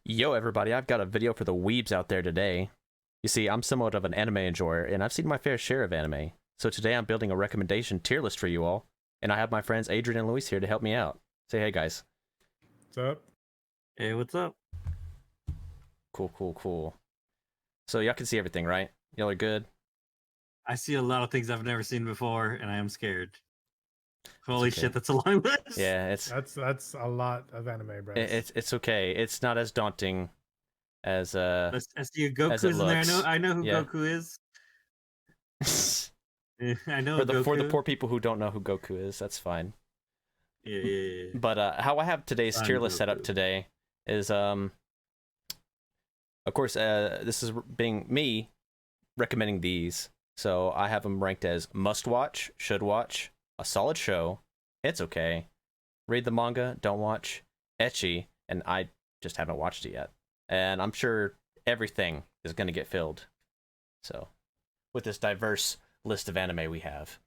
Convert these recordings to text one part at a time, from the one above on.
Yo, everybody, I've got a video for the weebs out there today. You see, I'm somewhat of an anime enjoyer, and I've seen my fair share of anime. So today I'm building a recommendation tier list for you all, and I have my friends Adrian and Luis here to help me out. Say hey, guys. What's up? Hey, what's up? Cool. So y'all can see everything, right? Y'all are good? I see a lot of things I've never seen before, and I am scared. Holy okay. shit, that's a long list. Yeah, it's that's a lot of anime, Bryce. it's okay. It's not as daunting as I see Goku's in there. I know who Goku is. I know for the poor people who don't know who Goku is, that's fine. Yeah. But how I have today's tier list set up today is of course this is being me recommending these. So I have them ranked as must watch, should watch, a solid show, it's okay, read the manga, don't watch, ecchi, and I just haven't watched it yet. And I'm sure everything is going to get filled. So with this diverse list of anime we have.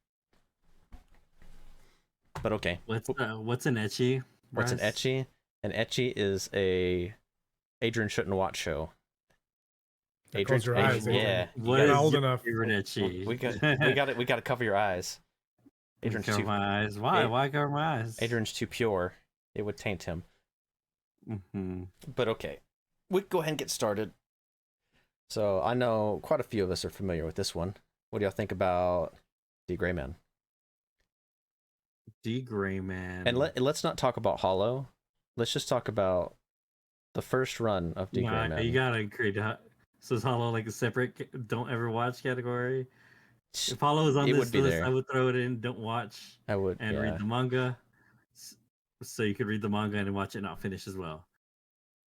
But okay. What's an ecchi? What's an ecchi? An ecchi is a Adrian shouldn't watch show. Close your eyes. Yeah. What is old your enough. favorite ecchi? We got to cover your eyes. Adrian's cover my eyes. Why? Why cover my eyes? Adrian's too pure. It would taint him. Mm-hmm. But okay, we can go ahead and get started. So I know quite a few of us are familiar with this one. What do y'all think about D. Gray Man? D. Gray Man. And let's not talk about Hollow. Let's just talk about the first run of D. Gray Man. You gotta agree. So is Hollow like a separate don't ever watch category? If Hollow was on this list, I would throw it in don't watch. I would. And read the manga. So you could read the manga and watch it not finish as well.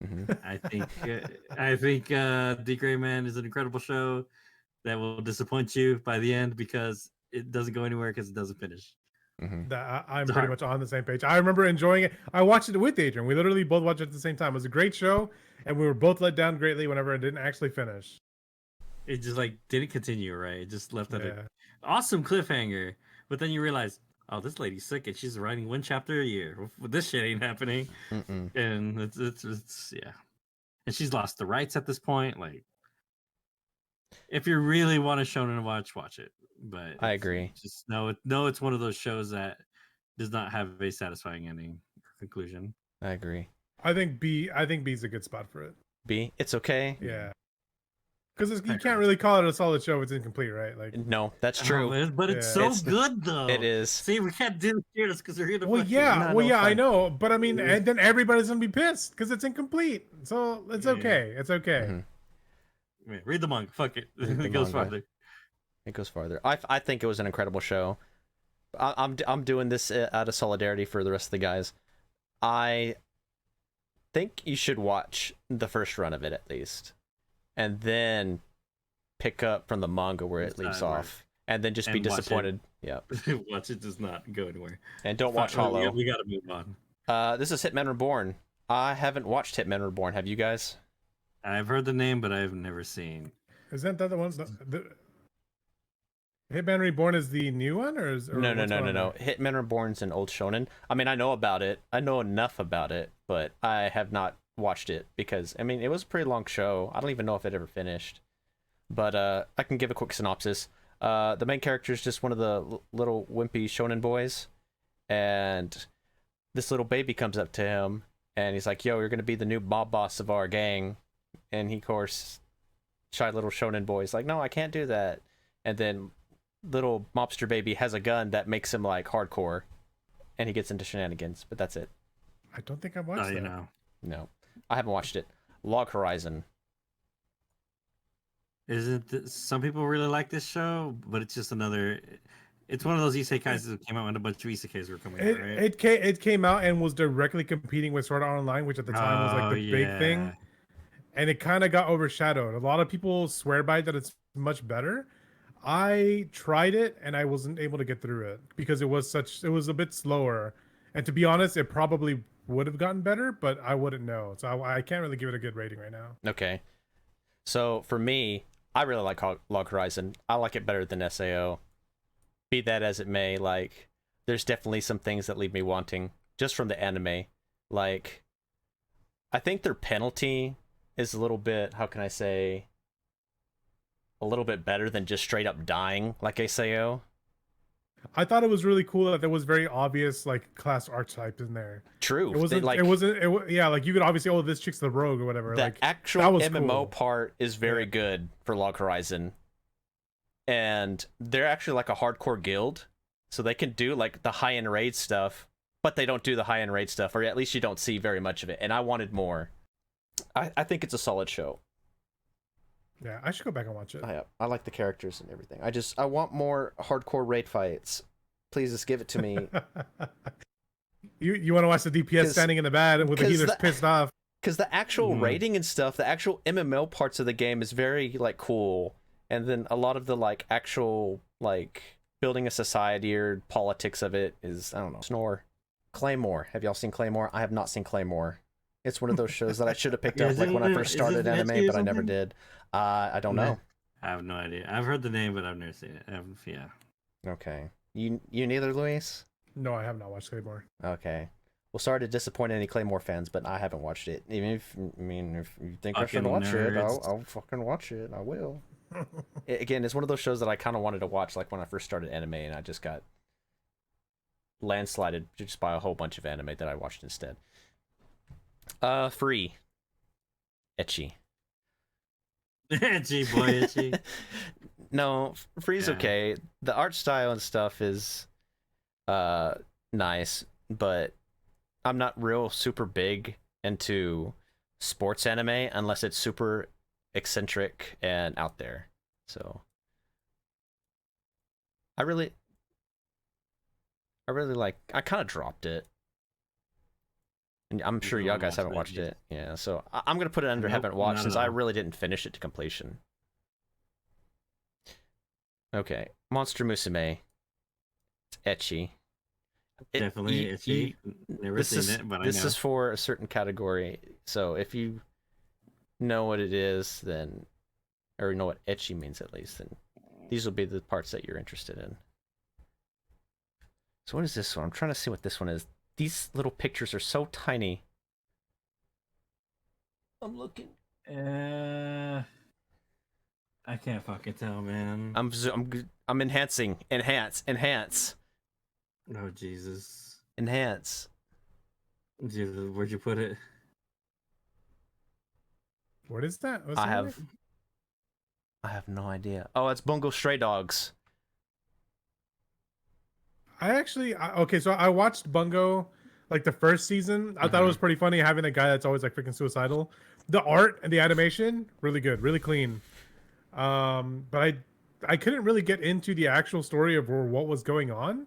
Mm-hmm. I think D. Gray Man is an incredible show that will disappoint you by the end because it doesn't go anywhere because it doesn't finish. Mm-hmm. I'm pretty much on the same page. I remember enjoying it. I watched it with Adrian. We literally both watched it at the same time. It was a great show, and we were both let down greatly whenever it didn't actually finish. It just didn't continue, right? It just left at an awesome cliffhanger. But then you realize, oh, this lady's sick and she's writing one chapter a year. This shit ain't happening. Mm-mm. And it's yeah. And she's lost the rights at this point. Like, if you really want a shonen to watch it. But I agree. Just no, it's one of those shows that does not have a satisfying ending or conclusion. I agree. I think B's a good spot for it. B, it's okay. Yeah. Because you can't really call it a solid show if it's incomplete, right? Like, no, that's true. But it's so good though. It is. See, we can't do this because we're here to. Well, I know, but I mean, and then everybody's gonna be pissed because it's incomplete. So it's okay. It's okay. Mm-hmm. Read the manga. Fuck it. It goes farther. It goes farther. I think it was an incredible show. I'm doing this out of solidarity for the rest of the guys. I think you should watch the first run of it at least, and then pick up from the manga where it leaves off, and then just be disappointed. Yeah. Watch it does not go anywhere. And don't watch Hollow. We gotta move on. This is Hitman Reborn. I haven't watched Hitman Reborn. Have you guys? I've heard the name, but I've never seen. Isn't that the one? Hitman Reborn is the new one, or no. Hitman Reborn's an old shonen. I mean, I know about it. I know enough about it, but I have not watched it because I mean it was a pretty long show. I don't even know if it ever finished. But I can give a quick synopsis. The main character is just one of the little wimpy shonen boys, and this little baby comes up to him, and he's like, "Yo, you're gonna be the new mob boss of our gang," and he, of course, shy little shonen boy's like, "No, I can't do that," and then little mobster baby has a gun that makes him like hardcore, and he gets into shenanigans. But that's it. I don't think I've watched that. No, I haven't watched it. Log Horizon. Some people really like this show, but it's just another. It's one of those isekais that came out when a bunch of isekais were coming out, right? It came out and was directly competing with Sword Art Online, which at the time was like the big thing, and it kind of got overshadowed. A lot of people swear by it that it's much better. I tried it and I wasn't able to get through it because it was a bit slower, and to be honest, it probably would have gotten better, but I wouldn't know, so I can't really give it a good rating right now. Okay, so for me, I really like Log Horizon. I like it better than SAO. Be that as it may, like, there's definitely some things that leave me wanting just from the anime. Like, I think their penalty is a little bit, how can I say, a little bit better than just straight up dying like ASAO. I thought it was really cool that there was very obvious like class archetypes in there. True. It wasn't. Yeah, like you could obviously, oh, this chick's the rogue or whatever. The like actual that was MMO cool. part is very good for Log Horizon, and they're actually like a hardcore guild, so they can do like the high end raid stuff, but they don't do the high end raid stuff, or at least you don't see very much of it. And I wanted more. I think it's a solid show. Yeah, I should go back and watch it. I like the characters and everything. I want more hardcore raid fights. Please just give it to me. You want to watch the DPS standing in the bed with the healers pissed off? Because the actual raiding and stuff, the actual MMO parts of the game is very like cool, and then a lot of the like actual like building a society or politics of it is, I don't know. Snore. Claymore. Have y'all seen Claymore? I have not seen Claymore. It's one of those shows that I should have picked up like when I first started anime, but I never did. I don't know. I have no idea. I've heard the name, but I've never seen it. Yeah. Okay. You neither, Luis? No, I have not watched Claymore. Okay. Well, sorry to disappoint any Claymore fans, but I haven't watched it. Even if you think I should watch it, I'll fucking watch it. I will. Again, it's one of those shows that I kind of wanted to watch like when I first started anime, and I just got landslided just by a whole bunch of anime that I watched instead. Free. Ecchi. Ecchi, boy, ecchi. No, Free's okay. The art style and stuff is nice, but I'm not real super big into sports anime unless it's super eccentric and out there. So I really like, I kind of dropped it. And I'm sure y'all guys haven't watched it. Yeah, so I'm going to put it under haven't watched since I really didn't finish it to completion. Okay, Monster Musume. It's ecchi. Definitely ecchi. Never seen it, but I know. This is for a certain category. So if you know what it is, then, or know what ecchi means at least, then these will be the parts that you're interested in. So what is this one? I'm trying to see what this one is. These little pictures are so tiny. I'm looking. I can't fucking tell, man. I'm enhancing. Enhance. Oh Jesus. Enhance. Jesus, where'd you put it? What is that? I have no idea. Oh, it's Bungo Stray Dogs. So I watched Bungo like the first season. I thought it was pretty funny having a guy that's always like freaking suicidal. The art and the animation, really good, really clean. But I couldn't really get into the actual story of what was going on.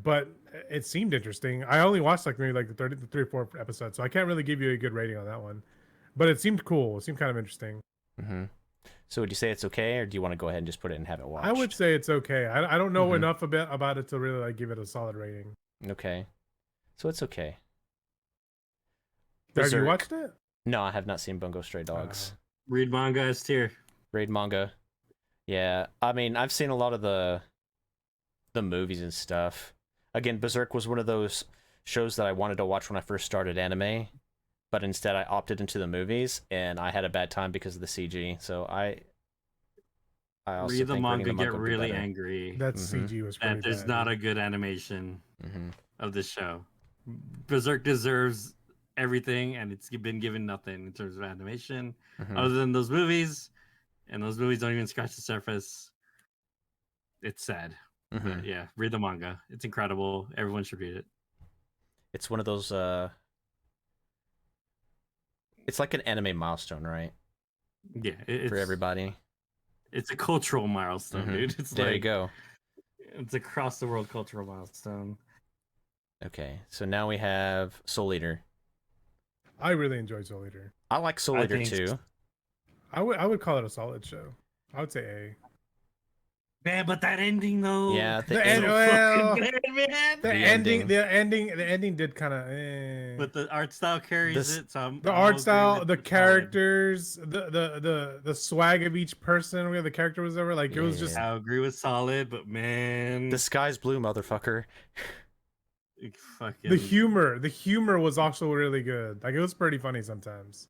But it seemed interesting. I only watched like maybe like the 3 or 4 episodes, so I can't really give you a good rating on that one. But it seemed cool. It seemed kind of interesting. So would you say it's okay, or do you want to go ahead and just put it and have it watched? I would say it's okay. I don't know enough about it to really like give it a solid rating. Okay, so it's okay. Have you watched it? No, I have not seen Bungo Stray Dogs. Read manga as tier. Read manga. Yeah, I mean, I've seen a lot of the movies and stuff. Again, Berserk was one of those shows that I wanted to watch when I first started anime, but instead I opted into the movies, and I had a bad time because of the CG. So I also read the think manga, get really angry. That CG was pretty bad. There's not a good animation of this show. Berserk deserves everything, and it's been given nothing in terms of animation, other than those movies, and those movies don't even scratch the surface. It's sad. But yeah, read the manga. It's incredible. Everyone should read it. It's one of those it's like an anime milestone, right? Yeah, for everybody. It's a cultural milestone, dude. It's there you go. It's across the world cultural milestone. Okay, so now we have Soul Eater. I really enjoyed Soul Eater. I like Soul Eater too. I would call it a solid show. I would say A. Man, but that ending though. Yeah, the ending did kind of. But the art style carries it. So the art style, the characters, the swag of each person. Where the character was over, like it was just. I agree with solid, but man, the sky's blue, motherfucker. The humor was also really good. Like it was pretty funny sometimes.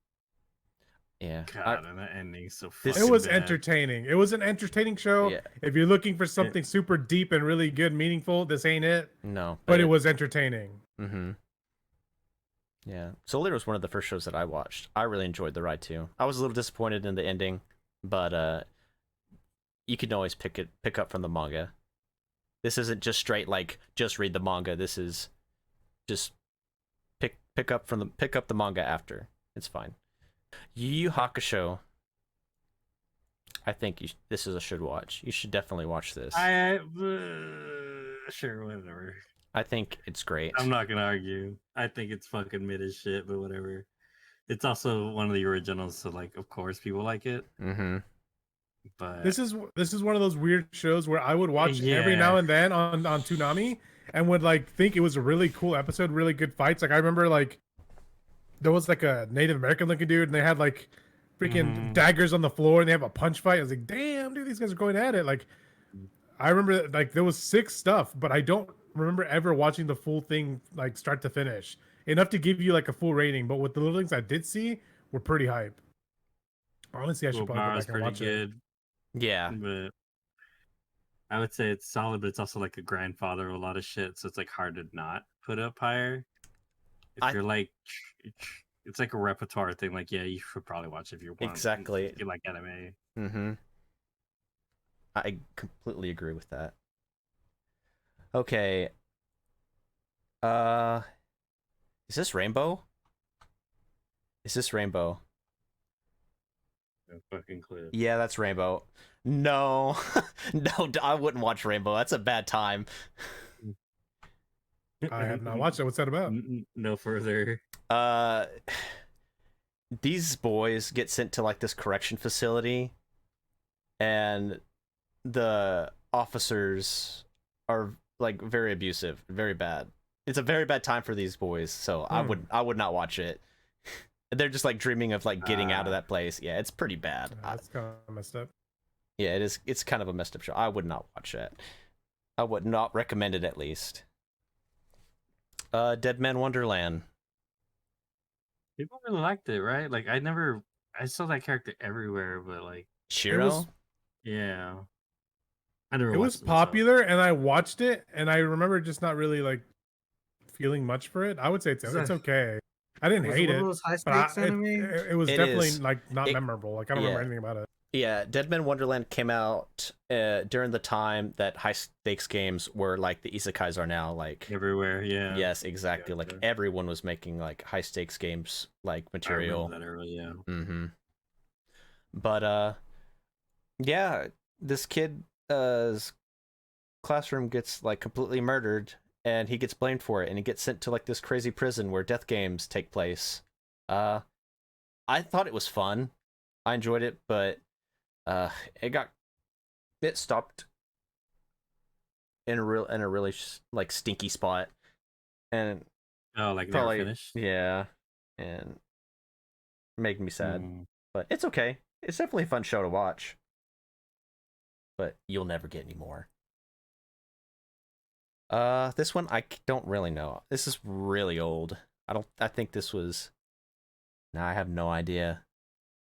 Yeah. God, and the ending's so This- fucking It was bad. entertaining. It was an entertaining show. Yeah. If you're looking for something super deep and really good, meaningful, this ain't it. No. But it was entertaining. Mm-hmm. Yeah. Soul Eater was one of the first shows that I watched. I really enjoyed the ride too. I was a little disappointed in the ending, but you can always pick up from the manga. This isn't just straight like just read the manga. This is just pick up the manga after. It's fine. Yu Yu Hakusho. I think this is a should watch. You should definitely watch this. Sure, whatever. I think it's great. I'm not gonna argue. I think it's fucking mid as shit, but whatever. It's also one of the originals, so like, of course, people like it. Mm-hmm. But This is one of those weird shows where I would watch every now and then on Toonami and would like think it was a really cool episode, really good fights. Like I remember like there was like a Native American looking dude and they had like freaking daggers on the floor and they have a punch fight. I was like, damn, dude, these guys are going at it. Like I remember like there was sick stuff, but I don't remember ever watching the full thing like start to finish. Enough to give you like a full rating, but with the little things I did see were pretty hype. Honestly, I should probably go back and watch it. Yeah. But I would say it's solid, but it's also like a grandfather of a lot of shit, so it's like hard to not put up higher. If you're like, it's like a repertoire thing. Like, yeah, you should probably watch if you want. Exactly. If you like anime. Mm-hmm. I completely agree with that. Okay. Is this Rainbow? Is this Rainbow? No fucking clue. Yeah, that's Rainbow. No. No, I wouldn't watch Rainbow. That's a bad time. I have not watched it. What's that about? No further. These boys get sent to like this correction facility, and the officers are like very abusive, very bad. It's a very bad time for these boys, so I would not watch it. They're just like dreaming of like getting out of that place. Yeah, it's pretty bad. That's kind of messed up. Yeah, it is. It's kind of a messed up show. I would not watch it. I would not recommend it, at least. Dead Man Wonderland. People really liked it, right? Like I saw that character everywhere, but like Shiro? Yeah. I never It was popular and I watched it and I remember just not really like feeling much for it. I would say it's okay. I didn't hate it, but it was definitely like not memorable. Like I don't remember anything about it. Yeah, Dead Man Wonderland came out during the time that high stakes games were like the isekais are now, like everywhere. Yeah. Yes, exactly. Like everyone was making like high stakes games like material. I remember that early, yeah. Mm-hmm. But yeah, this kid's classroom gets like completely murdered, and he gets blamed for it, and he gets sent to like this crazy prison where death games take place. I thought it was fun. I enjoyed it, but it stopped in a really like stinky spot, and like probably never finished. Yeah, and making me sad. But it's okay. It's definitely a fun show to watch. But you'll never get any more. This one I don't really know. This is really old. I think this was. Nah, I have no idea.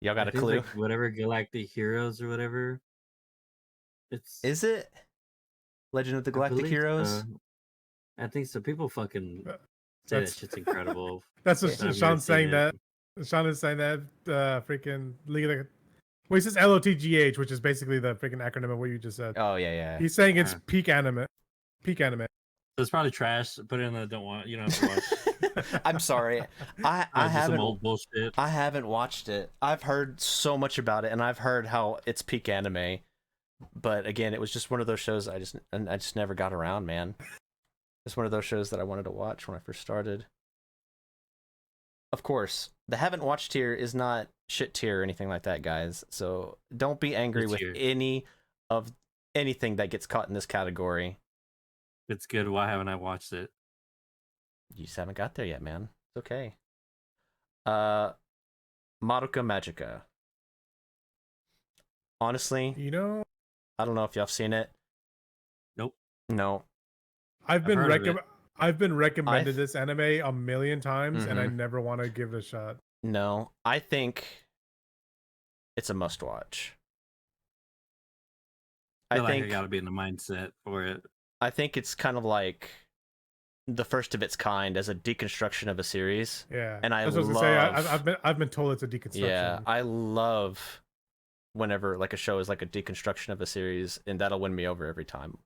Y'all got a clue? Like whatever Galactic Heroes or whatever. Is it Legend of the Galactic Heroes? I think so. People fucking say that shit's incredible. That's what Sean's saying. That Sean is saying that freaking League of the. Well, he says LOTGH, which is basically the freaking acronym of what you just said. Oh yeah. He's saying it's peak anime. Peak anime. So it's probably trash. Put it in the don't want. You don't have to watch. I'm sorry. I haven't. Some old bullshit. I haven't watched it. I've heard so much about it, and I've heard how it's peak anime. But again, it was just one of those shows I just never got around, man. It's one of those shows that I wanted to watch when I first started. Of course, the haven't watched tier is not shit tier or anything like that, guys. So don't be angry with anything that gets caught in this category. It's good. Why haven't I watched it? You just haven't got there yet, man. It's okay. Madoka Magica. Honestly, I don't know if y'all have seen it. Nope. No. I've been recommended this anime a million times, and I never want to give it a shot. No, I think it's a must watch. I think I gotta be in the mindset for it. I think it's kind of like the first of its kind as a deconstruction of a series. Yeah, and I that's what I was gonna say. I've been told it's a deconstruction. Yeah, I love whenever like a show is like a deconstruction of a series, and that'll win me over every time.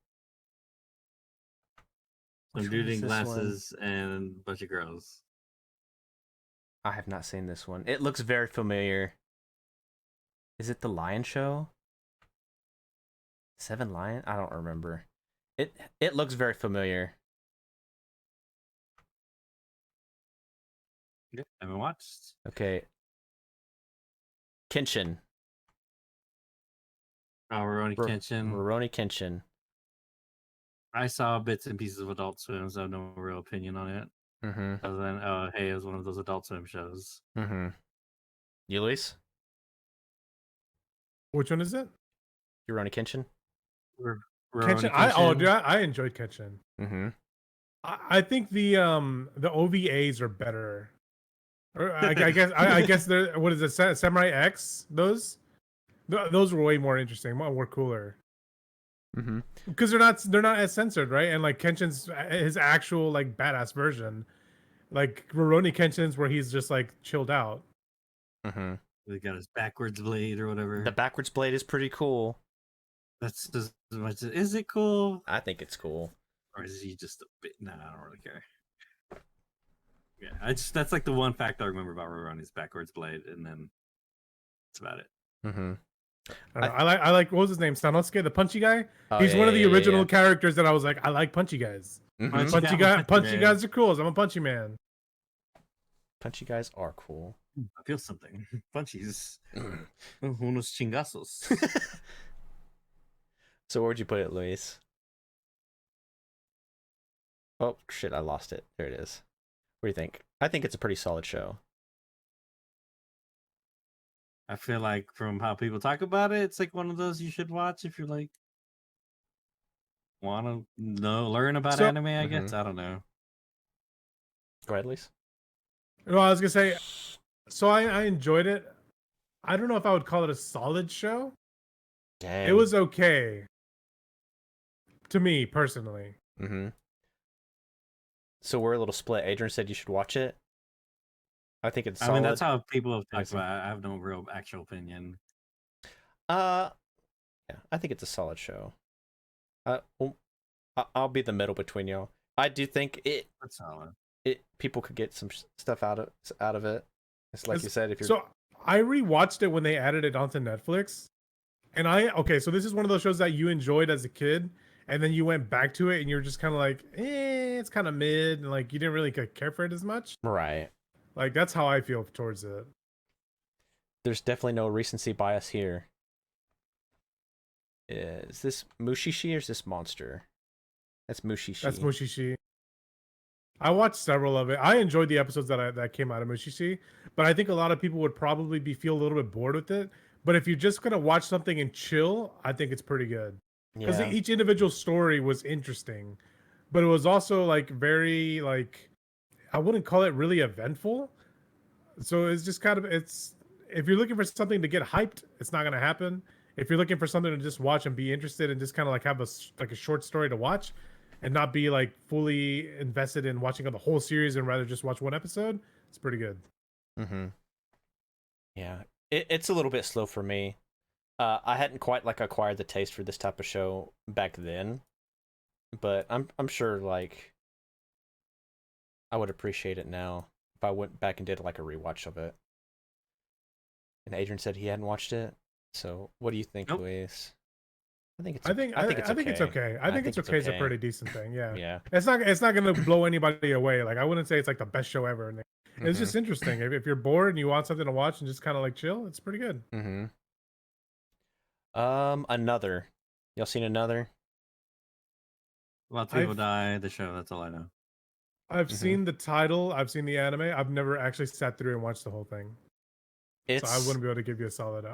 Some dude in glasses and a bunch of girls. I have not seen this one. It looks very familiar. Is it the Lion Show? 7 Lion? I don't remember. It looks very familiar. Yeah, I haven't watched. Okay. Kenshin. Oh, Rurouni Kenshin. Rurouni Kenshin. I saw bits and pieces of Adult Swim, so I have no real opinion on it. Other than, oh, hey, it was one of those Adult Swim shows. You, Luis? Which one is it? Rurouni Kenshin? Kenshin. I enjoyed Kenshin. I think the OVAs are better. Or I guess they're, what is it, Samurai X? Those were way more interesting, more cooler. Because they're not as censored, right? And like Kenshin's his actual like badass version, like Rurouni Kenshin's where he's just like chilled out. He got his backwards blade or whatever. The backwards blade is pretty cool. That's as much. Is it cool? I think it's cool. Or is he just a bit? No, I don't really care. Yeah, that's like the one fact I remember about Rurouni's backwards blade, and then that's about it. I like what was his name? Sanosuke, the punchy guy. He's one of the original characters that I was like, I like punchy guys. Punchy guys are cool. I'm a punchy man. Punchy guys are cool. I feel something. Punchies. Unos chingazos. So where'd you put it, Luis? Oh shit, I lost it. There it is. What do you think? I think it's a pretty solid show. I feel like from how people talk about it, it's like one of those you should watch if you're like want to learn about anime. I guess I don't know. Go ahead, Luis. Well, I was gonna say, so I enjoyed it. I don't know if I would call it a solid show. Dang. It was okay to me personally. So we're a little split. Adrian said you should watch it. I think it's solid. I mean, that's how people have talked about it. I have no real actual opinion. Yeah, I think it's a solid show. I'll be the middle between y'all. I do think that's solid. People could get some stuff out of it. It's like you said, if you're so I rewatched it when they added it onto Netflix, and so this is one of those shows that you enjoyed as a kid, and then you went back to it, and you're just kind of like, it's kind of mid, and like you didn't really care for it as much, right? Like that's how I feel towards it. There's definitely no recency bias here. Is this Mushishi or is this Monster? That's Mushishi. That's Mushishi. I watched several of it. I enjoyed the episodes that came out of Mushishi, but I think a lot of people would probably feel a little bit bored with it. But if you're just gonna watch something and chill, I think it's pretty good. Because each individual story was interesting, but it was also like very like, I wouldn't call it really eventful. So it's just kind of, if you're looking for something to get hyped, it's not gonna happen. If you're looking for something to just watch and be interested and just kind of like have a short story to watch, and not be like fully invested in watching the whole series and rather just watch one episode, it's pretty good. Yeah, it's a little bit slow for me. I hadn't quite like acquired the taste for this type of show back then, but I'm sure like I would appreciate it now if I went back and did like a rewatch of it. And Adrian said he hadn't watched it, so what do you think, Luis? I think it's okay. I think it's okay. I think it's okay. It's a pretty decent thing. Yeah. Yeah. It's not gonna blow anybody away. Like I wouldn't say it's like the best show ever. It's just interesting. If you're bored and you want something to watch and just kind of like chill, it's pretty good. Another. Y'all seen Another? Lots of people die. The show. That's all I know. I've seen the title. I've seen the anime. I've never actually sat through and watched the whole thing. So I wouldn't be able to give you a solid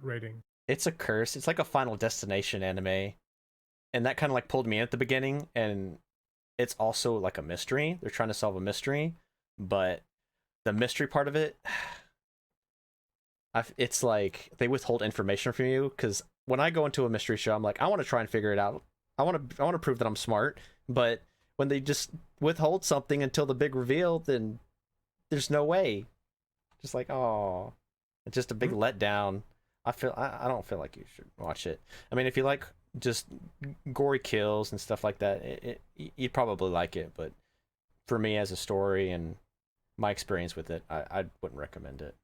rating. It's a curse. It's like a Final Destination anime. And that kind of like pulled me in at the beginning. And it's also like a mystery. They're trying to solve a mystery. But the mystery part of it, it's like they withhold information from you, because when I go into a mystery show, I'm like, I want to try and figure it out. I want to prove that I'm smart, but when they just withhold something until the big reveal, then there's no way. Just like, oh, it's just a big letdown. I don't feel like you should watch it. I mean, if you like just gory kills and stuff like that, you'd probably like it. But for me, as a story and my experience with it, I wouldn't recommend it.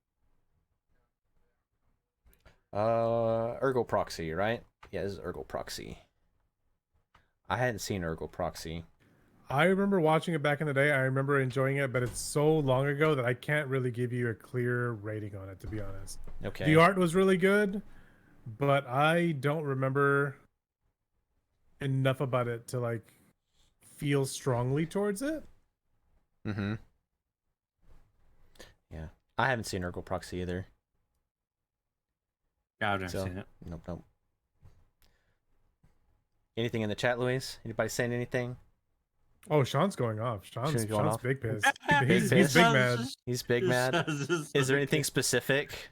Ergo Proxy, right? Yeah, this is Ergo Proxy. I hadn't seen Ergo Proxy. I remember watching it back in the day. I remember enjoying it, but it's so long ago that I can't really give you a clear rating on it, to be honest. Okay. The art was really good, but I don't remember enough about it to like feel strongly towards it. Mm-hmm. Yeah. I haven't seen Ergo Proxy either. Yeah, I've never seen it. Nope. Anything in the chat, Luis? Anybody saying anything? Oh, Sean's going off. Sean's off. big pissed. He's He's big mad. He's big mad. Is there anything specific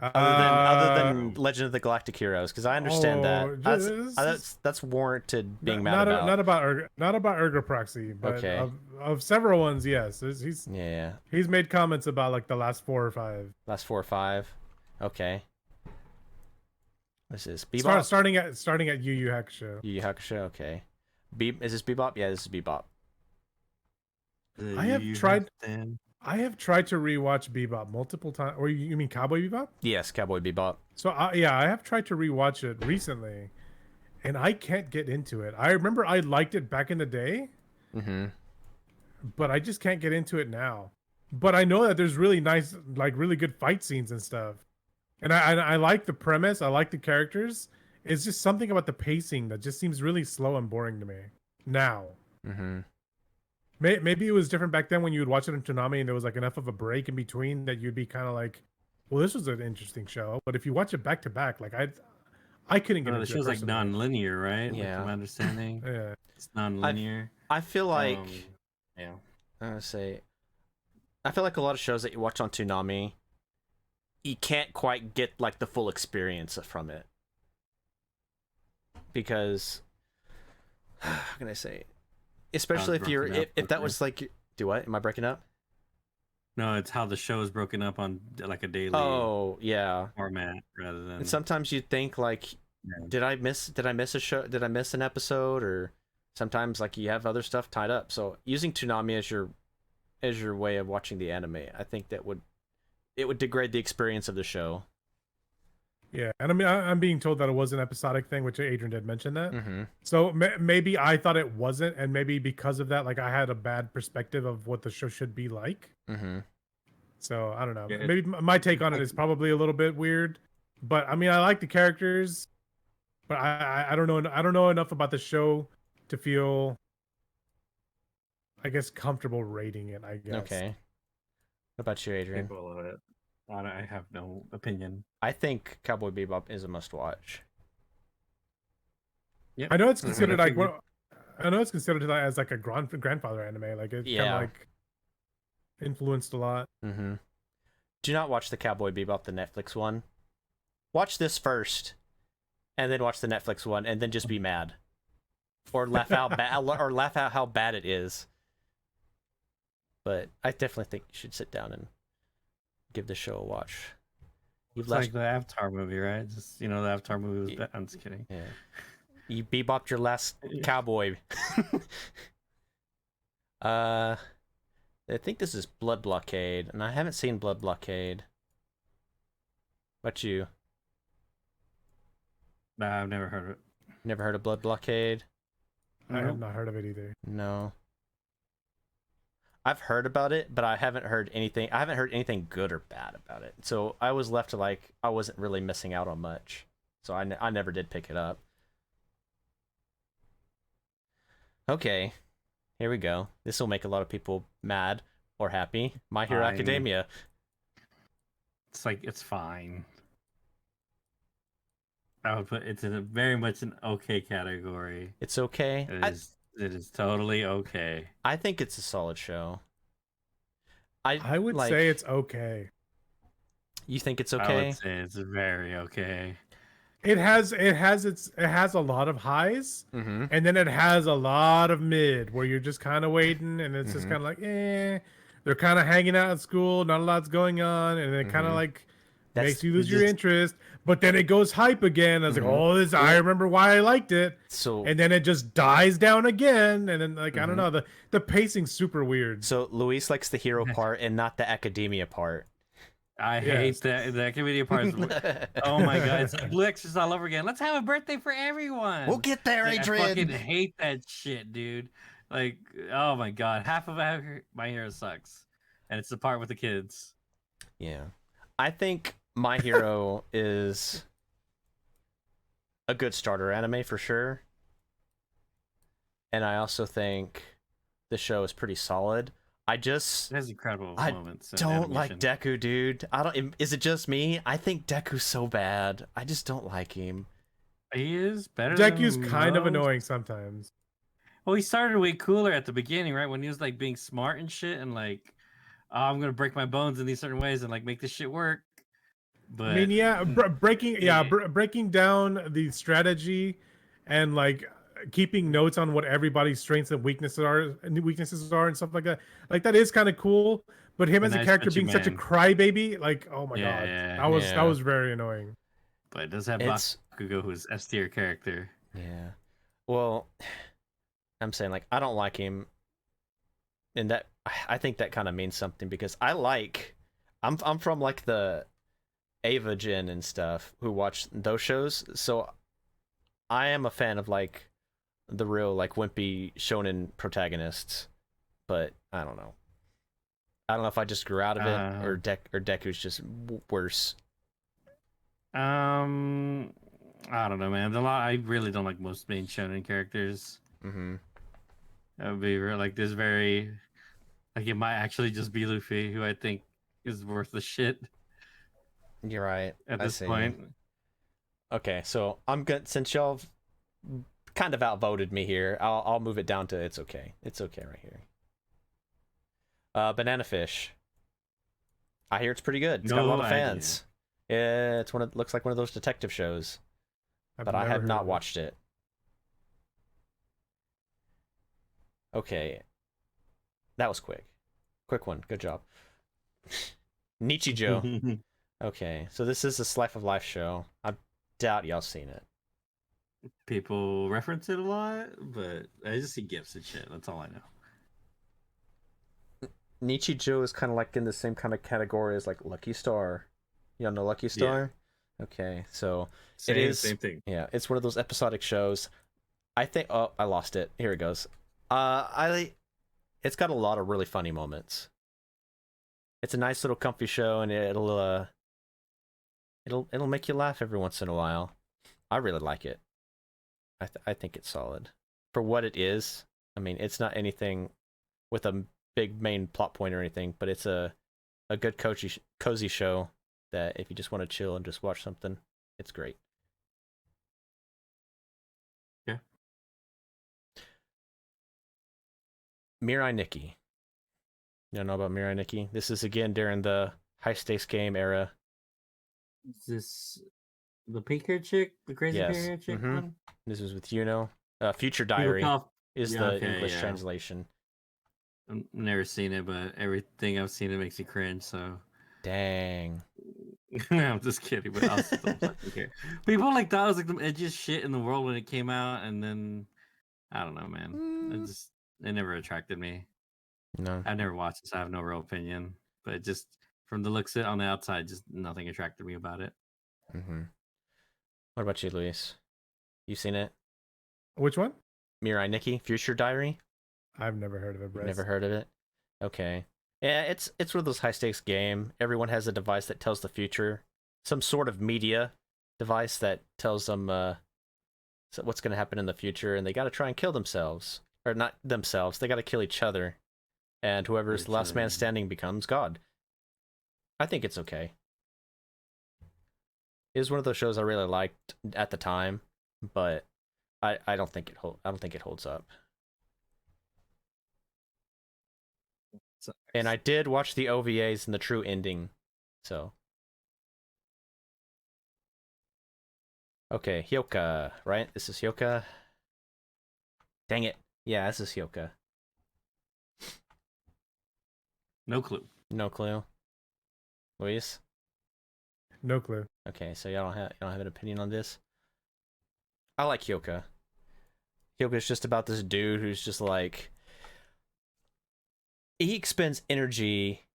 Other other than Legend of the Galactic Heroes? Because I understand that that's warranted being mad about. Not about Ergo Proxy, but okay. of several ones, yes. He's made comments about like the last 4 or 5. Last 4 or 5. Okay. This is Bebop. Starting at Yu Yu Hakusho. Yu Yu Hakusho. Okay. Is this Bebop? Yeah, this is Bebop. I have tried to rewatch Bebop multiple times. Or you mean Cowboy Bebop? Yes, Cowboy Bebop. So I have tried to rewatch it recently, and I can't get into it. I remember I liked it back in the day, but I just can't get into it now. But I know that there's really nice, like really good fight scenes and stuff, and I like the premise. I like the characters. It's just something about the pacing that just seems really slow and boring to me now. Maybe it was different back then when you would watch it in Toonami and there was like enough of a break in between that you'd be kind of like, well, this was an interesting show. But if you watch it back to back, like I couldn't get into it. The show's like non-linear, right? Yeah. Like, from my understanding. Yeah. It's non-linear. I feel like yeah. I feel like a lot of shows that you watch on Toonami, you can't quite get like the full experience from it. Because how can I say? Especially if that was like, do what? Am I breaking up? No, it's how the show is broken up on like a daily format rather than. And sometimes you think like, did I miss a show? Did I miss an episode? Or sometimes like you have other stuff tied up. So using Toonami as your way of watching the anime, I think that would degrade the experience of the show. Yeah, and I mean, I'm being told that it was an episodic thing, which Adrian did mention that. So maybe I thought it wasn't, and maybe because of that, like I had a bad perspective of what the show should be like. So I don't know. Yeah, maybe my take on it is probably a little bit weird, but I mean, I like the characters, but I don't know. I don't know enough about the show to feel, I guess, comfortable rating it. I guess. Okay. What about you, Adrian? People love it. I have no opinion. I think Cowboy Bebop is a must-watch. Yeah, I know it's considered like I know it's considered as like a grandfather anime. Like it kind of like influenced a lot. Do not watch the Cowboy Bebop, the Netflix one. Watch this first, and then watch the Netflix one, and then just be mad, or laugh out how bad it is. But I definitely think you should sit down and give the show a watch. It's like the Avatar movie, right? Just the Avatar movie was bad. I'm just kidding. Yeah. You bebopped your last cowboy. I think this is Blood Blockade, and I haven't seen Blood Blockade. What about you? Nah, I've never heard of it. Never heard of Blood Blockade? I have not heard of it either. No. I've heard about it, but I haven't heard anything. I haven't heard anything good or bad about it. So I was left to like, I wasn't really missing out on much. So I never did pick it up. Okay, here we go. This will make a lot of people mad or happy. My Hero Academia. It's like, it's fine. I would put it's in a very much an okay category. It's okay. It is totally okay. I think it's a solid show. I would say it's okay. You think it's I okay? would say it's very okay. It has a lot of highs, Mm-hmm. and then it has a lot of mid where you're just kind of waiting, and it's just Mm-hmm. kind of like, they're kind of hanging out at school, not a lot's going on, and it kind of Mm-hmm. like That's makes you lose your just interest. But then it goes hype again. I was like, Mhm. oh, this I remember why I liked it, so. and then it just dies down again, and then like I don't Mhm. know, the pacing's super weird. So Luis likes the hero part and not the academia part. I Yes. hate that the activity parts. Oh my god, it's like Blue Exorcist all over again. Let's have a birthday for everyone. We'll get there, Like, I Adrian. fucking hate that shit, dude. Like, oh my god, half of My Hero sucks, and it's the part with the kids. Yeah, I think My Hero is a good starter anime for sure, and I also think the show is pretty solid. It has incredible I moments. don't like Deku, dude. I don't. Is it just me? I think Deku's so bad. I just don't like him. He is better. Deku's than kind of most. annoying sometimes. Well, he started way cooler at the beginning, right? When he was like being smart and shit, and like, oh, I'm gonna break my bones in these certain ways and like make this shit work. But I mean, yeah, breaking down the strategy and like keeping notes on what everybody's strengths and weaknesses are and stuff like that. Like that is kind of cool. But him as a Nice character Stretchy being such a Man. crybaby, like oh my god, Yeah. that was very annoying. But it does have It's Bakugo, who's S tier character. yeah. Well, I'm saying like I don't like him, and that I think that kind of means something because I'm from like the Ava Gen and stuff who watch those shows, so I am a fan of like the real like wimpy shonen protagonists, but I don't know. I don't know if I just grew out of it or Deku's just worse. I don't know, man. I really don't like most main shonen characters. Mm-hmm. That would be real. Like this very, like it might actually just be Luffy, who I think is worth the shit. You're right. At this point. Okay, so I'm good since y'all kind of outvoted me here. I'll move it down to it's okay. It's okay right here. Banana Fish. I hear it's pretty good. It's got a lot of fans. Yeah, it's looks like one of those detective shows, but I have not watched it. Okay, that was quick. Quick one. Good job. Nichijou. Okay, so this is a Slice of Life show. I doubt y'all seen it. People reference it a lot, but I just see gifs and shit. That's all I know. Nichijou is kind of like in the same kind of category as like Lucky Star. Y'all know Lucky Star? Yeah. Okay, so same thing. Yeah, it's one of those episodic shows. I think. Oh, I lost it. Here it goes. It's got a lot of really funny moments. It's a nice little comfy show, and it'll make you laugh every once in a while. I really like it. I think it's solid for what it is. I mean, it's not anything with a big main plot point or anything, but it's a good cozy show that if you just want to chill and just watch something, it's great. Yeah. Mirai Nikki. You don't know about Mirai Nikki? This is again during the high stakes game era. Is this the pink hair chick? The crazy pink hair chick one? This is with Yuno. Future Diary is the English translation. I've never seen it, but everything I've seen it makes me cringe, so dang. I'm just kidding, but I also don't fucking care. People like that was like the edgiest shit in the world when it came out, and then I don't know, man. It never attracted me. No. I never watched it, so I have no real opinion. But just from the looks of it on the outside, just nothing attracted me about it. Mm-hmm. What about you, Luis? You seen it? Which one? Mirai Nikki, Future Diary? I've never heard of it, Bryce. Never heard of it? Okay. Yeah, it's one of those high stakes game. Everyone has a device that tells the future. Some sort of media device that tells them what's going to happen in the future, and they got to try and kill themselves. Or not themselves, they got to kill each other. And whoever's the last man standing becomes God. I think it's okay. It was one of those shows I really liked at the time, but I don't think it holds up. And I did watch the OVAs and the true ending, so Okay, Hyoka, right? This is Hyoka. Dang it. Yeah, this is Hyoka. No clue. No clue. Luis? No clue. Okay, so y'all don't have an opinion on this? I like Hyoka. Hyoka's just about this dude who's just like, he expends energy.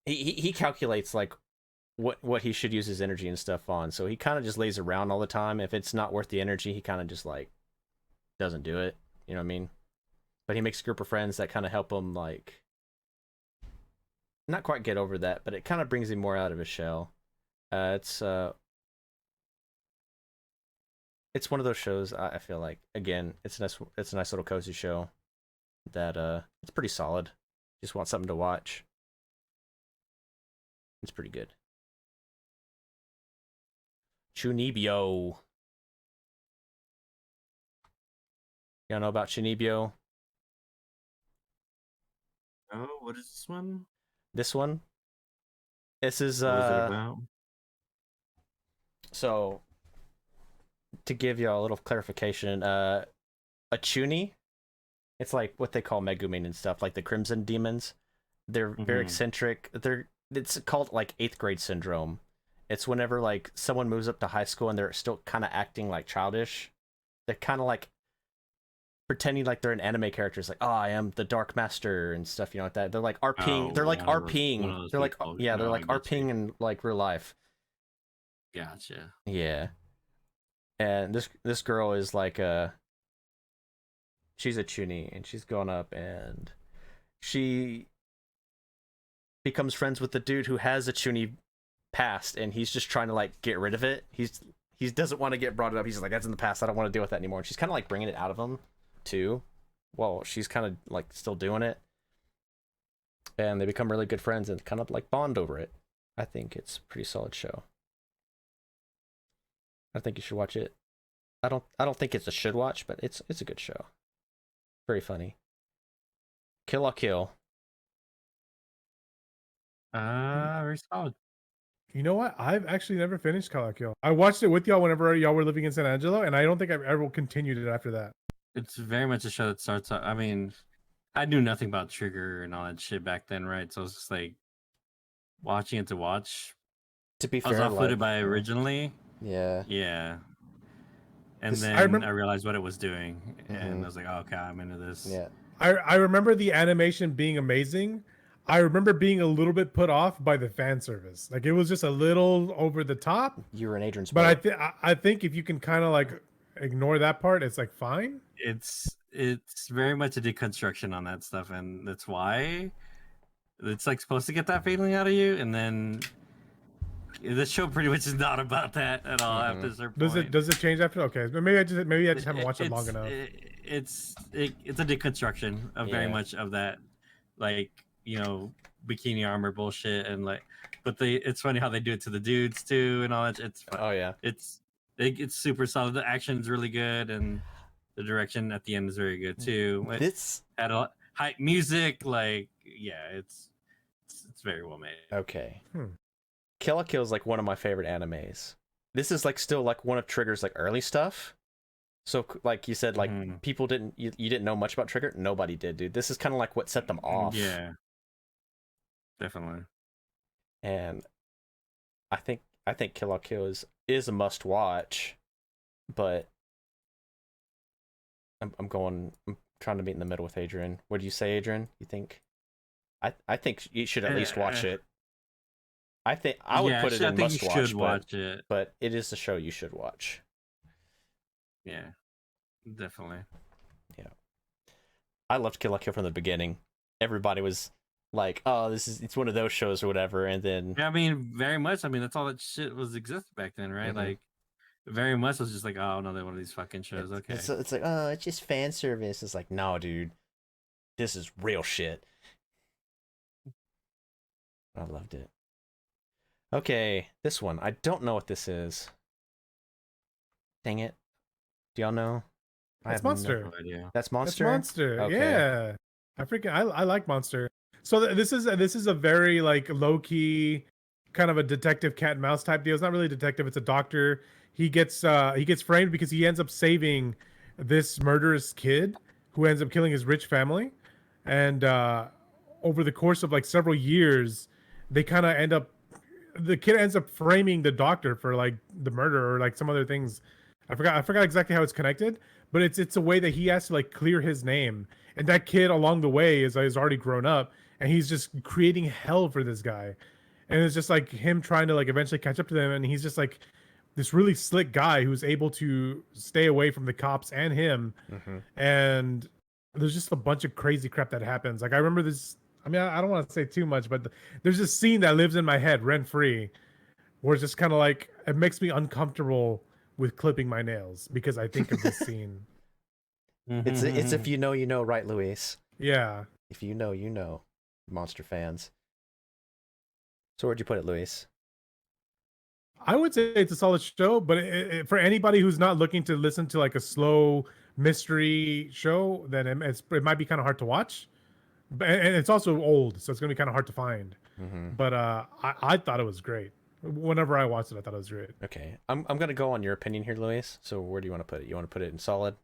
He calculates like what he should use his energy and stuff on. So he kind of just lays around all the time. If it's not worth the energy, he kind of just like doesn't do it. You know what I mean? But he makes a group of friends that kind of help him like not quite get over that, but it kind of brings him more out of his shell. It's one of those shows. I feel like again, it's a nice little cozy show that it's pretty solid. Just want something to watch. It's pretty good. Chunibyo. Y'all know about Chunibyo? Oh, what is this one? This one? This is What is it about? So to give y'all a little clarification, a Chuni, it's like what they call Megumin and stuff, like the Crimson Demons. They're very eccentric. It's called like 8th grade syndrome. It's whenever like someone moves up to high school and they're still kind of acting like childish. They're kind of like pretending like they're an anime characters, like, oh, I am the Dark Master and stuff, like that. They're like RPing. They're like RPing. They're like they're like RPing in like real life. Gotcha. Yeah. And this girl is like she's a Chuni and she's going up and she becomes friends with the dude who has a Chuni past and he's just trying to like get rid of it. He doesn't want to get brought up. He's like, that's in the past. I don't want to deal with that anymore. And she's kind of like bringing it out of him too. Well, she's kind of like still doing it. And they become really good friends and kind of like bond over it. I think it's a pretty solid show. I think you should watch it. I don't think it's a should watch, but it's a good show. Very funny. Kill la Kill. Very solid. You know what? I've actually never finished Call of Kill. I watched it with y'all whenever y'all were living in San Angelo, and I don't think I've ever continued it after that. It's very much a show that starts out. I mean, I knew nothing about Trigger and all that shit back then, right? So it's just like watching it to watch. To be I was fair, outfitted by originally. Yeah. Yeah. And then I realized what it was doing, and I was like, oh, okay, I'm into this. Yeah. I remember the animation being amazing. I remember being a little bit put off by the fan service. Like it was just a little over the top. You were an Adrian's but I think if you can kind of like ignore that part, it's like fine. It's very much a deconstruction on that stuff, and that's why it's like supposed to get that feeling out of you, and then the show pretty much is not about that at all after a certain point. Does it change after? Okay, but maybe I just haven't watched it long enough. It's a deconstruction of very much of that, like, you know, bikini armor bullshit, and like, but it's funny how they do it to the dudes too and all that. It's fun. Oh yeah, it's super solid. The action is really good, and the direction at the end is very good too. This had a hype music, like, yeah, it's very well made. Okay. Kill la Kill is like one of my favorite animes. This is like still like one of Trigger's like early stuff. So like you said, like people you didn't know much about Trigger. Nobody did, dude. This is kind of like what set them off. Yeah, definitely. And I think Kill la Kill is a must watch, but I'm trying to meet in the middle with Adrian. What do you say, Adrian? You think? I think you should at least watch it. I think I would put it in must watch, but it is a show you should watch. Yeah, definitely. Yeah, I loved Kill la Kill from the beginning. Everybody was like, "Oh, it's one of those shows or whatever," and then I mean, very much. I mean, that's all that shit was existed back then, right? Like, very much was just like, oh, another one of these fucking shows. Okay, it's like, oh, it's just fan service. It's like, no, dude, this is real shit. I loved it. Okay, this one. I don't know what this is. Dang it. Do y'all know? That's Monster. No idea. That's Monster? That's Monster. Okay. Yeah. I like Monster. So this is a very like low-key kind of a detective cat and mouse type deal. It's not really a detective, it's a doctor. He gets framed because he ends up saving this murderous kid who ends up killing his rich family. And over the course of like several years, they kind of end up the kid ends up framing the doctor for like the murder or like some other things. I forgot exactly how it's connected, but it's a way that he has to like clear his name. And that kid along the way is already grown up, and he's just creating hell for this guy. And it's just like him trying to like eventually catch up to them, and he's just like this really slick guy who's able to stay away from the cops and him. And there's just a bunch of crazy crap that happens. Like I remember this. I mean, I don't want to say too much, but there's this scene that lives in my head rent free, where it's just kind of like it makes me uncomfortable with clipping my nails because I think of this scene. It's if you know, you know, right, Luis? Yeah. If you know, you know, monster fans. So where'd you put it, Luis? I would say it's a solid show, but for anybody who's not looking to listen to like a slow mystery show, then it might be kind of hard to watch. And it's also old, so it's gonna be kind of hard to find. But I thought it was great. Whenever I watched it, I thought it was great. Okay, I'm gonna go on your opinion here, Luis. So where do you want to put it? You want to put it in solid?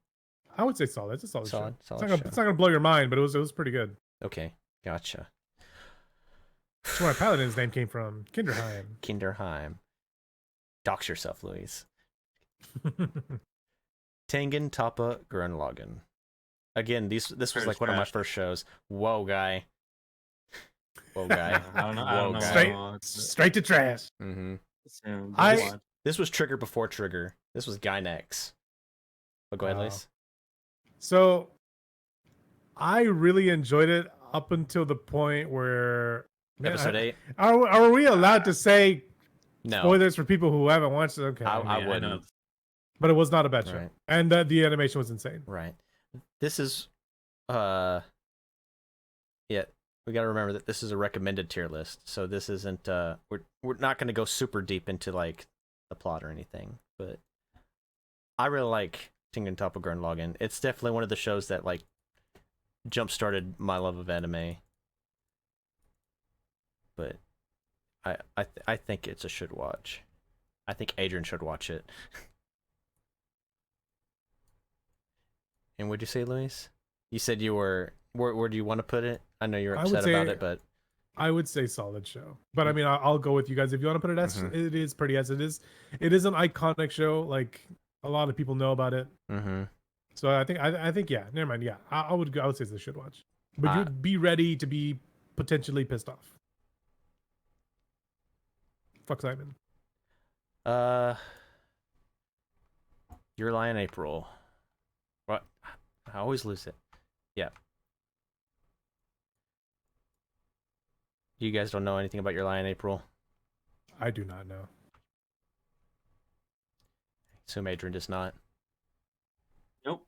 I would say solid. It's a solid show. Solid It's not gonna blow your mind, but it was pretty good. Okay, gotcha. That's where my paladin's name came from. Kinderheim. Kinderheim. Dox yourself, Luis. Tengen Toppa Gurren Again, this was like one of my first shows. Whoa, guy. Whoa, guy. I don't know. Straight to trash. This was Trigger before Trigger. This was Gynex. But go ahead, Luis. So, I really enjoyed it up until the point where episode 8. Are we allowed to say no spoilers for people who haven't watched it? Okay, I wouldn't. But it was not a bad show, right. And the animation was insane. Right. This is, yeah. We got to remember that this is a recommended tier list, so this isn't. We're not going to go super deep into like the plot or anything, but I really like Tengen Toppa Gurren. It's definitely one of the shows that like jump started my love of anime. But I think it's a should watch. I think Adrian should watch it. And what'd you say, Luis? You said you were. Where do you want to put it? I know you're upset about it, but I would say solid show. But I mean, I'll go with you guys. If you want to put it as it is pretty as it is. It is an iconic show. Like a lot of people know about it. So I think yeah. Never mind. Yeah, I would say it's a should watch. But you'd be ready to be potentially pissed off. Fuck Simon. Your Lie in April. What? I always lose it. Yeah. You guys don't know anything about Your Lie in April? I do not know. Assume Adrian does not. Nope.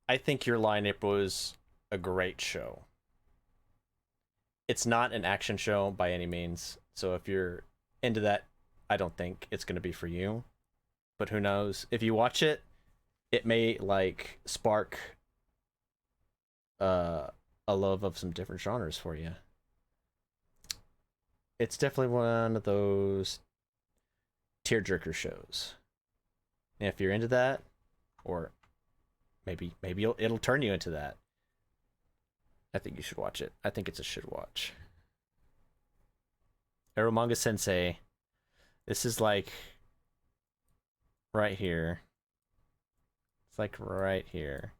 I think Your Lie in April is a great show. It's not an action show by any means, so if you're into that, I don't think it's going to be for you. But who knows? If you watch it, it may like spark a love of some different genres for you. It's definitely one of those tearjerker shows. And if you're into that, or maybe it'll turn you into that, I think you should watch it. I think it's a should watch. Eromanga Sensei. This is like right here. It's like right here.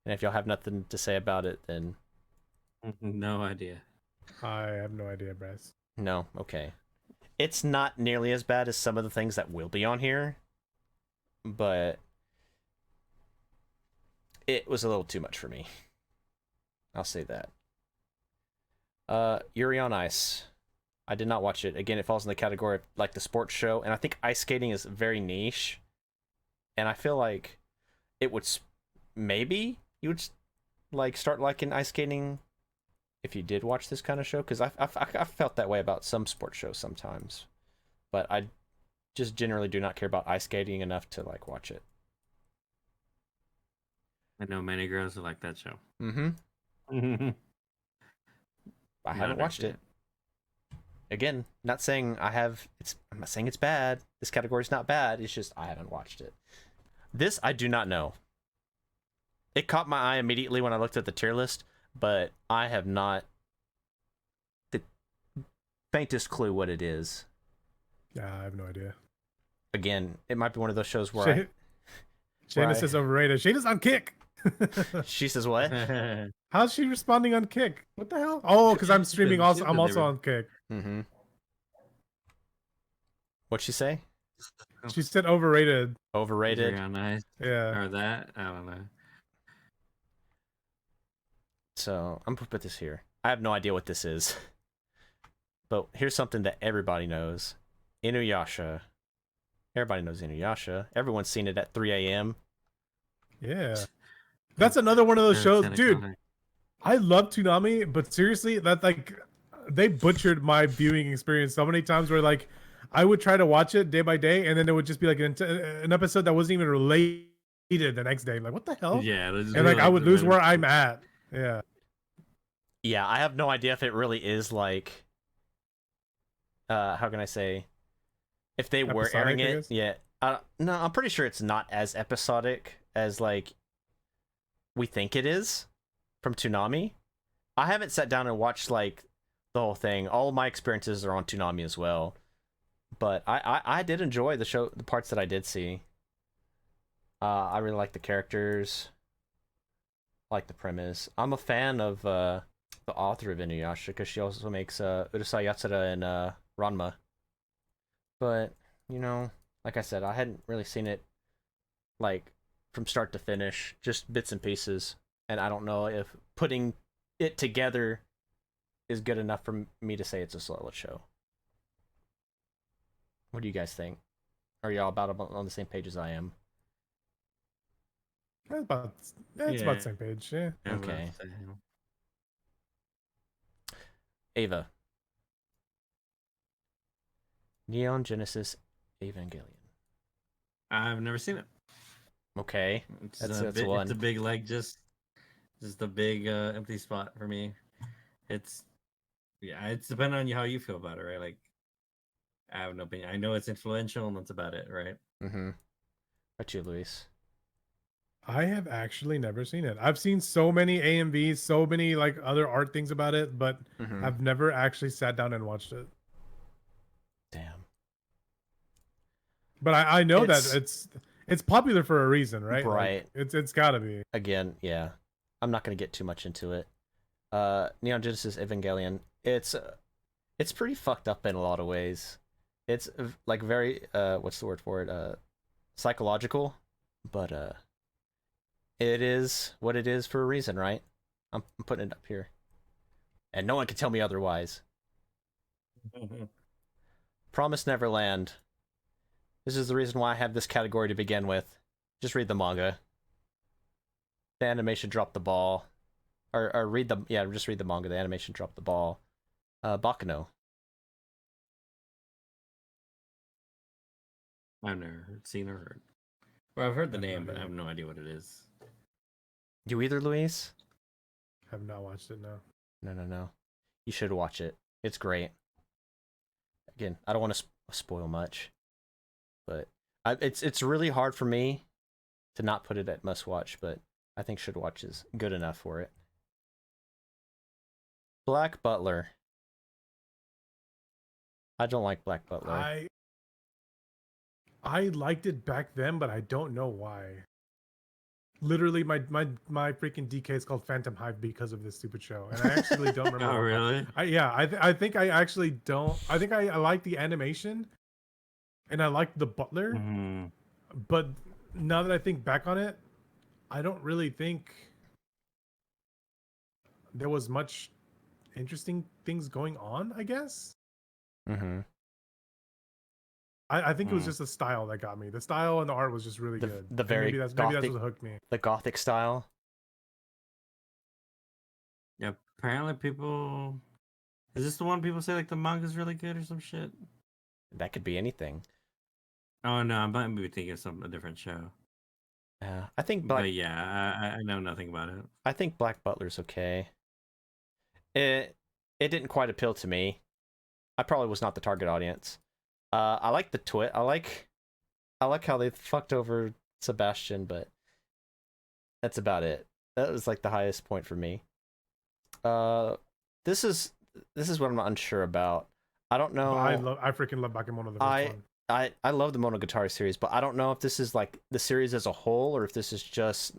And if y'all have nothing to say about it, then no idea. I have no idea, Bryce. No, okay. It's not nearly as bad as some of the things that will be on here, but it was a little too much for me. I'll say that. Yuri on Ice. I did not watch it. Again, it falls in the category of like the sports show, and I think ice skating is very niche. And I feel like it would maybe you would like start liking ice skating if you did watch this kind of show, because I felt that way about some sports shows sometimes, but I just generally do not care about ice skating enough to like watch it. I know many girls who like that show. I haven't watched it. Again, not saying I'm not saying it's bad. This category's not bad. It's just I haven't watched it. This I do not know. It caught my eye immediately when I looked at the tier list, but I have not the faintest clue what it is. Yeah, I have no idea. Again, it might be one of those shows where Shayna says overrated. Shayna's on Kick. She says what? How's she responding on Kick? What the hell? Oh, because I'm streaming also. I'm also on Kick. Mm-hmm. What'd she say? She said overrated. Overrated. Yeah, nice. Yeah. Or that. I don't know. So I'm gonna put this here. I have no idea what this is. But here's something that everybody knows. Inuyasha. Everybody knows Inuyasha. Everyone's seen it at 3 a.m. Yeah. That's another one of those shows. Dude, I love Toonami, but seriously, that like they butchered my viewing experience so many times where like I would try to watch it day by day and then it would just be like an episode that wasn't even related the next day. Like, what the hell? Yeah. And like I would lose where I'm at. Yeah. Yeah, I have no idea if it really is like how can I say, if they were airing it. Yeah. No, I'm pretty sure it's not as episodic as like we think it is from Toonami. I haven't sat down and watched like the whole thing. All of my experiences are on Toonami as well. But I did enjoy the show, the parts that I did see. I really like the characters. I like the premise. I'm a fan of the author of Inuyasha because she also makes Urusei Yatsura and Ranma. But, you know, like I said, I hadn't really seen it like from start to finish, just bits and pieces. And I don't know if putting it together is good enough for me to say it's a solid show. What do you guys think? Are y'all about on the same page as I am? It's about the same page, yeah. Okay. Ava. Neon Genesis Evangelion. I've never seen it. Okay. That's one. It's a big like just a big empty spot for me. It's depending on how you feel about it, right? Like I have no opinion. I know it's influential and that's about it, right? Mm-hmm. What you, Luis? I have actually never seen it. I've seen so many AMVs, so many like other art things about it, but I've never actually sat down and watched it. Damn. But I know that it's popular for a reason, right? Right. Like, it's gotta be. Again, yeah. I'm not gonna get too much into it. Neon Genesis Evangelion. It's pretty fucked up in a lot of ways. It's like very what's the word for it? Psychological, but it is what it is for a reason, right? I'm putting it up here, and no one can tell me otherwise. Promise Neverland. This is the reason why I have this category to begin with. Just read the manga. The animation dropped the ball. Or just read the manga. The animation dropped the ball. Baccano. I've never seen or heard. Well, I've heard the name, but I have no idea what it is. You either, Luis? Have not watched it, no. No. You should watch it. It's great. Again, I don't want to spoil much, but it's really hard for me to not put it at must watch, but I think should watch is good enough for it. Black Butler. I don't like Black Butler. I liked it back then, but I don't know why. Literally, my freaking DK is called Phantom Hive because of this stupid show, and I actually don't remember. Oh, really? I think I actually don't. I think I like the animation, and I like the Butler, but now that I think back on it, I don't really think there was much interesting things going on, I guess. I think it was just the style that got me. The style and the art was just really good. The very maybe that's what hooked me. The gothic style. Yeah, apparently people. Is this the one people say like the manga's really good or some shit? That could be anything. Oh no, I might be thinking of a different show. Yeah, I think But yeah, I know nothing about it. I think Black Butler's okay. It it didn't quite appeal to me. I probably was not the target audience. I like the twist. I like how they fucked over Sebastian, but that's about it. That was like the highest point for me. This is what I'm unsure about. I don't know. I freaking love Bakemono the first one. I love the Monogatari series, but I don't know if this is like the series as a whole or if this is just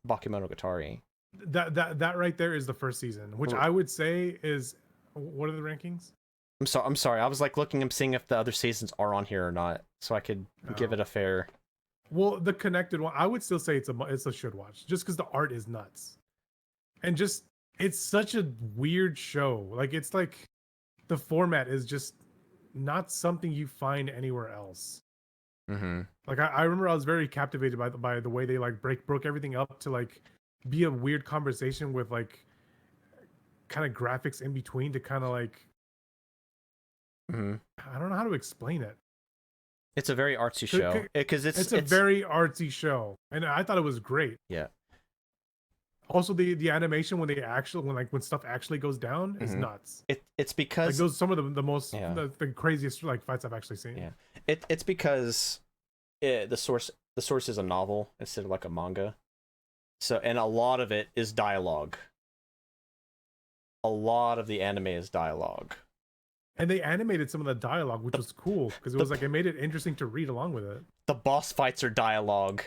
Bakemonogatari. That right there is the first season, which I would say is, what are the rankings? I'm sorry. I was like looking and seeing if the other seasons are on here or not, so I could give it a fair. Well, the connected one, I would still say it's a should watch, just because the art is nuts, and just it's such a weird show. Like it's like the format is just not something you find anywhere else. Mm-hmm. Like I remember I was very captivated by the way they like broke everything up to like be a weird conversation with like kind of graphics in between to kind of like I don't know how to explain it. It's a very artsy show because it's a very artsy show, and I thought it was great. Yeah. Also, the animation when stuff actually goes down is nuts. It's because like those some of the most the craziest like fights I've actually seen. Yeah, it's because the source is a novel instead of like a manga. So, and a lot of it is dialogue. A lot of the anime is dialogue. And they animated some of the dialogue, which was cool because it was like it made it interesting to read along with it. The boss fights are dialogue.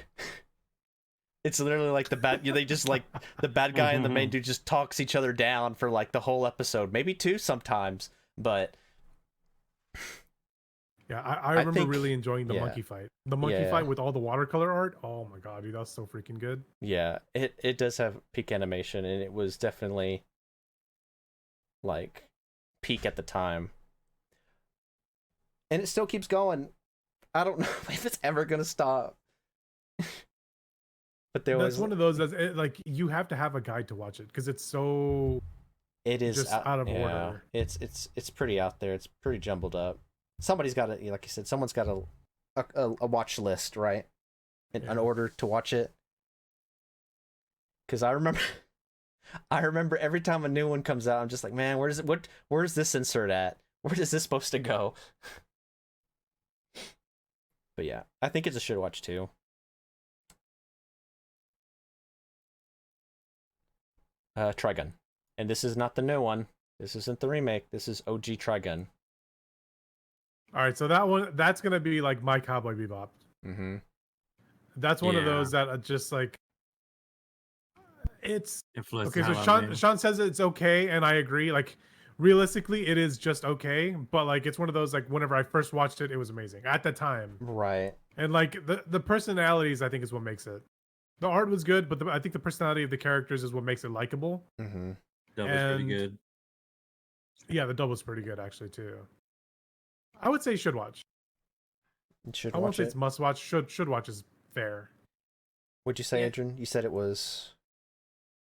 It's literally like they just like the bad guy and the main dude just talks each other down for like the whole episode, maybe two sometimes, but yeah, I remember really enjoying the monkey fight. The monkey fight with all the watercolor art. Oh my god, dude, that was so freaking good. Yeah, it does have peak animation, and it was definitely like peak at the time. And it still keeps going. I don't know if it's ever gonna stop. But that's one of those that's like you have to have a guide to watch it because it's so. It is just out of order. It's pretty out there. It's pretty jumbled up. Somebody's got to, like you said, someone's got a watch list, right? In order to watch it. Because I remember every time a new one comes out, I'm just like, man, where's this insert at? Where is this supposed to go? But yeah, I think it's a should watch too. Trigun. And this is not the new one. This isn't the remake. This is OG Trigun. All right, so that's gonna be like My Cowboy Bebop. Mm-hmm. That's one of those that are just like it's okay. So Sean says it's okay, and I agree. Like realistically, it is just okay, but like it's one of those like whenever I first watched it, it was amazing at the time. Right. And like the personalities, I think is what makes it. The art was good, but I think the personality of the characters is what makes it likable. Mm-hmm. That was pretty good. Yeah, the dub was pretty good actually too. I would say should watch. I won't say it's must watch. Should watch is fair. What'd you say, Adrian? You said it was.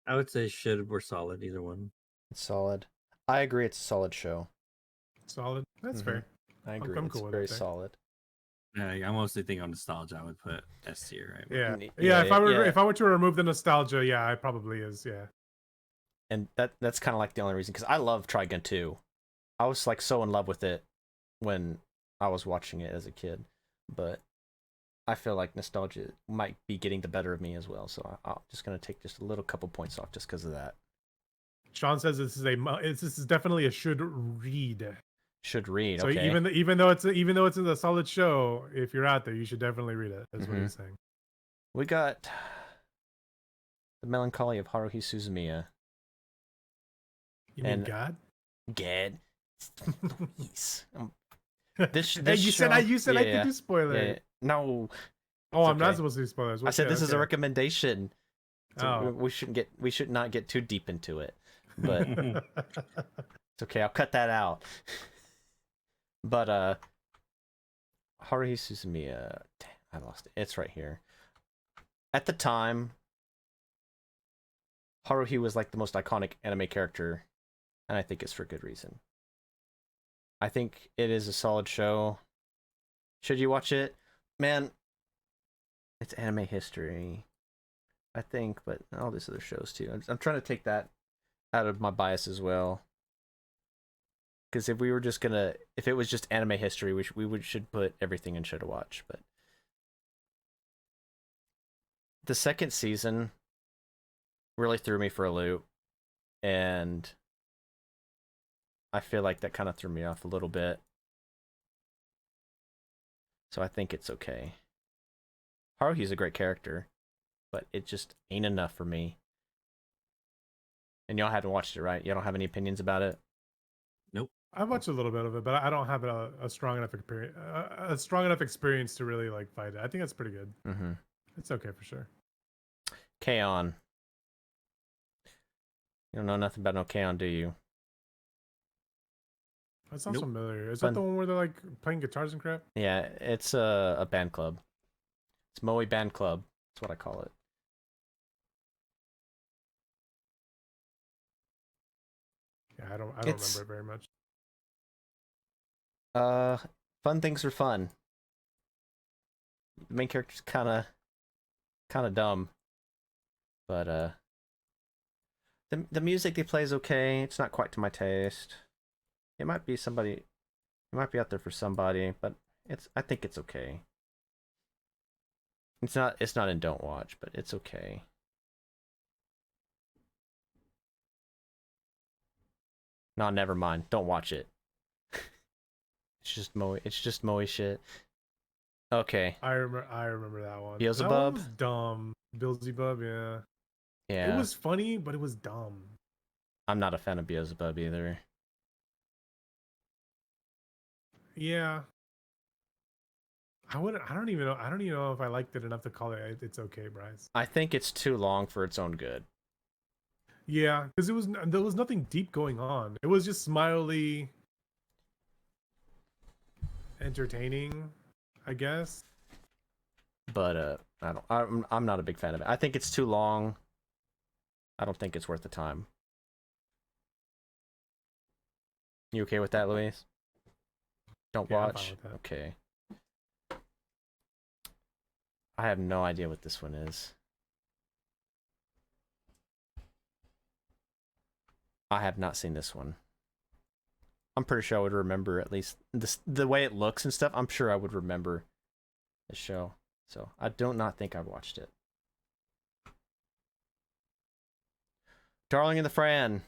I would say should or solid, either one. It's solid. I agree. It's a solid show. Solid. That's fair. I agree. I'm cool with very solid. Yeah, I mostly think on nostalgia, I would put S tier. Right? Yeah. If I were to remove the nostalgia, it probably is. Yeah. And that's kind of like the only reason because I love Trigun 2. I was like so in love with it when I was watching it as a kid, but I feel like nostalgia might be getting the better of me as well. So I'm just gonna take just a little couple points off just because of that. Sean says this is definitely a should read. Should read. So okay. even though it's a solid show, if you're out there, you should definitely read it. That's what he's saying. We got The Melancholy of Haruhi Suzumiya. You mean God? God. Please. You said I could do spoilers. Yeah. No. Oh, I'm not supposed to do spoilers. I said this is a recommendation. So we should not get too deep into it. But it's okay. I'll cut that out. But Haruhi Suzumiya. Damn, I lost it. It's right here. At the time, Haruhi was like the most iconic anime character, and I think it's for good reason. I think it is a solid show. Should you watch it? Man, it's anime history, I think, but all these other shows too. I'm trying to take that out of my bias as well. Because if it was just anime history, we should put everything in show to watch. But the second season really threw me for a loop, and I feel like that kind of threw me off a little bit. So I think it's okay. Haruhi's a great character, but it just ain't enough for me. And y'all haven't watched it, right? You don't have any opinions about it? Nope. I watched a little bit of it, but I don't have a strong enough experience to really like fight it. I think that's pretty good. Mm-hmm. It's okay for sure. K-On! You don't know nothing about no K-On, do you? That sounds familiar. Is Fun. that the one where they're like playing guitars and crap? Yeah, it's a band club. It's Moe Band Club. That's what I call it. Yeah, I don't remember it very much. Fun things are fun. The main character's kind of dumb, but the music they play is okay. It's not quite to my taste. It might be out there for somebody, but I think it's okay. It's not in Don't Watch, but it's okay. No, never mind. Don't watch it. It's just Moe shit. Okay. I remember that one. Beelzebub? That one was dumb. Beelzebub, yeah. Yeah. It was funny, but it was dumb. I'm not a fan of Beelzebub either. Yeah. I don't even know if I liked it enough to call it it's okay, Bryce. I think it's too long for its own good. Yeah, because there was nothing deep going on. It was just smiley, entertaining, I guess. But I'm not a big fan of it. I think it's too long. I don't think it's worth the time. You okay with that, Luis? Don't Yeah, watch? I'm fine with that. Okay. I have no idea what this one is. I have not seen this one. I'm pretty sure I would remember at least the way it looks and stuff. I'm sure I would remember the show. So I do not think I've watched it. Darling in the Fran.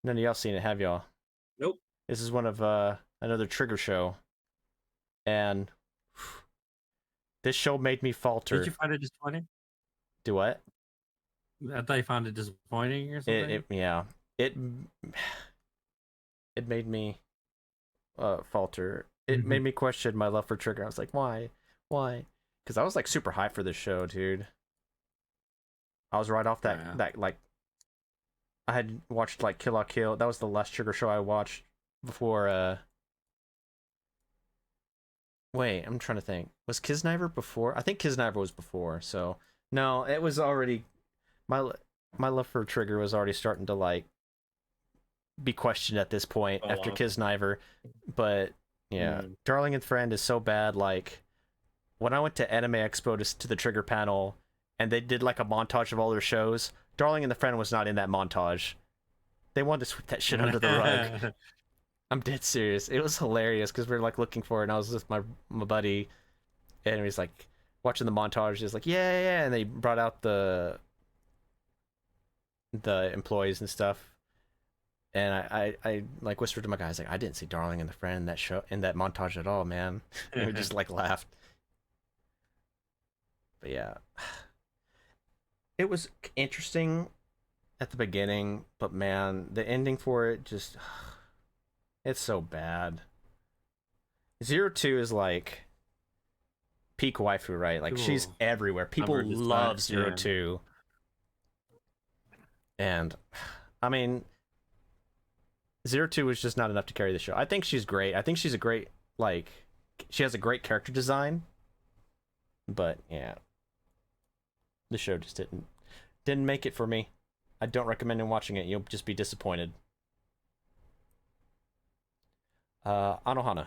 None of y'all seen it, have y'all? Nope. This is one of another Trigger show. And this show made me falter. Did you find it disappointing? Do what? I thought you found it disappointing or something. It made me falter. It made me question my love for Trigger. I was like, why? Because I was like super hyped for this show, dude. I was right off that like I had watched like Kill la Kill. That was the last Trigger show I watched before wait, I'm trying to think. Was Kisniver before? I think Kisniver was before. So no, it was already my love for Trigger was already starting to like be questioned at this point after Kisniver. But yeah, Darling and Friend is so bad. Like when I went to Anime Expo to the Trigger panel and they did like a montage of all their shows, Darling and the Friend was not in that montage. They wanted to sweep that shit under the rug. I'm dead serious. It was hilarious because we were like looking for it, and I was with my buddy, and he was like watching the montage. He was like, yeah, and they brought out the employees and stuff, and I like whispered to my guys like, I didn't see Darling and the Friend in that show in that montage at all, man. And we just like laughed. But yeah, it was interesting at the beginning, but man, the ending for it just. It's so bad. 02 is like peak waifu, right? Like she's everywhere. People love 02. And I mean 02 was just not enough to carry the show. I think she's great. I think she's a great she has a great character design. But yeah. The show just didn't make it for me. I don't recommend watching it. You'll just be disappointed. Anohana.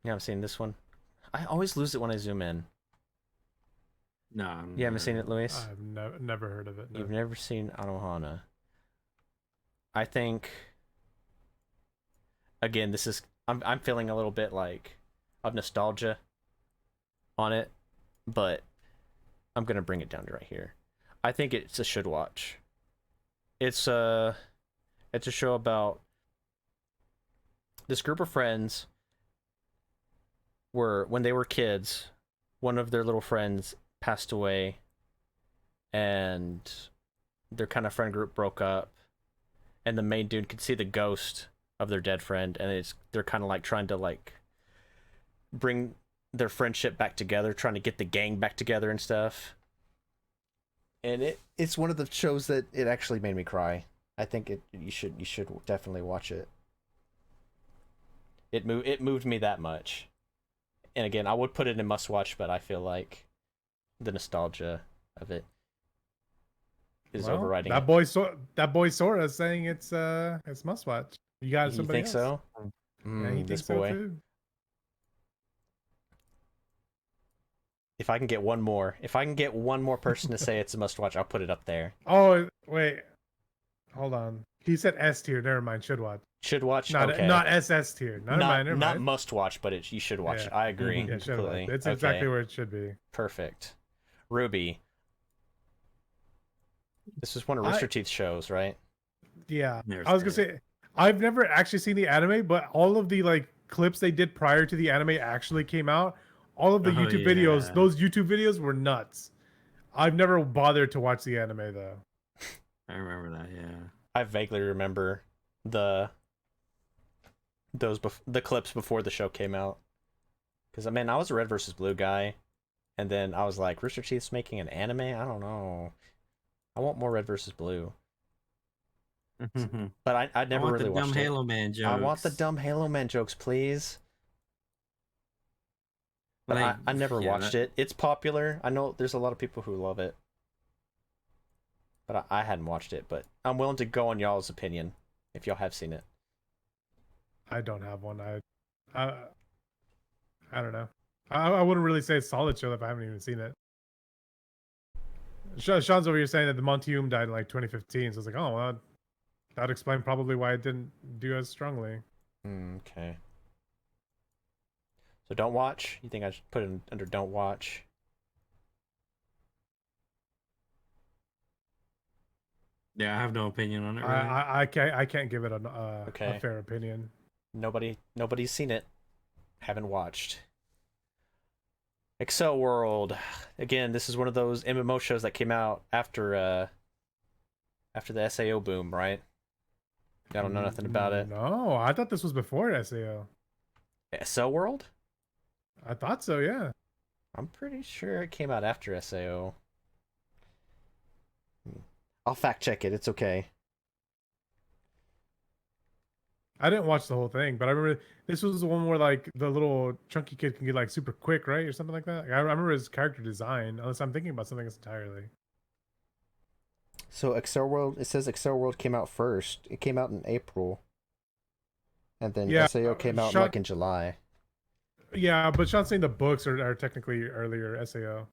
Yeah, I'm seeing this one. I always lose it when I zoom in. No, You haven't seen it, Luis? I've never heard of it. No. You've never seen Anohana. I think again, I'm feeling a little bit like of nostalgia on it, but I'm gonna bring it down to right here. I think it's a should watch. It's a show about this group of friends when they were kids, one of their little friends passed away and their kind of friend group broke up, and the main dude could see the ghost of their dead friend, and they're kind of like trying to like bring their friendship back together, trying to get the gang back together and stuff. And it's one of the shows that it actually made me cry. I think you should definitely watch it. It moved me that much. And again, I would put it in must watch, but I feel like the nostalgia of it is overriding. That boy Sora is saying it's must watch. You got somebody think else? So? Yeah, he thinks so too. If I can get one more person to say it's a must watch, I'll put it up there. Oh wait, hold on. He said S tier. Never mind. Should watch. Should watch. Not okay. not SS tier. Never mind. Not must watch, but you should watch. Yeah. I agree. Yeah, completely. It's exactly where it should be. Perfect. Ruby. This is one of Rooster Teeth's shows, right? Yeah. I was gonna say I've never actually seen the anime, but all of the like clips they did prior to the anime actually came out. All of the YouTube videos, those YouTube videos were nuts. I've never bothered to watch the anime though. I remember that, yeah. I vaguely remember the clips before the show came out. Because, I mean, I was a Red versus Blue guy, and then I was like, Rooster Teeth's making an anime? I don't know. I want more Red versus Blue. But I never really watched dumb it. Halo Man jokes. I want the dumb Halo Man jokes, please. But like, I never watched it. It's popular. I know there's a lot of people who love it. But I hadn't watched it. But I'm willing to go on y'all's opinion if y'all have seen it. I don't have one. I don't know. I wouldn't really say it's a solid show if I haven't even seen it. Sean's over here saying that the Montium died in like 2015. So it's like, oh, well, that'd explain probably why it didn't do as strongly. Okay. So don't watch? You think I should put it under don't watch? Yeah, I have no opinion on it. Really. I can't give it a fair opinion. Nobody's seen it. Haven't watched. Excel World. Again, this is one of those MMO shows that came out after the SAO boom, right? I don't know nothing about it. No, I thought this was before SAO. Excel World? I thought so, yeah. I'm pretty sure it came out after SAO. I'll fact check it. It's okay. I didn't watch the whole thing, but I remember this was the one where like the little chunky kid can get like super quick, right, or something like that. I remember his character design, unless I'm thinking about something else entirely. So Excel World, it says Excel World came out first. It came out in April, and then SAO came out like in July. Yeah, but Sean's saying the books are technically earlier. SAO,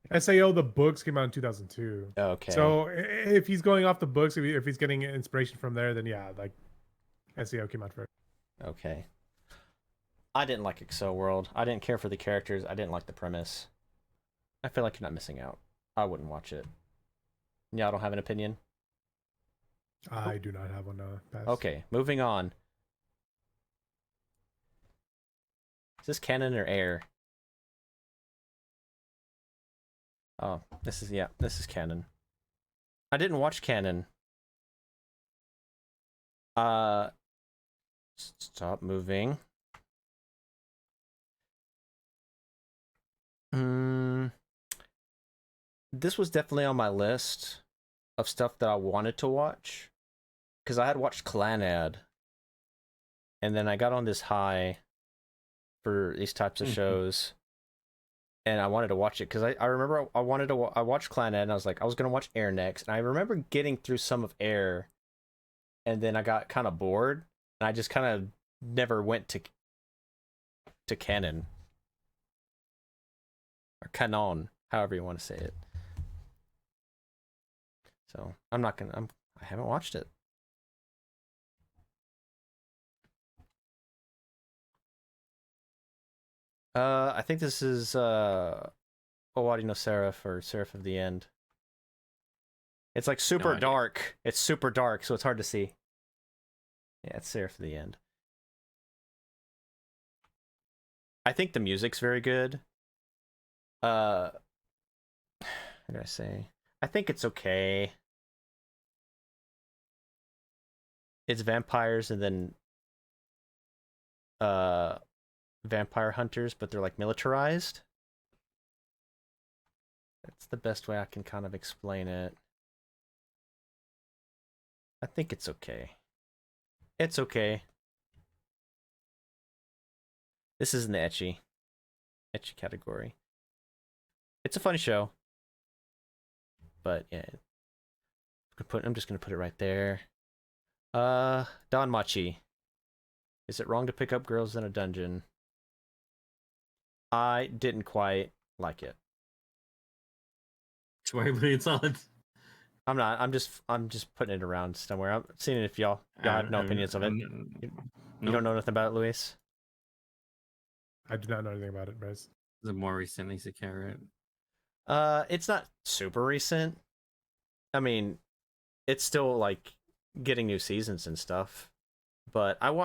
the books came out in 2002. Okay. So if he's going off the books, if he's getting inspiration from there, then yeah, like SAO came out first. Okay. I didn't like Excel World. I didn't care for the characters. I didn't like the premise. I feel like you're not missing out. I wouldn't watch it. Y'all don't have an opinion? I do not have one. Okay, moving on. Is this canon or air? Oh, this is canon. I didn't watch canon. Stop moving. This was definitely on my list of stuff that I wanted to watch, because I had watched Clanad, and then I got on this high for these types of shows, and I wanted to watch it because I remember I watched Clanad, and I was like, I was gonna watch Air next, and I remember getting through some of Air, and then I got kind of bored, and I just kind of never went to canon or canon, however you want to say it. So I haven't watched it. I think this is Owari no Seraph or Seraph of the End. It's like super dark. It's super dark, so it's hard to see. Yeah, it's Seraph of the End. I think the music's very good. What did I say? I think it's okay. It's vampires and then vampire hunters, but they're like militarized. That's the best way I can kind of explain it. I think it's okay. It's okay. This isn't the ecchi category. It's a funny show. But yeah. I'm just gonna put it right there. Danmachi. Is it wrong to pick up girls in a dungeon? I didn't quite like it. Why are you putting it on? I'm not. I'm just putting it around somewhere. I'm seeing if y'all have no opinions of it. You don't know nothing about it, Luis? I do not know anything about it, Bryce. Is it more recent, Lisa Carrot? It's not super recent. I mean, it's still like getting new seasons and stuff. But I'm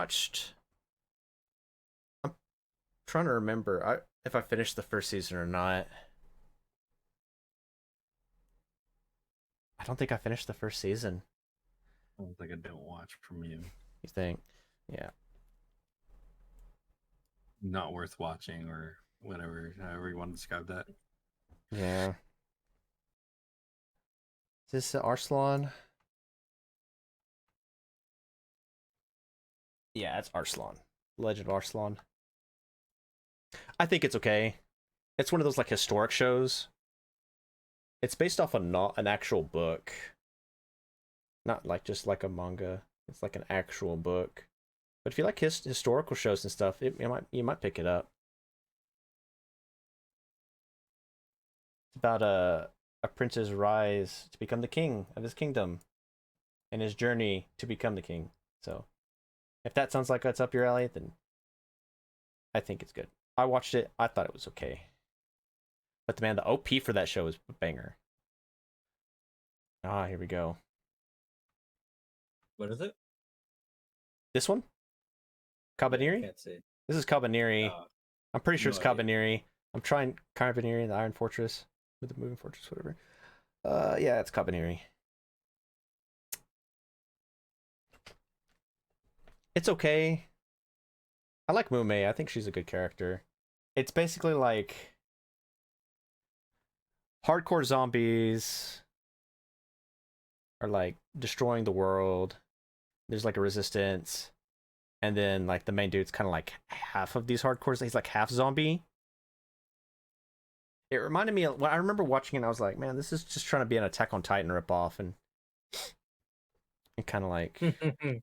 trying to remember if I finished the first season or not. I don't think I finished the first season. I don't think I don't watch from you. You think? Yeah. Not worth watching or whatever, however you want to describe that. Yeah. Is this Arslan? Yeah, it's Arslan. Legend of Arslan. I think it's okay. It's one of those like historic shows. It's based off an actual book. Not like just like a manga. It's like an actual book. But if you like historical shows and stuff, you might pick it up. It's about a prince's rise to become the king of his kingdom and his journey to become the king. So if that sounds like it's up your alley, then I think it's good. I watched it. I thought it was okay. But man, the OP for that show is a banger. Ah, here we go. What is it? This one? Cabaneri? I can't see. This is Cabaneri. I'm pretty sure it's Cabaneri. I'm trying Cabaneri, the Iron Fortress, with the Moving Fortress, whatever. Yeah, it's Cabaneri. It's okay. I like Mume. I think she's a good character. It's basically like hardcore zombies are like destroying the world. There's like a resistance. And then like the main dude's kind of like half of these hardcores. He's like half zombie. It reminded me of, when I remember watching it, I was like, man, this is just trying to be an Attack on Titan ripoff, and kind of like,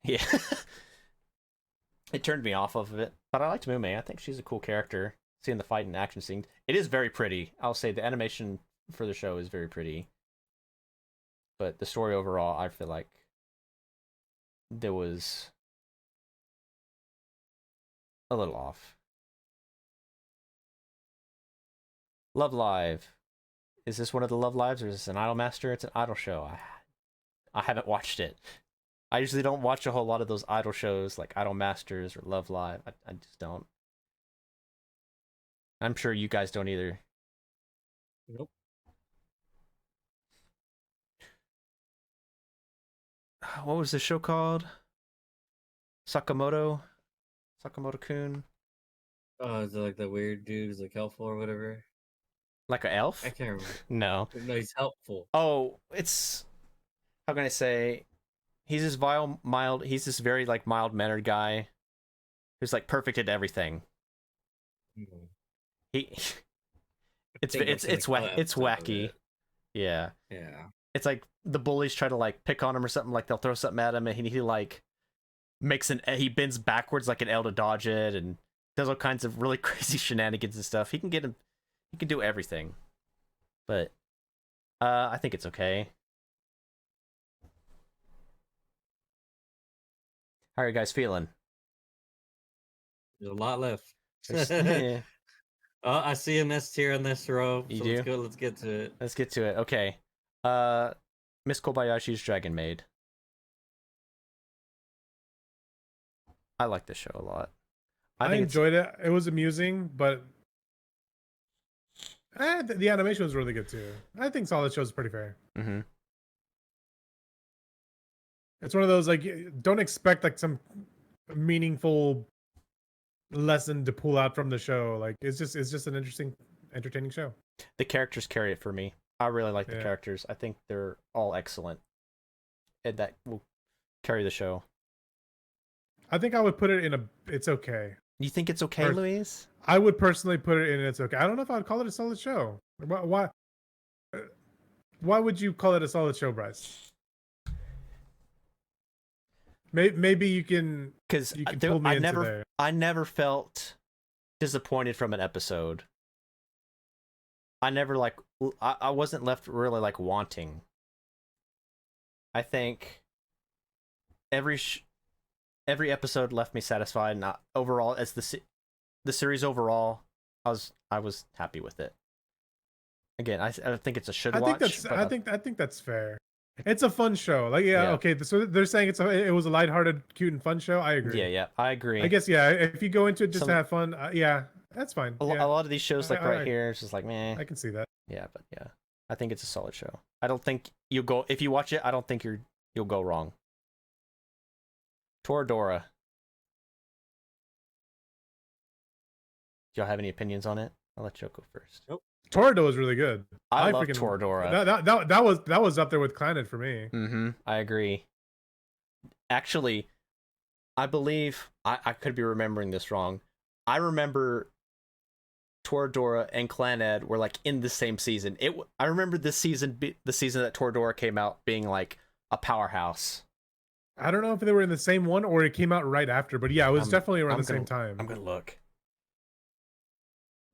yeah. It turned me off of it, but I liked Mume. I think she's a cool character. Seeing the fight and action scene, it is very pretty. I'll say the animation for the show is very pretty, but the story overall, I feel like there was a little off. Love Live. Is this one of the Love Lives, or is this an Idol Master? It's an Idol show. I haven't watched it. I usually don't watch a whole lot of those idol shows like Idol Masters or Love Live. I just don't. I'm sure you guys don't either. Nope. What was the show called? Sakamoto Kun. Oh, is it like the weird dude who's like helpful or whatever? Like an elf? I can't remember. No. No, he's helpful. Oh, it's, how can I say? He's this he's this very like mild mannered guy who's like perfect at everything. Mm-hmm. It's wacky. Yeah. Yeah. It's like the bullies try to like pick on him or something, like they'll throw something at him and he like he bends backwards like an L to dodge it and does all kinds of really crazy shenanigans and stuff. He can do everything. but I think it's okay. How are you guys feeling? There's a lot left. Yeah. Oh, I see an S tier on this row. You So do? let's go. Let's get to it. Let's get to it. Okay. Miss Kobayashi's Dragon Maid. I like this show a lot. I think enjoyed it. It was amusing, but the animation was really good too. I think Solid Show is pretty fair. Mm-hmm. It's one of those like don't expect like some meaningful lesson to pull out from the show. Like it's just an interesting, entertaining show. The characters carry it for me. I really like the Yeah. characters. I think they're all excellent, and that will carry the show. I think I would put it in a it's okay. You think it's okay, Or- Louise? I would personally put it in it's okay. I don't know if I'd call it a solid show. Why would you call it a solid show, Bryce? Maybe you can Because pull me into there. I never felt disappointed from an episode. I never I wasn't left really like wanting. I think every episode left me satisfied. Not overall as the series overall, I was happy with it. Again, I think it's a should watch. I think that's fair. It's a fun show. Like yeah. Okay. So they're saying it was a lighthearted, cute, and fun show. I agree. Yeah, I agree. I guess yeah. If you go into it just to have fun, yeah, that's fine. A lot of these shows like I here, it's just like meh. I can see that. Yeah, but yeah, I think it's a solid show. I don't think you'll go if you watch it. I don't think you'll go wrong. Toradora. Do y'all have any opinions on it? I'll let Joe go first. Nope. Toradora was really good. I love Toradora. That was up there with Clannad for me. Mm-hmm. I agree. Actually, I believe I could be remembering this wrong. I remember Toradora and Clannad were like in the same season. I remember this season, the season that Toradora came out, being like a powerhouse. I don't know if they were in the same one or it came out right after, but yeah, it was definitely around the same time. I'm gonna look.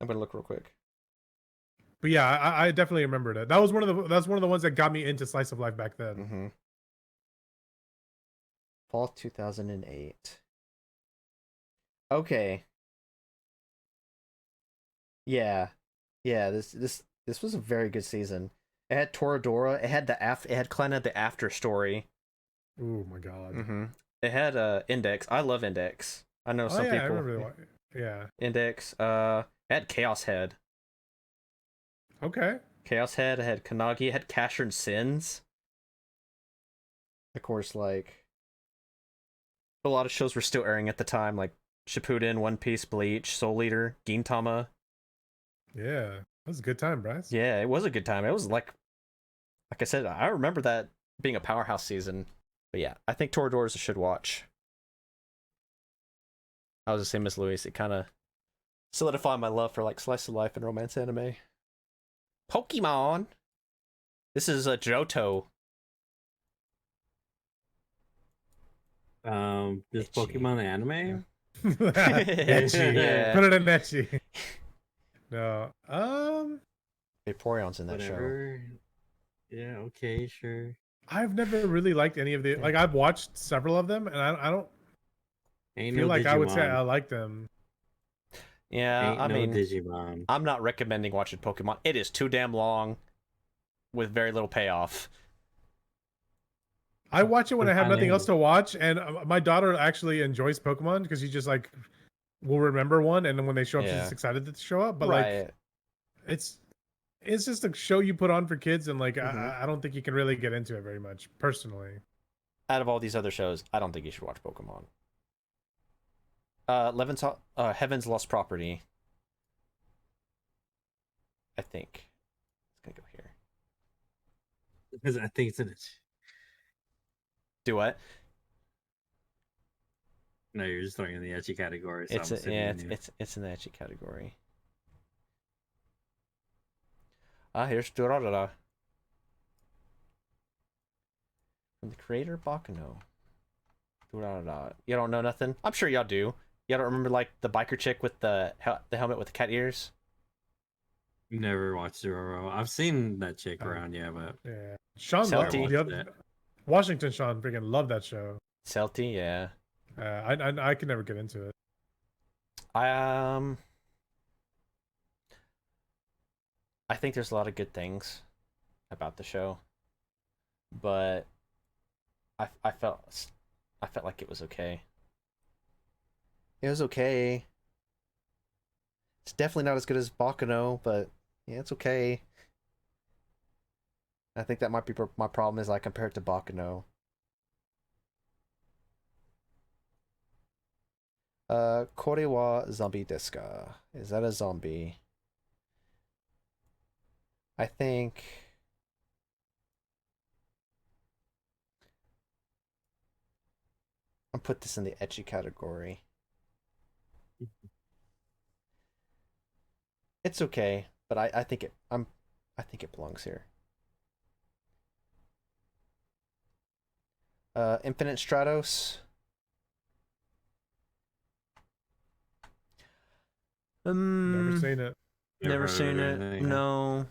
I'm gonna look real quick. But yeah, I definitely remembered it. That was one of the ones that got me into slice of life back then. Mm-hmm. Fall 2008. Okay. Yeah. This was a very good season. It had Toradora. It had Clannad the after story. Oh my god. Mm-hmm. It had Index. I love Index. I know some people. I remember yeah. Index. It had Chaos Head. Okay. Chaos Head. It had Kanagi. It had Casshern Sins. Of course, like a lot of shows were still airing at the time, like Shippuden, One Piece, Bleach, Soul Eater, Gintama. Yeah, that was a good time, Bryce. Yeah, it was a good time. It was like I said, I remember that being a powerhouse season. But yeah, I think Toradora is a should watch. I was the same as Luis. It kind of solidified my love for like slice of life and romance anime. Pokemon. This is a Johto. This Itchy. Pokemon anime. Ecchi. Yeah. Put it in Ecchi. No. Vaporeon's in that Whatever. Yeah. Okay. Sure. I've never really liked any of the like. I've watched several of them, and I don't Ain't feel no like Digimon. I would say I like them. show. Yeah, Ain't I no mean, Digimon. I'm not recommending watching Pokemon. It is too damn long, with very little payoff. I watch it when I have nothing Finding- else to watch, and my daughter actually enjoys Pokemon because she just like will remember one, and then when they show up, she's Yeah. just excited to show up. But like, it's just a show you put on for kids, and like I don't think you can really get into it very much personally. Out of all these other shows, I don't think you should watch Pokemon. Heaven's Lost Property. I think it's gonna go here. Because I think it's in it. Do what? No, you're just throwing in the ecchi category. So It's I'm sitting in here. it's in the ecchi category. Here's Durarara. From the creator Bakuno. Durarara. You don't know nothing? I'm sure y'all do. Y'all don't remember like the biker chick with the helmet with the cat ears? Never watched Zero. I've seen that chick around, yeah, but Yeah, Sean Celty. Washington Sean freaking loved that show. Celty, yeah. I could never get into it. I think there's a lot of good things about the show, but I felt like it was okay. It was okay. It's definitely not as good as Bakano, but yeah, it's okay. I think that might be my problem is I compare it to Bakano. Kore wa zombie desu ka? Is that a zombie? I think I'll put this in the ecchi category. It's okay, but I think it belongs here. Infinite Stratos. Never seen it. Never seen it. No.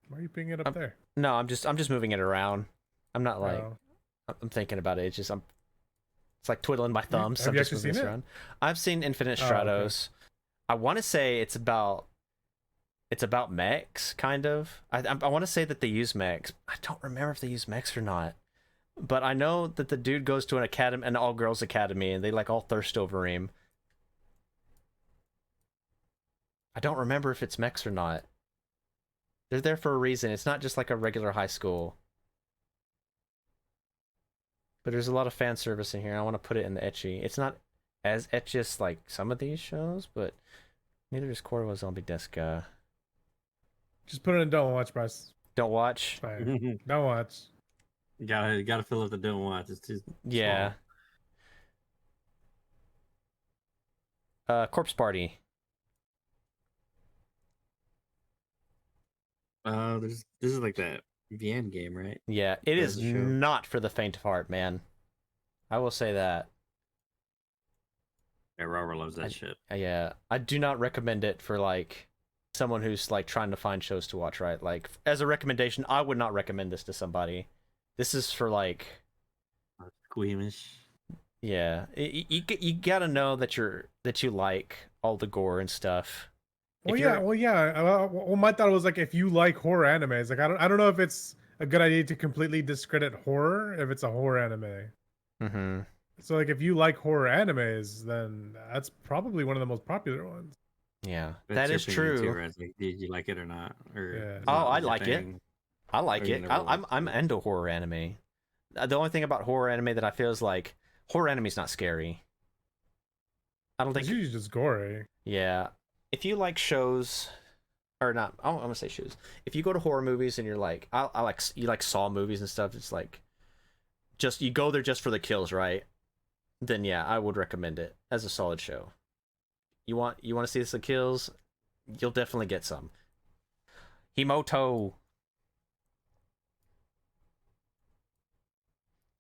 Why are you putting it up there? No, I'm just moving it around. I'm not like I'm thinking about it. It's just it's like twiddling my thumbs. Have you actually seen it? Around. I've seen Infinite Stratos. Okay. I want to say it's about mechs, kind of. I want to say that they use mechs. I don't remember if they use mechs or not. But I know that the dude goes to an all-girls academy, and they like all thirst over him. I don't remember if it's mechs or not. They're there for a reason. It's not just like a regular high school. But there's a lot of fan service in here. I want to put it in the ecchi. It's not as ecchi as like some of these shows, but neither is Kore wa Zombie desu ka. Just put it in don't watch, Bryce. Don't watch? Don't watch. You gotta fill up the don't watch. It's too yeah. Corpse Party. This is like that VN game, right? Yeah, it is not for the faint of heart, man. I will say that. Yeah, Robert loves that shit. Yeah, I do not recommend it for like someone who's like trying to find shows to watch, right? Like as a recommendation, I would not recommend this to somebody. This is for like squeamish. Yeah, you gotta know that you like all the gore and stuff. Well, my thought was like if you like horror animes, like I don't know if it's a good idea to completely discredit horror if it's a horror anime. Mm-hmm. So like if you like horror animes, then that's probably one of the most popular ones. Yeah, that is true. Like, did you like it or not? Or yeah. Oh, I like it. I like it. I'm into horror anime. The only thing about horror anime that I feel is like horror anime is not scary. I don't think it's usually just gory. Yeah. If you like shows, or not, I'm gonna say shows. If you go to horror movies and you're like, you like Saw movies and stuff, it's like, just you go there just for the kills, right? Then yeah, I would recommend it as a solid show. You want to see some kills, you'll definitely get some. Himoto.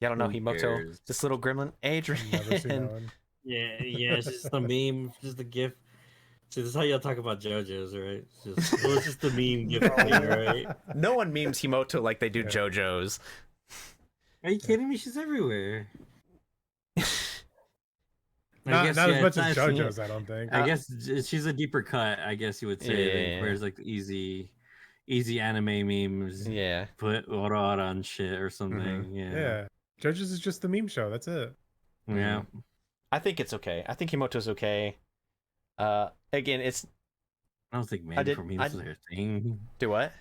Y'all don't know Himoto? This little gremlin, Adrian. Never seen that one. Yeah, it's just the meme, just the gif. See, this is how y'all talk about JoJo's, right? It's just the meme gif thing, right? No one memes Himoto like they do JoJo's. Are you kidding me? She's everywhere. Not as much as JoJo's, I don't think. I guess she's a deeper cut, I guess you would say. Yeah. Whereas like easy anime memes. Yeah. Put Aurora on shit or something. Mm-hmm. Yeah. JoJo's is just the meme show. That's it. Yeah. I think it's okay. I think Himoto's okay. Again, it's. I don't think man for memes is their thing. Do what?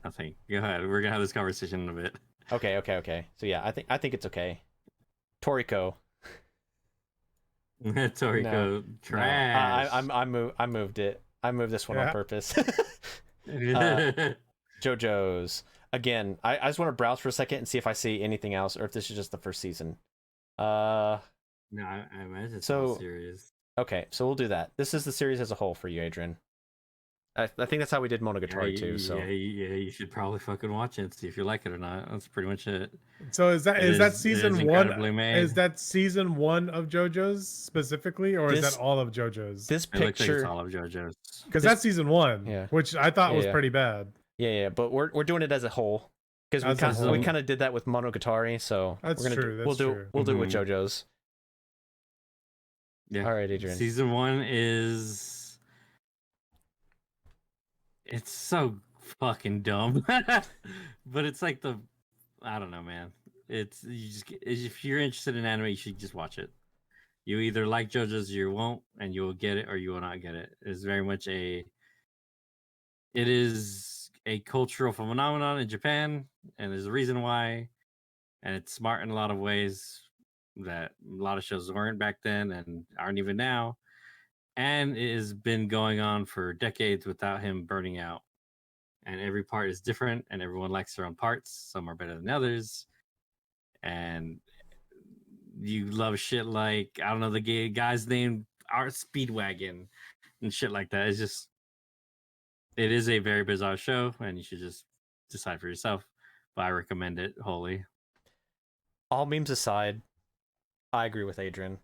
Nothing. Go ahead. We're gonna have this conversation in a bit. Okay. So yeah, I think it's okay. Toriko. Toriko trash. I moved it. I moved this one on purpose. JoJo's. Again, I just want to browse for a second and see if I see anything else or if this is just the first season. No, I imagine it's all series. Okay, so we'll do that. This is the series as a whole for you, Adrian. I think that's how we did Monogatari too. So yeah, you should probably fucking watch it and see if you like it or not. That's pretty much it. So is that season one? Made. Is that season 1 of JoJo's specifically, or is that all of JoJo's? This It looks like picture, it's all of JoJo's. Because that's season 1, Yeah. which I thought was pretty bad. Yeah, but we're doing it as a whole because we kind of did that with Monogatari. So that's true. We'll do it with JoJo's. Yeah. All right, Adrian. Season 1 is. It's so fucking dumb, but it's like I don't know, man. It's if you're interested in anime, you should just watch it. You either like JoJo's, or you won't, and you will get it, or you will not get it. It's very much it is a cultural phenomenon in Japan, and there's a reason why, and it's smart in a lot of ways that a lot of shows weren't back then and aren't even now, and it has been going on for decades without him burning out. And every part is different, and everyone likes their own parts. Some are better than others, and you love shit like, I don't know, the guy's name Art Speedwagon and shit like that. It's just, it is a very bizarre show, and you should just decide for yourself. But I recommend it wholly. All memes aside, I agree with Adrian.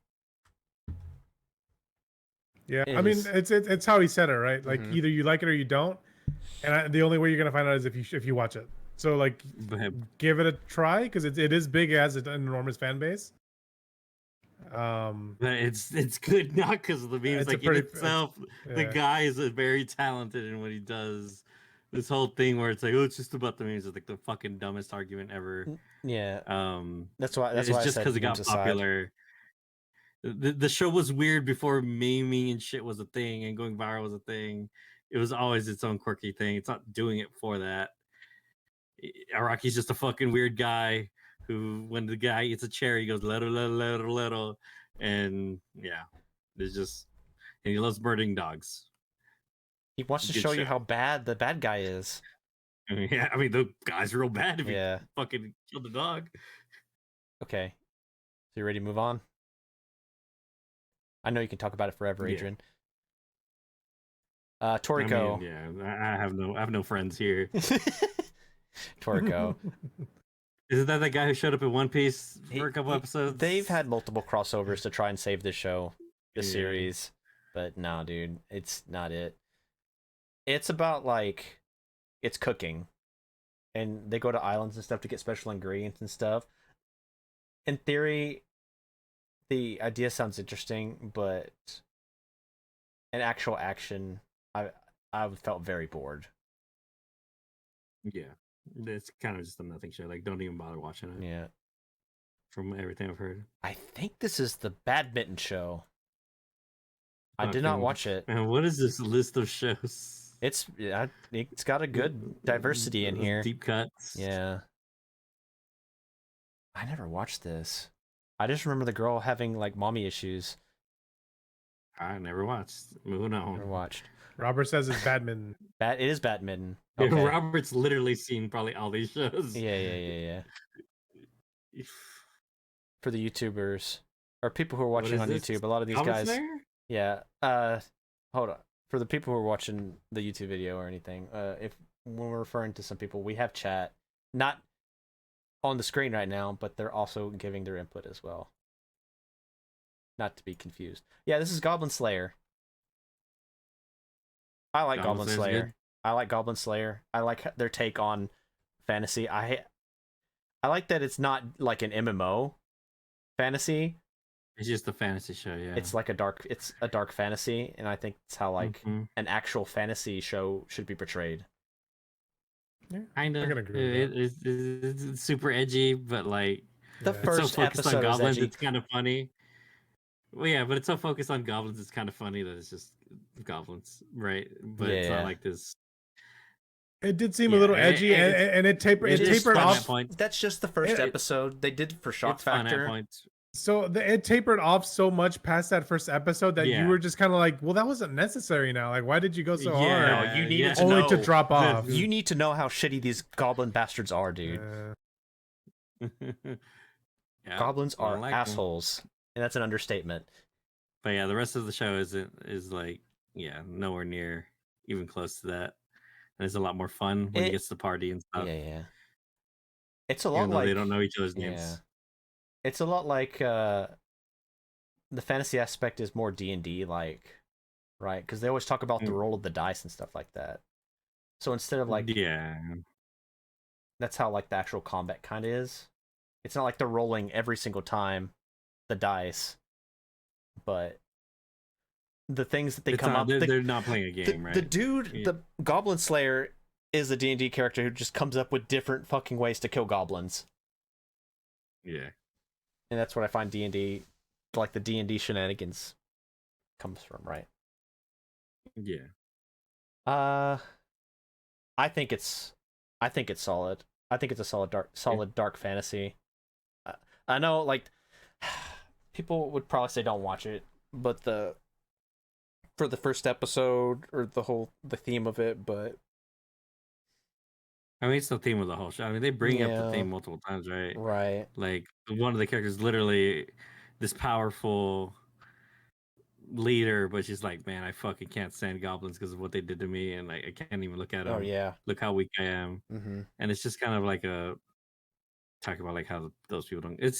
Yeah, I mean, it's how he said it, right? Like either you like it or you don't, and the only way you're gonna find out is if you watch it. So like, give it a try because it is big, it has an enormous fan base. But it's good not because of the memes. Like in itself, the guy is very talented in what he does. This whole thing where it's like, oh, it's just about the memes is like the fucking dumbest argument ever. Yeah. That's why it's just because it got popular. The show was weird before memeing and shit was a thing and going viral was a thing. It was always its own quirky thing. It's not doing it for that. Araki's just a fucking weird guy who, when the guy eats a cherry, he goes little, and yeah, it's just, and he loves birding dogs. He wants to show you how bad the bad guy is. Yeah, I mean the guy's real bad if he fucking killed the dog. Okay, so you ready to move on? I know you can talk about it forever, Adrian. Toriko. I mean, I have no friends here. Toriko. Isn't that the guy who showed up in One Piece for a couple episodes? They've had multiple crossovers to try and save this show, this series, but no, dude, it's not it. It's about like, it's cooking, and they go to islands and stuff to get special ingredients and stuff. In theory, the idea sounds interesting, but in actual action, I felt very bored. Yeah, it's kind of just a nothing show. Like, don't even bother watching it. Yeah. From everything I've heard, I think this is the badminton show. I did not watch it. And what is this list of shows? It's got a good diversity in here. Deep cuts. Yeah. I never watched this. I just remember the girl having like mommy issues. I never watched. Moving on. Never watched. Robert says it's badminton. It is badminton. Okay. Robert's literally seen probably all these shows. Yeah. For the YouTubers or people who are watching on YouTube, a lot of these guys. Yeah. Hold on. For the people who are watching the YouTube video or anything, if when we're referring to some people, we have chat, not on the screen right now, but they're also giving their input as well. Not to be confused. Yeah, this is Goblin Slayer. I like Goblin Slayer. Good. I like Goblin Slayer. I like their take on fantasy. I like that it's not like an MMO fantasy. It's just a fantasy show, yeah. It's like a dark fantasy, and I think it's how like an actual fantasy show should be portrayed. Yeah, kind of. It's super edgy, but like the first so focused episode on goblins, is edgy. it's kind of funny. Well, yeah, but it's so focused on goblins, it's kind of funny that it's just goblins, right? But it's not like this. It did seem a little edgy, and it tapered off. That's just the first episode. They did for shock factor. So it tapered off so much past that first episode that you were just kind of like, well, that wasn't necessary now. Like, why did you go so hard? No, you needed to only know, to drop off. You need to know how shitty these goblin bastards are, dude. Goblins are assholes, and that's an understatement. But yeah, the rest of the show is like nowhere near even close to that. And it's a lot more fun when he gets to party and stuff. Yeah. It's a lot even though like they don't know each other's names. It's a lot like the fantasy aspect is more D&D like, right? Because they always talk about the roll of the dice and stuff like that. So instead of like that's how like the actual combat kind of is. It's not like they're rolling every single time the dice, but the things that they come up. They're not playing a game, right? The dude, the Goblin Slayer, is a D&D character who just comes up with different fucking ways to kill goblins. Yeah, and that's what I find D&D, like the D&D shenanigans, comes from, right? Yeah. I think it's solid. I think it's a solid dark fantasy. I know, like, people would probably say don't watch it, but for the first episode or the theme of it, but I mean, it's the theme of the whole show. I mean, they bring up the theme multiple times, right? Right. Like one of the characters, literally, this powerful leader, but she's like, man, I fucking can't stand goblins because of what they did to me, and like I can't even look at them. Oh yeah. Look how weak I am. Mm-hmm. And it's just kind of like talk about like how those people don't. It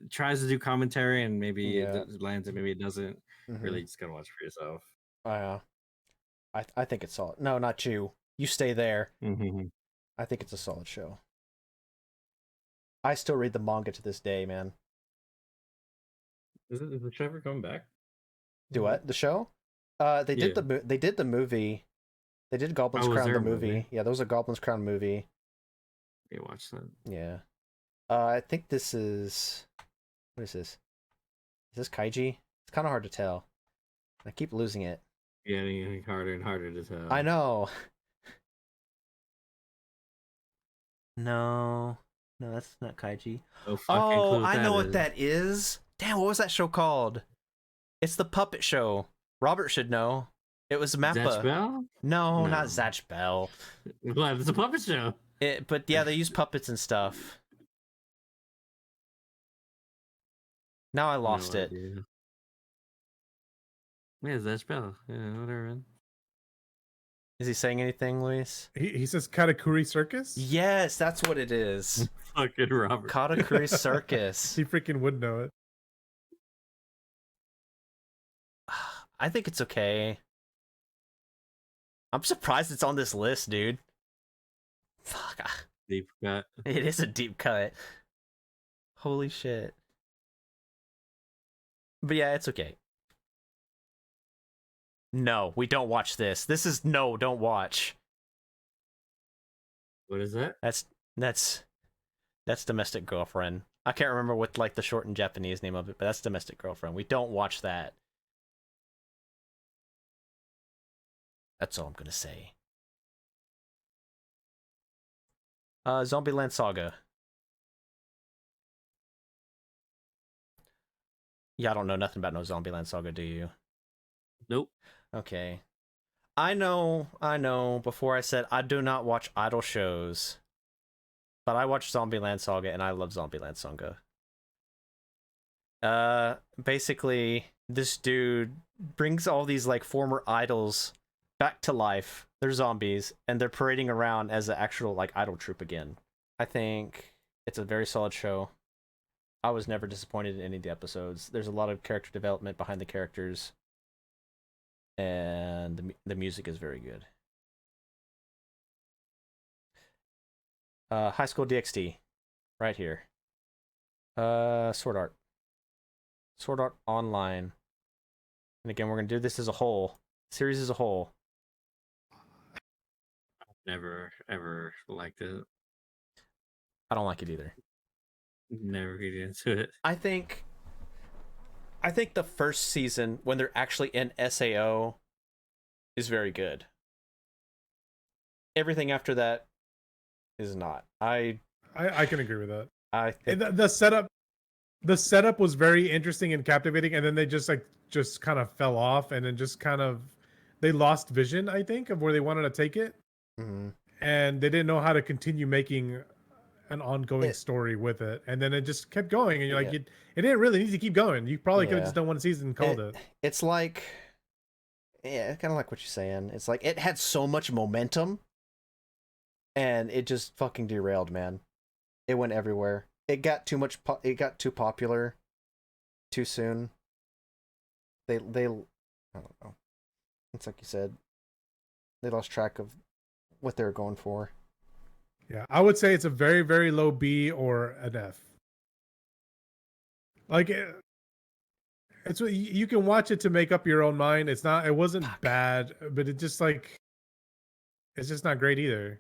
tries to do commentary, and maybe it lands, and maybe it doesn't. Mm-hmm. Really, just gotta watch for yourself. I think it's solid. No, not you. You stay there. Mm-hmm. I think it's a solid show. I still read the manga to this day, man. Is the show ever coming back? Do what? The show? They did the movie. They did Goblin's Crown the movie. Yeah, there was a Goblin's Crown movie. Yeah, watch that. Yeah. I think this is... What is this? Is this Kaiji? It's kind of hard to tell. I keep losing it. Yeah, getting harder and harder to tell. I know. No, that's not Kaiji. Oh, I know what that is. Damn, what was that show called? It's the puppet show. Robert should know. It was Mappa. Zatch Bell? No, not Zatch Bell. Well, it's a puppet show. But yeah, they use puppets and stuff. Now I lost it. Yeah, Zatch Bell. Yeah, whatever, man. Is he saying anything, Luis? He says Katakuri Circus? Yes, that's what it is. Fucking Robert. Katakuri Circus. He freaking would know it. I think it's okay. I'm surprised it's on this list, dude. Fuck. Deep cut. It is a deep cut. Holy shit. But yeah, it's okay. No, we don't watch this. This is no, don't watch. What is that? That's Domestic Girlfriend. I can't remember what like the shortened Japanese name of it, but that's Domestic Girlfriend. We don't watch that. That's all I'm gonna say. Zombieland Saga. Yeah, I don't know nothing about no Zombieland Saga, do you? Nope. Okay. I know, before I said I do not watch idol shows, but I watch Zombieland Saga and I love Zombieland Saga. Basically, this dude brings all these like former idols back to life. They're zombies, and they're parading around as an actual like idol troupe again. I think it's a very solid show. I was never disappointed in any of the episodes. There's a lot of character development behind the characters. And the music is very good. High School DxD, right here. Sword Art Online, and again we're gonna do this as a whole, series as a whole. Never ever liked it. I don't like it either. Never get into it. I think the first season, when they're actually in SAO, is very good. Everything after that is not. I can agree with that. I think the setup was very interesting and captivating, and then they just kind of fell off, and then just kind of they lost vision, I think, of where they wanted to take it, and they didn't know how to continue making an ongoing story with it, and then it just kept going, and you're like, it didn't really need to keep going. You probably could have just done one season and called it. It's like yeah, kind of like what you're saying. It's like it had so much momentum, and it just fucking derailed, man. It went everywhere. It got too much. It got too popular, too soon. They I don't know. It's like you said. They lost track of what they were going for. Yeah, I would say it's a very, very low B or an F. Like it's you can watch it to make up your own mind. It's not. It wasn't bad, but it just like it's just not great either.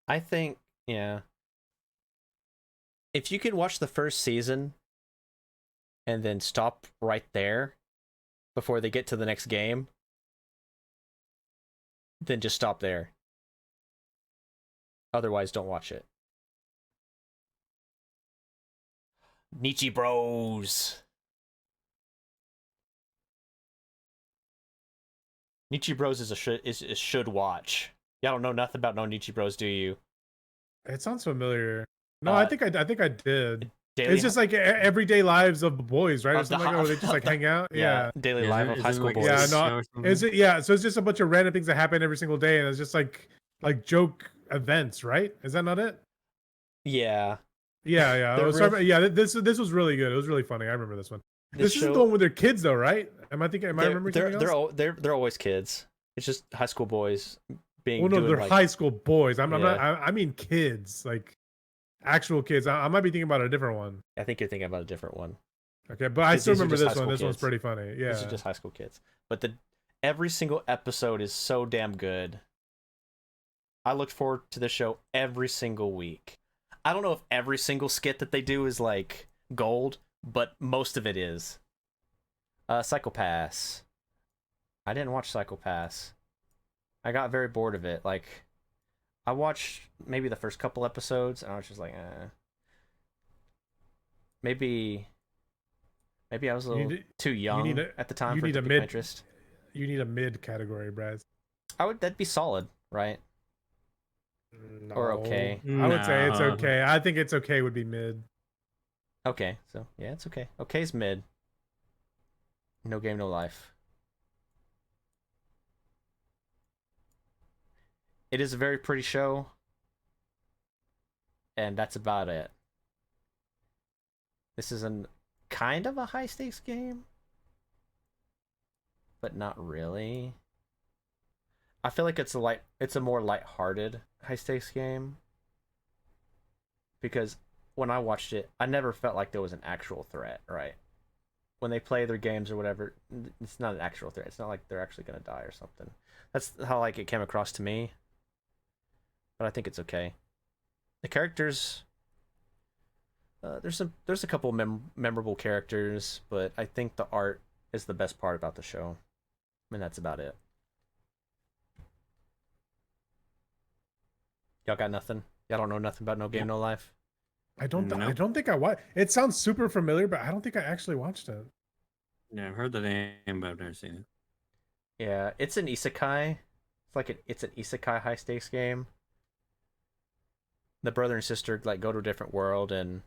I think, yeah. If you could watch the first season and then stop right there before they get to the next game, then just stop there. Otherwise, don't watch it. Nietzsche Bros. Nietzsche Bros is a should watch. Y'all don't know nothing about no Nietzsche Bros, do you? It sounds familiar. No, I think I did. Daily It's just like everyday lives of the boys, right? Or Of the something like that, where they just like hang out. Yeah. Daily life of high school like a boys. Yeah, show no. or something? Is it? Yeah. So it's just a bunch of random things that happen every single day, and it's just like joke events, right? Is that not it? Yeah. Yeah, yeah. They're Oh, sorry, yeah. This was really good. It was really funny. I remember this one. This isn't the one with their kids, though, right? Am I remembering something else? They're always kids. It's just high school boys being. Well, no, doing they're like, high school boys. I'm Yeah. not. I mean kids, like actual kids. I might be thinking about a different one. I think you're thinking about a different one. Okay, but I still These are remember just high this one. school This one's kids. pretty funny. Yeah. These are just high school kids. But every single episode is so damn good. I look forward to the show every single week. I don't know if every single skit that they do is like gold, but most of it is. Psychopaths. I didn't watch Psychopaths. I got very bored of it. Like, I watched maybe the first couple episodes, and I was just like, Maybe I was a little too young at the time for it to pique my interest. You need a mid category, Brad. That'd be solid, right? No. Or okay. I would say it's okay. I think it's okay would be mid. Okay, so yeah, it's okay. Okay's mid. No game, no life. It is a very pretty show, and that's about it. This is kind of a high stakes game, but not really. I feel like it's a more lighthearted high stakes game, because when I watched it, I never felt like there was an actual threat, right? When they play their games or whatever, it's not an actual threat. It's not like they're actually gonna die or something. That's how like it came across to me. But I think it's okay. The characters, there's a couple memorable characters, but I think the art is the best part about the show, and that's about it. Y'all got nothing? Y'all don't know nothing about No Game, No Life? I don't Nope. think I watched. It sounds super familiar, but I don't think I actually watched it. Yeah, I've heard the name, but I've never seen it. Yeah, it's an isekai. It's an isekai high stakes game. The brother and sister like go to a different world, and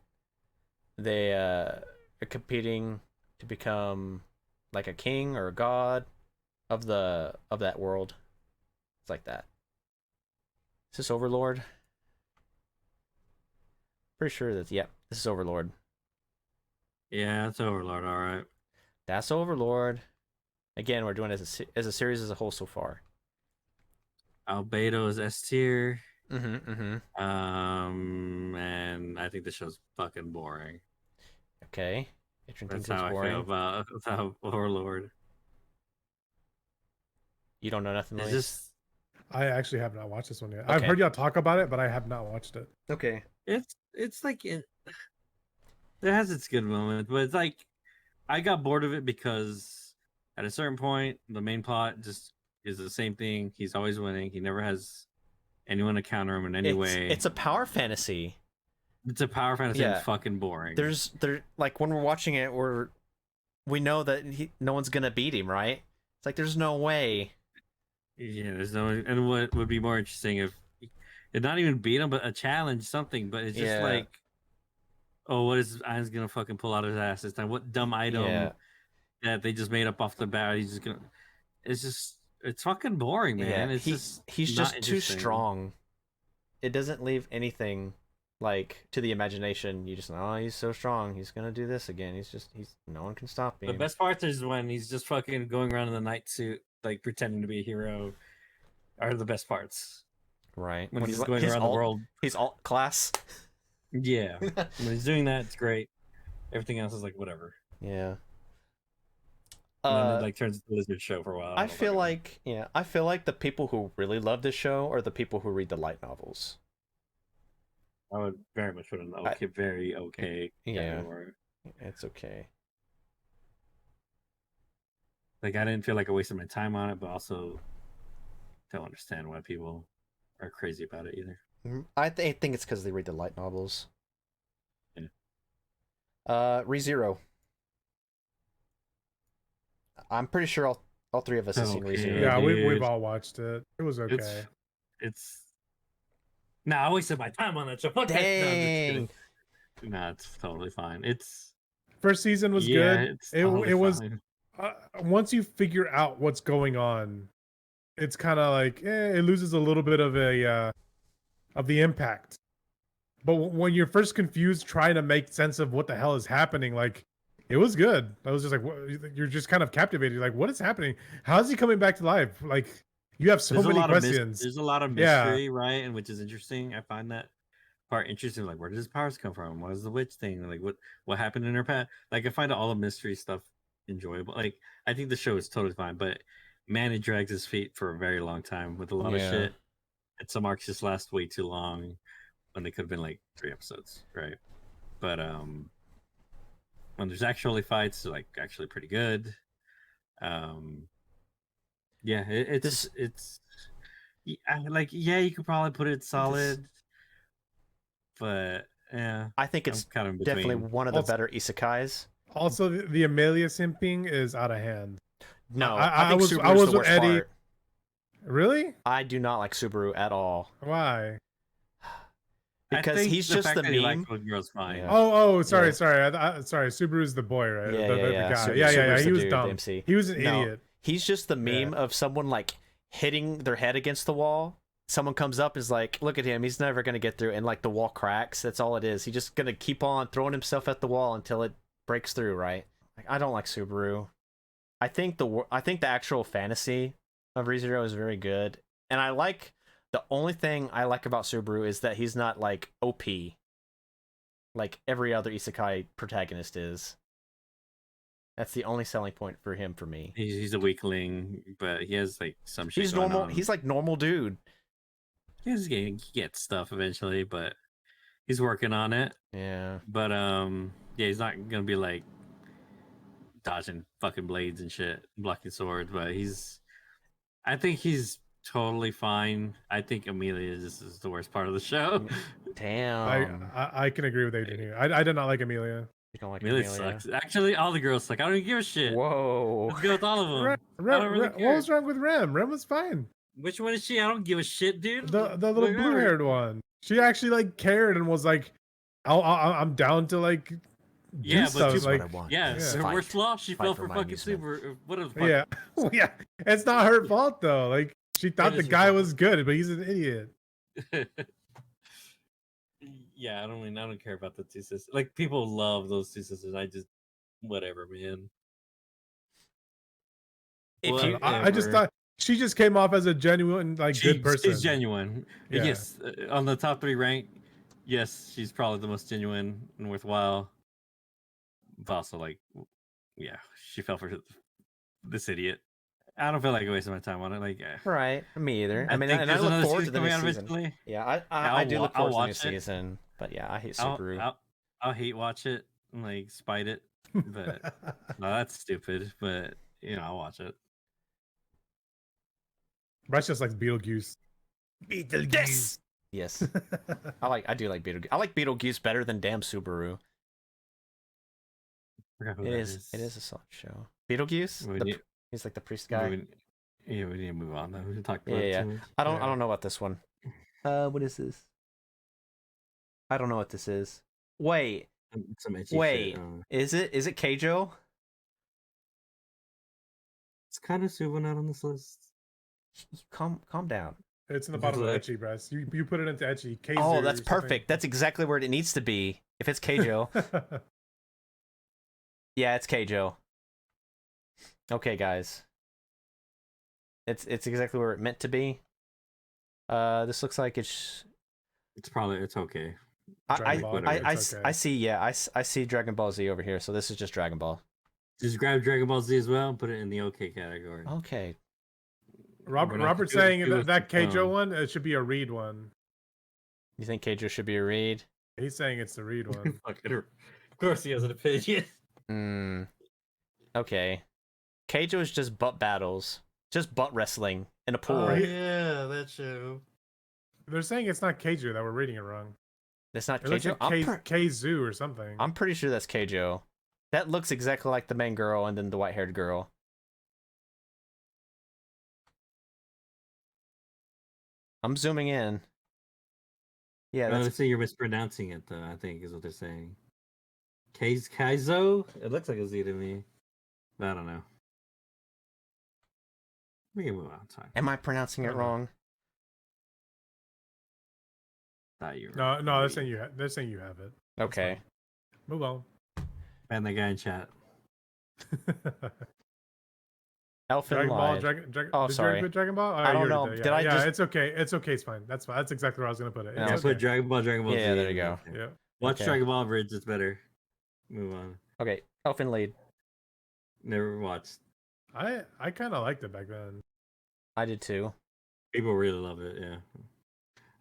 they are competing to become like a king or a god of that world. It's like that. Is this Overlord? Pretty sure this is Overlord. Yeah, it's Overlord, all right. That's Overlord. Again, we're doing it as a series as a whole so far. Albedo is S tier. And And I think the show's fucking boring. Okay. Adrian That's thinks how it's I boring. feel about Overlord. You don't know nothing, It's Luis? just I actually have not watched this one yet. I've Okay. heard y'all talk about it, but I have not watched it. Okay. it's like it has its good moments, but it's like I got bored of it because at a certain point the main plot just is the same thing. He's always winning. He never has anyone to counter him in any way. It's a power fantasy. It's a power fantasy Yeah. and fucking boring. Like when we're watching it, we know that no one's gonna beat him, right? It's like there's no way. Yeah, there's no. And what would be more interesting if it not even beat him, but a challenge, something. But it's just Yeah. like, oh, what is Iron's gonna fucking pull out his ass this time? What dumb item Yeah. that they just made up off the bat? He's just gonna. It's just it's fucking boring, man. It's he's not just too interesting. strong. It doesn't leave anything like to the imagination. You just he's so strong. He's gonna do this again. He's no one can stop him. The best part is when he's just fucking going around in the night suit, like pretending to be a hero, are the best parts. Right. When he's going around the world. He's alt class. Yeah. When he's doing that, it's great. Everything else is like whatever. Yeah. And then it like turns into a lizard show for a while. I feel like the people who really love this show are the people who read the light novels. I would very much put an okay, very okay. Yeah. It's okay. Like I didn't feel like I wasted my time on it, but also don't understand why people are crazy about it either. I think it's because they read the light novels. Yeah. ReZero. I'm pretty sure all three of us have seen ReZero. Yeah, we've all watched it. It was okay. It's No, I wasted my time on that show. Fuck Dang. No, it's totally fine. It's first season was good. It was once you figure out what's going on, it's kind of like it loses a little bit of the impact. But when you're first confused trying to make sense of what the hell is happening, like it was good. I was just like, you're just kind of captivated. Like, what is happening? How is he coming back to life? Like, you have so many questions. There's a lot of mystery, right? And which is interesting. I find that part interesting. Like, where does his powers come from? What is the witch thing? Like, what happened in her past? Like, I find all the mystery stuff enjoyable. Like, I think the show is totally fine, but man, it drags his feet for a very long time with a lot of shit. And some arcs just last way too long when they could have been like 3 episodes, right? But when there's actually fights, they're like actually pretty good. Yeah, it's like you could probably put it solid, but yeah, I think it's kind of definitely one of the better isekais. Also, the Amelia simping is out of hand. No, I was with Eddie. Part. Really? I do not like Subaru at all. Why? Because he's just the meme. Fine. Yeah. Oh, sorry. Sorry, Subaru's the boy, right? Yeah, the guy. Subaru's he was dude, dumb. He was an idiot. He's just the meme of someone like hitting their head against the wall. Someone comes up is like, look at him. He's never gonna get through, and like the wall cracks. That's all it is. He's just gonna keep on throwing himself at the wall until it breaks through. Right? Like, I don't like Subaru. I think the actual fantasy of ReZero is very good, and I like. The only thing I like about Subaru is that he's not like OP, like every other isekai protagonist is. That's the only selling point for him for me. He's a weakling, but he has like some shit. He's normal. He's like normal dude. He gets stuff eventually, but he's working on it. Yeah. But he's not gonna be like dodging fucking blades and shit, blocking swords. But I think he's totally fine. I think Amelia is the worst part of the show. Damn. I can agree with Adrian here. I did not like Amelia. You don't like Amelia sucks. Actually, all the girls suck. I don't even give a shit. Whoa. Let's go with all of them. What was wrong with Rem? Rem was fine. Which one is she? I don't give a shit, dude. The little blue-haired one. She actually like cared and was like, I'm down to like do stuff. Like, her worst flaw, she fell for fucking Super. What the fuck? Yeah. Yeah. It's not her fault though. Like, she thought the guy was good, but he's an idiot. Yeah, I don't care about the two sisters. Like, people love those two sisters. I just whatever, man. I just thought she just came off as a genuine, like, good person. She's genuine. Yeah. Yes, on the top 3 rank. Yes, she's probably the most genuine and worthwhile. But also, like, yeah, she fell for this idiot. I don't feel like wasting my time on it. Like, right, me either. I mean, and I look forward to the next season. Eventually. Yeah, I do look forward to the new season. But yeah, I hate Subaru. I'll hate watch it and like spite it, but no, that's stupid. But I'll watch it. Bryce just likes Beetlejuice. Beetlejuice. Yes. I do like Beetlejuice. I like Beetlejuice better than damn Subaru. It is a solid show. Beetlejuice? He's like the priest guy. We need to move on though. We talked about I don't know about this one. What is this? I don't know what this is. Wait. Shit. Is it Keijo? It's kind of Suva not on this list. Calm down. It's in the bottom of Ecchi, Bryce. You put it into Ecchi. Keizu Oh, that's or something. perfect. That's exactly where it needs to be. If it's Keijo. Yeah, it's Keijo. Okay, guys. It's exactly where it meant to be. This looks like it's okay. I see Dragon Ball Z over here, so this is just Dragon Ball. Just grab Dragon Ball Z as well and put it in the okay category. Okay. Robert's saying that Keijo one, it should be a read one. You think Keijo should be a read? He's saying it's the read one. Of course he has an opinion. Okay. Keijo is just butt battles. Just butt wrestling in a pool. Oh, yeah, that show. They're saying it's not Keijo, that we're reading it wrong. It's not It looks Keijo? like Keizu or something. I'm pretty sure that's Keijo. That looks exactly like the main girl and then the white-haired girl. I'm zooming in. Yeah, Let's say you're mispronouncing it, though, I think is what they're saying. Kaizo? It looks like a Z to me. But I don't know. We can move on. It's fine. Am I pronouncing it wrong? No, they're saying you have it. Okay. Move on. And the guy in chat. Elfin Dragon Ball, lied. Oh, did sorry. you put Dragon Ball? Oh, I don't know. Yeah. Did I just... it's okay. It's okay. It's fine. That's fine. That's exactly where I was gonna put it. Yeah, put Dragon Ball. Yeah, there you go. Yeah. Watch Dragon Ball Bridge. It's better. Move on. Okay, Elfin lead. Never watched. I kind of liked it back then. I did too. People really love it. Yeah.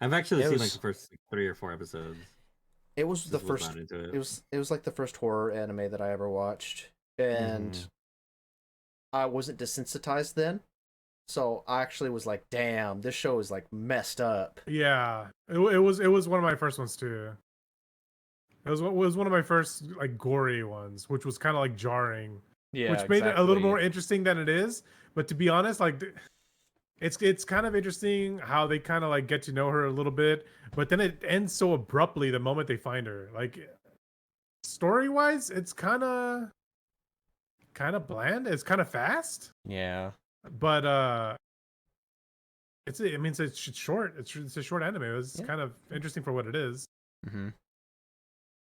I've actually seen like the first 3 or 4 episodes. It was the first. It was like the first horror anime that I ever watched, and I wasn't desensitized then, so I actually was like, "Damn, this show is like messed up." Yeah, it was one of my first ones too. It was one of my first like gory ones, which was kind of like jarring. Yeah, which made it a little more interesting than it is. But to be honest, like it's kind of interesting how they kind of like get to know her a little bit, but then it ends so abruptly the moment they find her. Like story wise, it's kind of bland. It's kind of fast. Yeah, but it's short. It's a short anime. It was kind of interesting for what it is.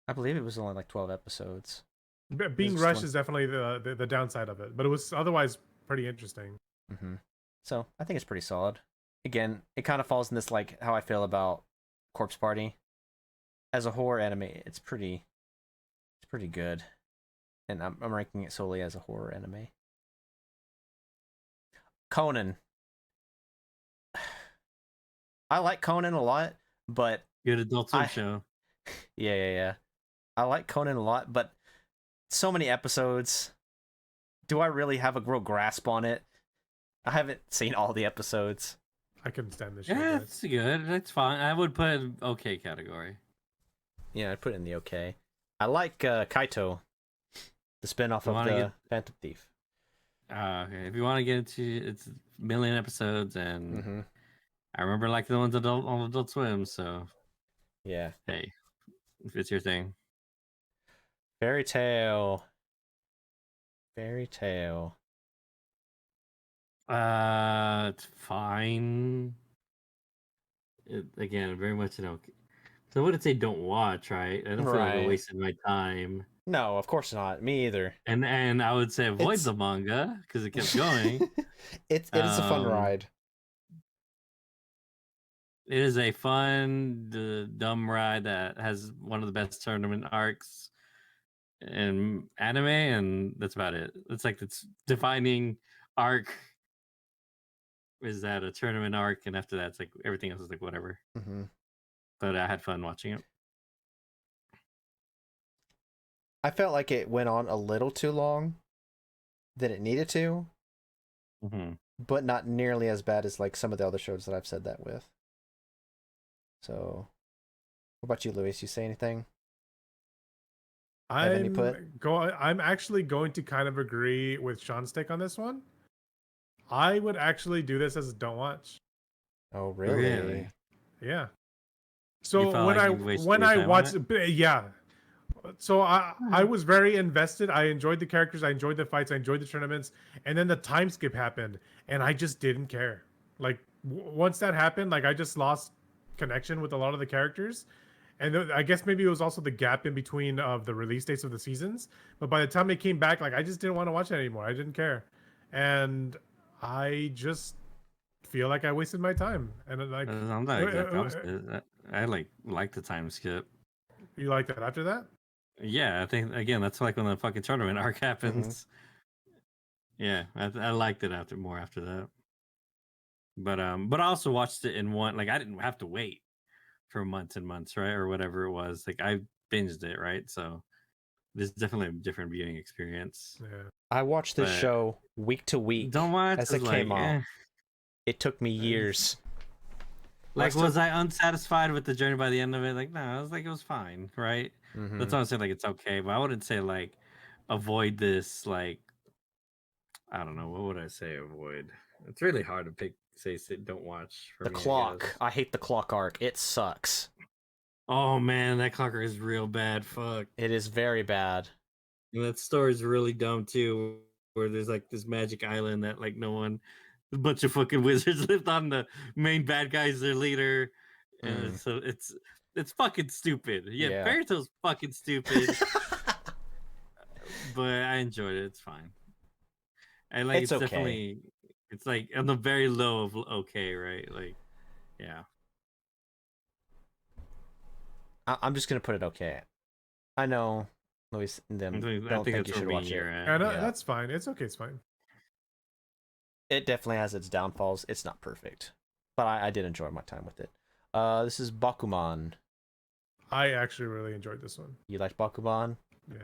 I believe it was only like 12 episodes. Being rushed is definitely the downside of it, but it was otherwise pretty interesting. So I think it's pretty solid. Again, it kind of falls in this like how I feel about Corpse Party. As a horror anime, it's pretty good, and I'm ranking it solely as a horror anime. Conan. I like Conan a lot, but good Adult Swim show. Yeah. I like Conan a lot, but so many episodes. Do I really have a real grasp on it? I haven't seen all the episodes. I can stand this show. Yeah, it's good. It's fine. I would put it in okay category. Yeah, I'd put it in the okay. I like Kaito, the spinoff of the Phantom Thief. Okay. If you want to get into it's a million episodes, and I remember like the ones on Adult Swim, so yeah. Hey, if it's your thing. Fairy Tail. It's fine. Again, very much so I wouldn't say don't watch, right? I don't feel like I'm wasting my time. No, of course not. Me either. And I would say avoid the manga because it kept going. It is a fun ride. It is a fun, dumb ride that has one of the best tournament arcs in anime, and that's about it. It's like it's defining arc is that a tournament arc, and after that, it's like everything else is like whatever. But I had fun watching it. I felt like it went on a little too long than it needed to, but not nearly as bad as like some of the other shows that I've said that with. So, what about you, Luis? You say anything? I'm actually going to kind of agree with Sean's take on this one. I would actually do this as a don't watch. Oh, really? Yeah. So when I watched, yeah. So I was very invested. I enjoyed the characters. I enjoyed the fights. I enjoyed the tournaments. And then the time skip happened, and I just didn't care. Like once that happened, like I just lost connection with a lot of the characters. And I guess maybe it was also the gap in between of the release dates of the seasons. But by the time they came back, like I just didn't want to watch it anymore. I didn't care, and I just feel like I wasted my time. And like, I'm not exact opposite. I like the time skip. You liked it after that? Yeah, I think again that's like when the fucking tournament arc happens. Yeah, I liked it after that. But I also watched it in one. Like I didn't have to wait for months and months, right, or whatever it was. Like I binged it, right? So there's definitely a different viewing experience. Yeah. I watched this show week to week don't watch as it came out. It took me Uh, years. Like, was I unsatisfied with the journey by the end of it? Like, no, I was like, it was fine, right? That's why I'm saying like it's okay, but I wouldn't say like avoid this. Like, I don't know, what would I say? Avoid. It's really hard to pick. Say don't watch. For The me, clock. I hate the clock arc. It sucks. Oh man, that clocker is real bad. Fuck. It is very bad. And that story's really dumb too, where there's like this magic island that like no one, a bunch of fucking wizards lived on. The main bad guy's their leader, and so it's fucking stupid. Yeah, Fairy Tail's fucking stupid. But I enjoyed it. It's fine. And like it's okay. definitely, it's like on the very low of okay, right? Like, yeah. I'm just gonna put it okay. I know Luis and them don't think you should watch it. Yeah, no, that's fine. It's okay. It's fine. It definitely has its downfalls. It's not perfect, but I did enjoy my time with it. This is Bakuman. I actually really enjoyed this one. You liked Bakuman? Yeah.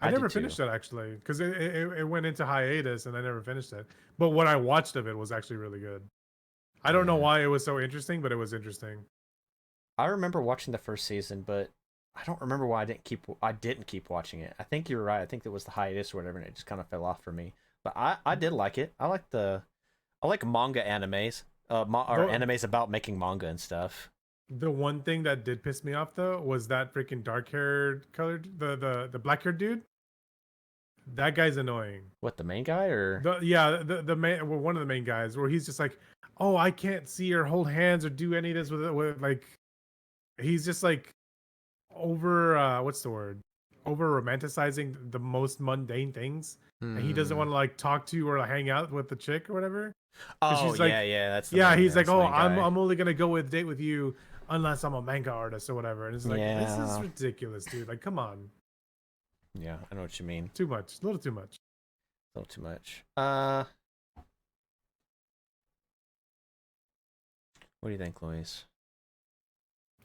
I never finished it actually because it went into hiatus and I never finished it. But what I watched of it was actually really good. I don't know why it was so interesting, but it was interesting. I remember watching the first season, but I don't remember why I didn't keep watching it. I think you're right. I think it was the hiatus or whatever, and it just kind of fell off for me. But I did like it. I like manga animes, or animes about making manga and stuff. The one thing that did piss me off though was that freaking colored the black haired dude. That guy's annoying. What, the main guy or the main, well, one of the main guys, where he's just like, oh, I can't see or hold hands or do any of this with like, he's just like over what's the word, over romanticizing the most mundane things, and he doesn't want to like talk to or hang out with the chick or whatever. Oh, she's like, he's like, oh, I'm only gonna go with date with you unless I'm a manga artist or whatever. And it's like, this is ridiculous, dude. Like, come on. Yeah, I know what you mean. Too much. A little too much. A little too much. What do you think, Luis?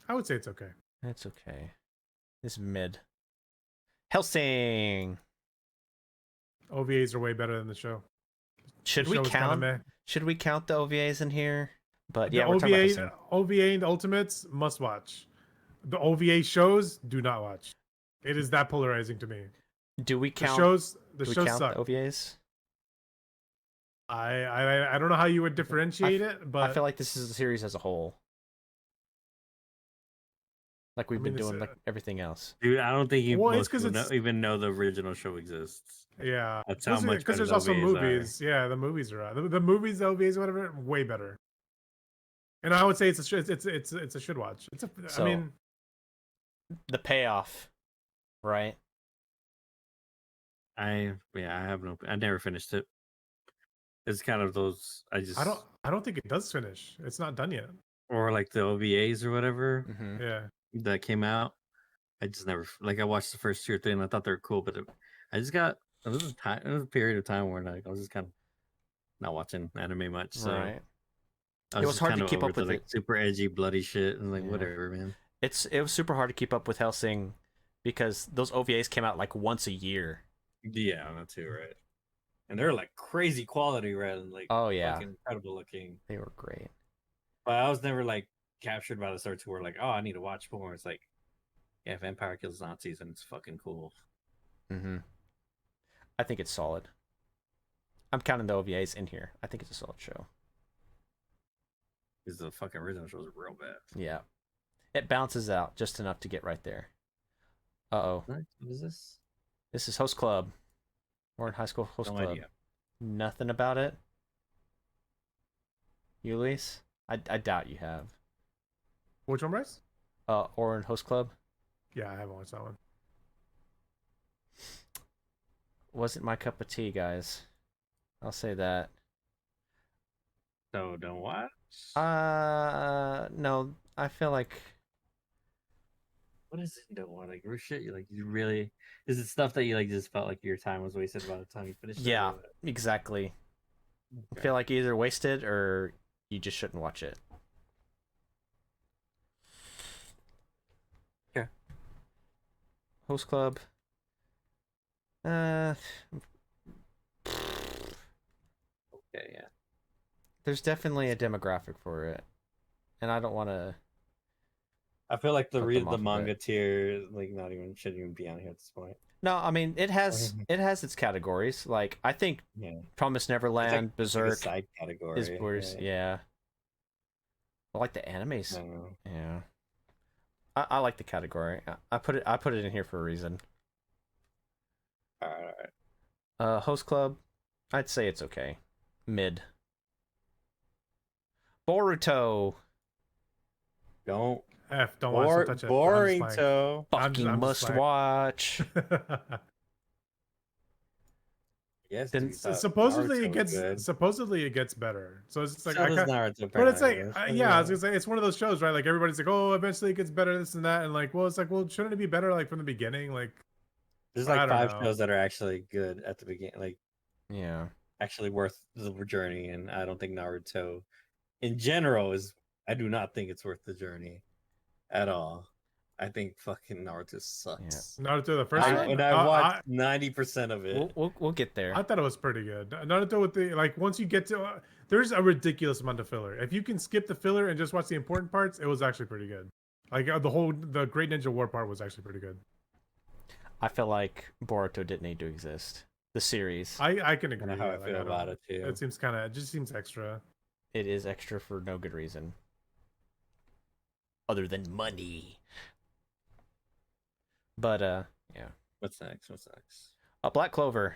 I would say it's okay. It's okay. It's mid. Hellsing. OVAs are way better than the show. Should we count the OVAs in here? But yeah, we're talking about OVA and Ultimates must watch. The OVA shows do not watch. It is that polarizing to me. Do we count the shows suck. The OVAs? I don't know how you would differentiate it, but I feel like this is a series as a whole. Like we've been doing like everything else. Dude, I don't think even know the original show exists. Yeah. That's how much because there's also movies. Yeah, the movies are out. The movies, the OVAs, whatever, way better. And I would say it's a should watch. I mean, the payoff, right? I never finished it. It's kind of those I don't think it does finish. It's not done yet. Or like the OVAs or whatever. Mm-hmm. Yeah. That came out. I just never I watched the first 2 or 3 and I thought they were cool, but I just got it was a period of time where I was just kind of not watching anime much. So right. It was hard to keep up with like super edgy, bloody shit, and like whatever, man. It was super hard to keep up with Hellsing because those OVAs came out like once a year. Yeah, that too, right? And they're like crazy quality, right? And like fucking incredible looking. They were great. But I was never like captured by the start to where like, oh, I need to watch more. It's like, yeah, Vampire kills Nazis and it's fucking cool. I think it's solid. I'm counting the OVAs in here. I think it's a solid show. Because the fucking original show is real bad. Yeah. It bounces out just enough to get right there. Uh-oh. What is this? This is Host Club. We're in high school Host Club. Idea. Nothing about it? Ulysses? I doubt you have. Which one, Bryce? Orin Host Club. Yeah, I haven't watched that one. Wasn't my cup of tea, guys. I'll say that. So don't watch. No, I feel like. What is it? You don't want like shit. You really is it stuff that you like just felt like your time was wasted by the time you finished? Yeah, exactly. Okay. I feel like you either wasted or you just shouldn't watch it. Yeah. Host Club. Okay, yeah. There's definitely a demographic for it, and I don't want to. I feel like Cut them off the a manga bit. tier like shouldn't even be on here at this point. No, I mean it has its categories. Like I think Yeah. Promised Neverland, It's like a Berserk side category. is worse. Yeah. I like the animes. I don't know. Yeah. I like the category. I put it in here for a reason. All right. Host Club, I'd say it's okay. Mid. Boruto. Don't Don't touch it. boring I'm just toe. Fucking I'm just must like- watch. Yes, Then- dude, thought supposedly Naruto it gets was good. supposedly it gets better. So it's just like So I does can't, Naruto, but it's like apparently. yeah, I was gonna say it's one of those shows, right? Like everybody's like, oh, eventually it gets better, this and that, and like, well, it's like, well, shouldn't it be better like from the beginning? Like, There's I like don't 5 know. shows that are actually good at the beginning, like Yeah. actually worth the journey, and I don't think Naruto, in general, is. I do not think it's worth the journey, at all. I think fucking Naruto sucks. Naruto the first one. And I watched 90% of it. We'll get there. I thought it was pretty good. Naruto with the like once you get to there's a ridiculous amount of filler. If you can skip the filler and just watch the important parts, it was actually pretty good. Like the Great Ninja War part was actually pretty good. I feel like Boruto didn't need to exist. The series. I can agree. Kinda how I Like, feel don't- about it too. It seems kind of it just seems extra. It is extra for no good reason. Other than money. But yeah. What's next? Black Clover.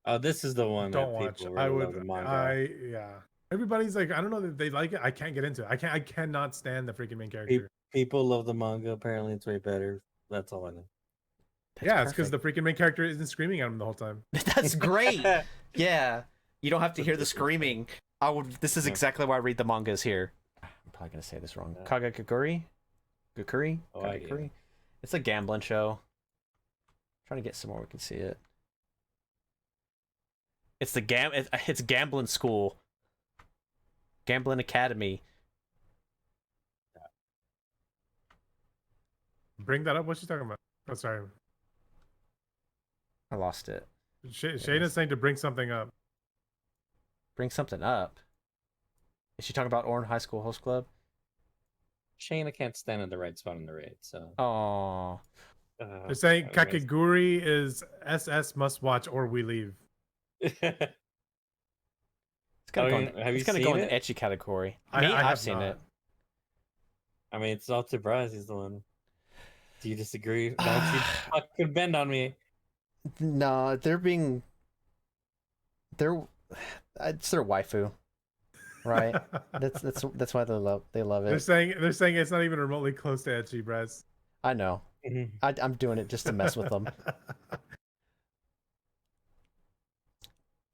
Oh, this is the one Don't that watch. people I really would. love the manga. Yeah. Everybody's like, I don't know that they like it. I can't get into it. I cannot stand the freaking main character. People love the manga. Apparently, it's way better. That's all I know. Yeah, it's because the freaking main character isn't screaming at him the whole time. That's great. Yeah. You don't have to hear the screaming. This is exactly why I read the mangas here. I'm probably gonna say this wrong. Kagakaguri? Gakuri? Oh, Kagakuri? It's a gambling show. Trying to get somewhere we can see it. It's it's gambling school. Gambling academy. Bring that up. What's she talking about? Oh, sorry. I lost it. Shayna's saying to bring something up. Bring something up. Is she talking about Orin High School Host Club? Shayna can't stand in the right spot in the raid, so. Oh. They're saying Kakeguri is SS must watch or we leave. It's gonna go in the it? ecchi category. I I've have seen not. it. I mean, it's all to Bryce. He's the one. Do you disagree? Don't you fucking bend on me. No, it's their waifu, right? that's why they love They're it. saying it's not even remotely close to ecchi, Bryce. I know. I'm doing it just to mess with them.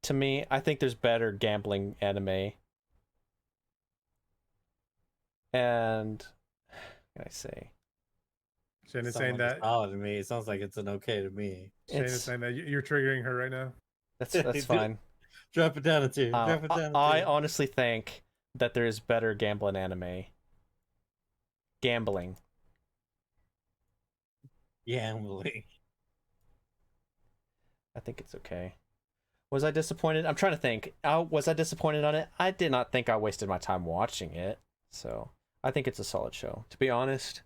To me, I think there's better gambling anime. And what can I say? Shayna's saying that. Oh, to me, it sounds like it's an okay to me. Shayna's saying that you're triggering her right now. That's fine. Drop it down a two. Drop it down a two. I honestly think that there is better gambling anime. Gambling. Gambling. I think it's okay. Was I disappointed? I'm trying to think. Was I disappointed on it? I did not think I wasted my time watching it. So I think it's a solid show. To be honest.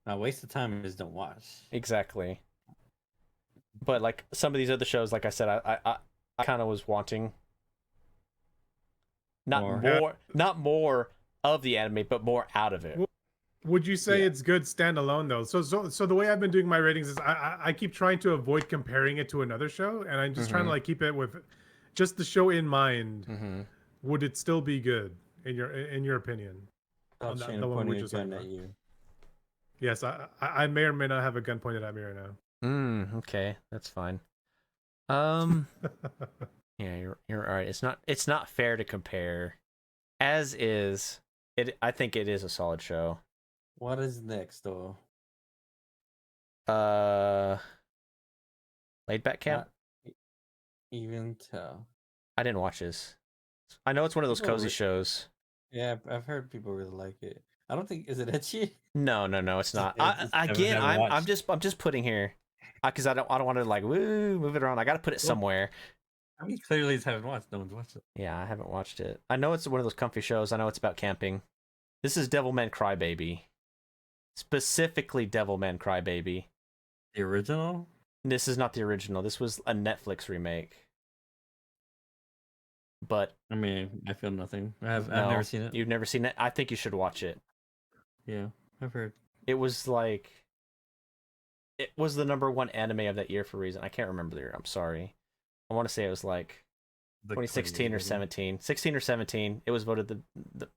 Now, waste of time is don't watch. Exactly. But like some of these other shows, like I said, I kind of was wanting not more of the anime, but more out of it. Would you say it's good standalone though? So the way I've been doing my ratings is I keep trying to avoid comparing it to another show, and I'm just trying to like keep it with just the show in mind, Mm-hmm. would it still be good in your opinion? Stop On that, Shane the one we pointing a just gun talked at about. you. Yes, I may or may not have a gun pointed at me right now. Okay, that's fine. Yeah, you're all right. It's not fair to compare. As is, I think it is a solid show. What is next, though? Laid Back Camp. Not even tell. I didn't watch this. I know it's one of those People cozy shows. Yeah, I've heard people really like it. I don't think is it ecchi? No, it's not. It's- Again, haven't I'm watched. just putting here, because I don't want to like move it around. I got to put it Well, somewhere. I mean, clearly you haven't watched. No one's watched it. Yeah, I haven't watched it. I know it's one of those comfy shows. I know it's about camping. This is Devilman Crybaby. Specifically Devilman Crybaby. The original? This is not the original. This was a Netflix remake. But I mean, I feel nothing. I've no, never seen it. You've never seen it? I think you should watch it. Yeah, I've heard. It was like... It was the #1 anime of that year for a reason. I can't remember the year. I'm sorry. I want to say it was like 2016 or 17. 16 or 17. It was voted the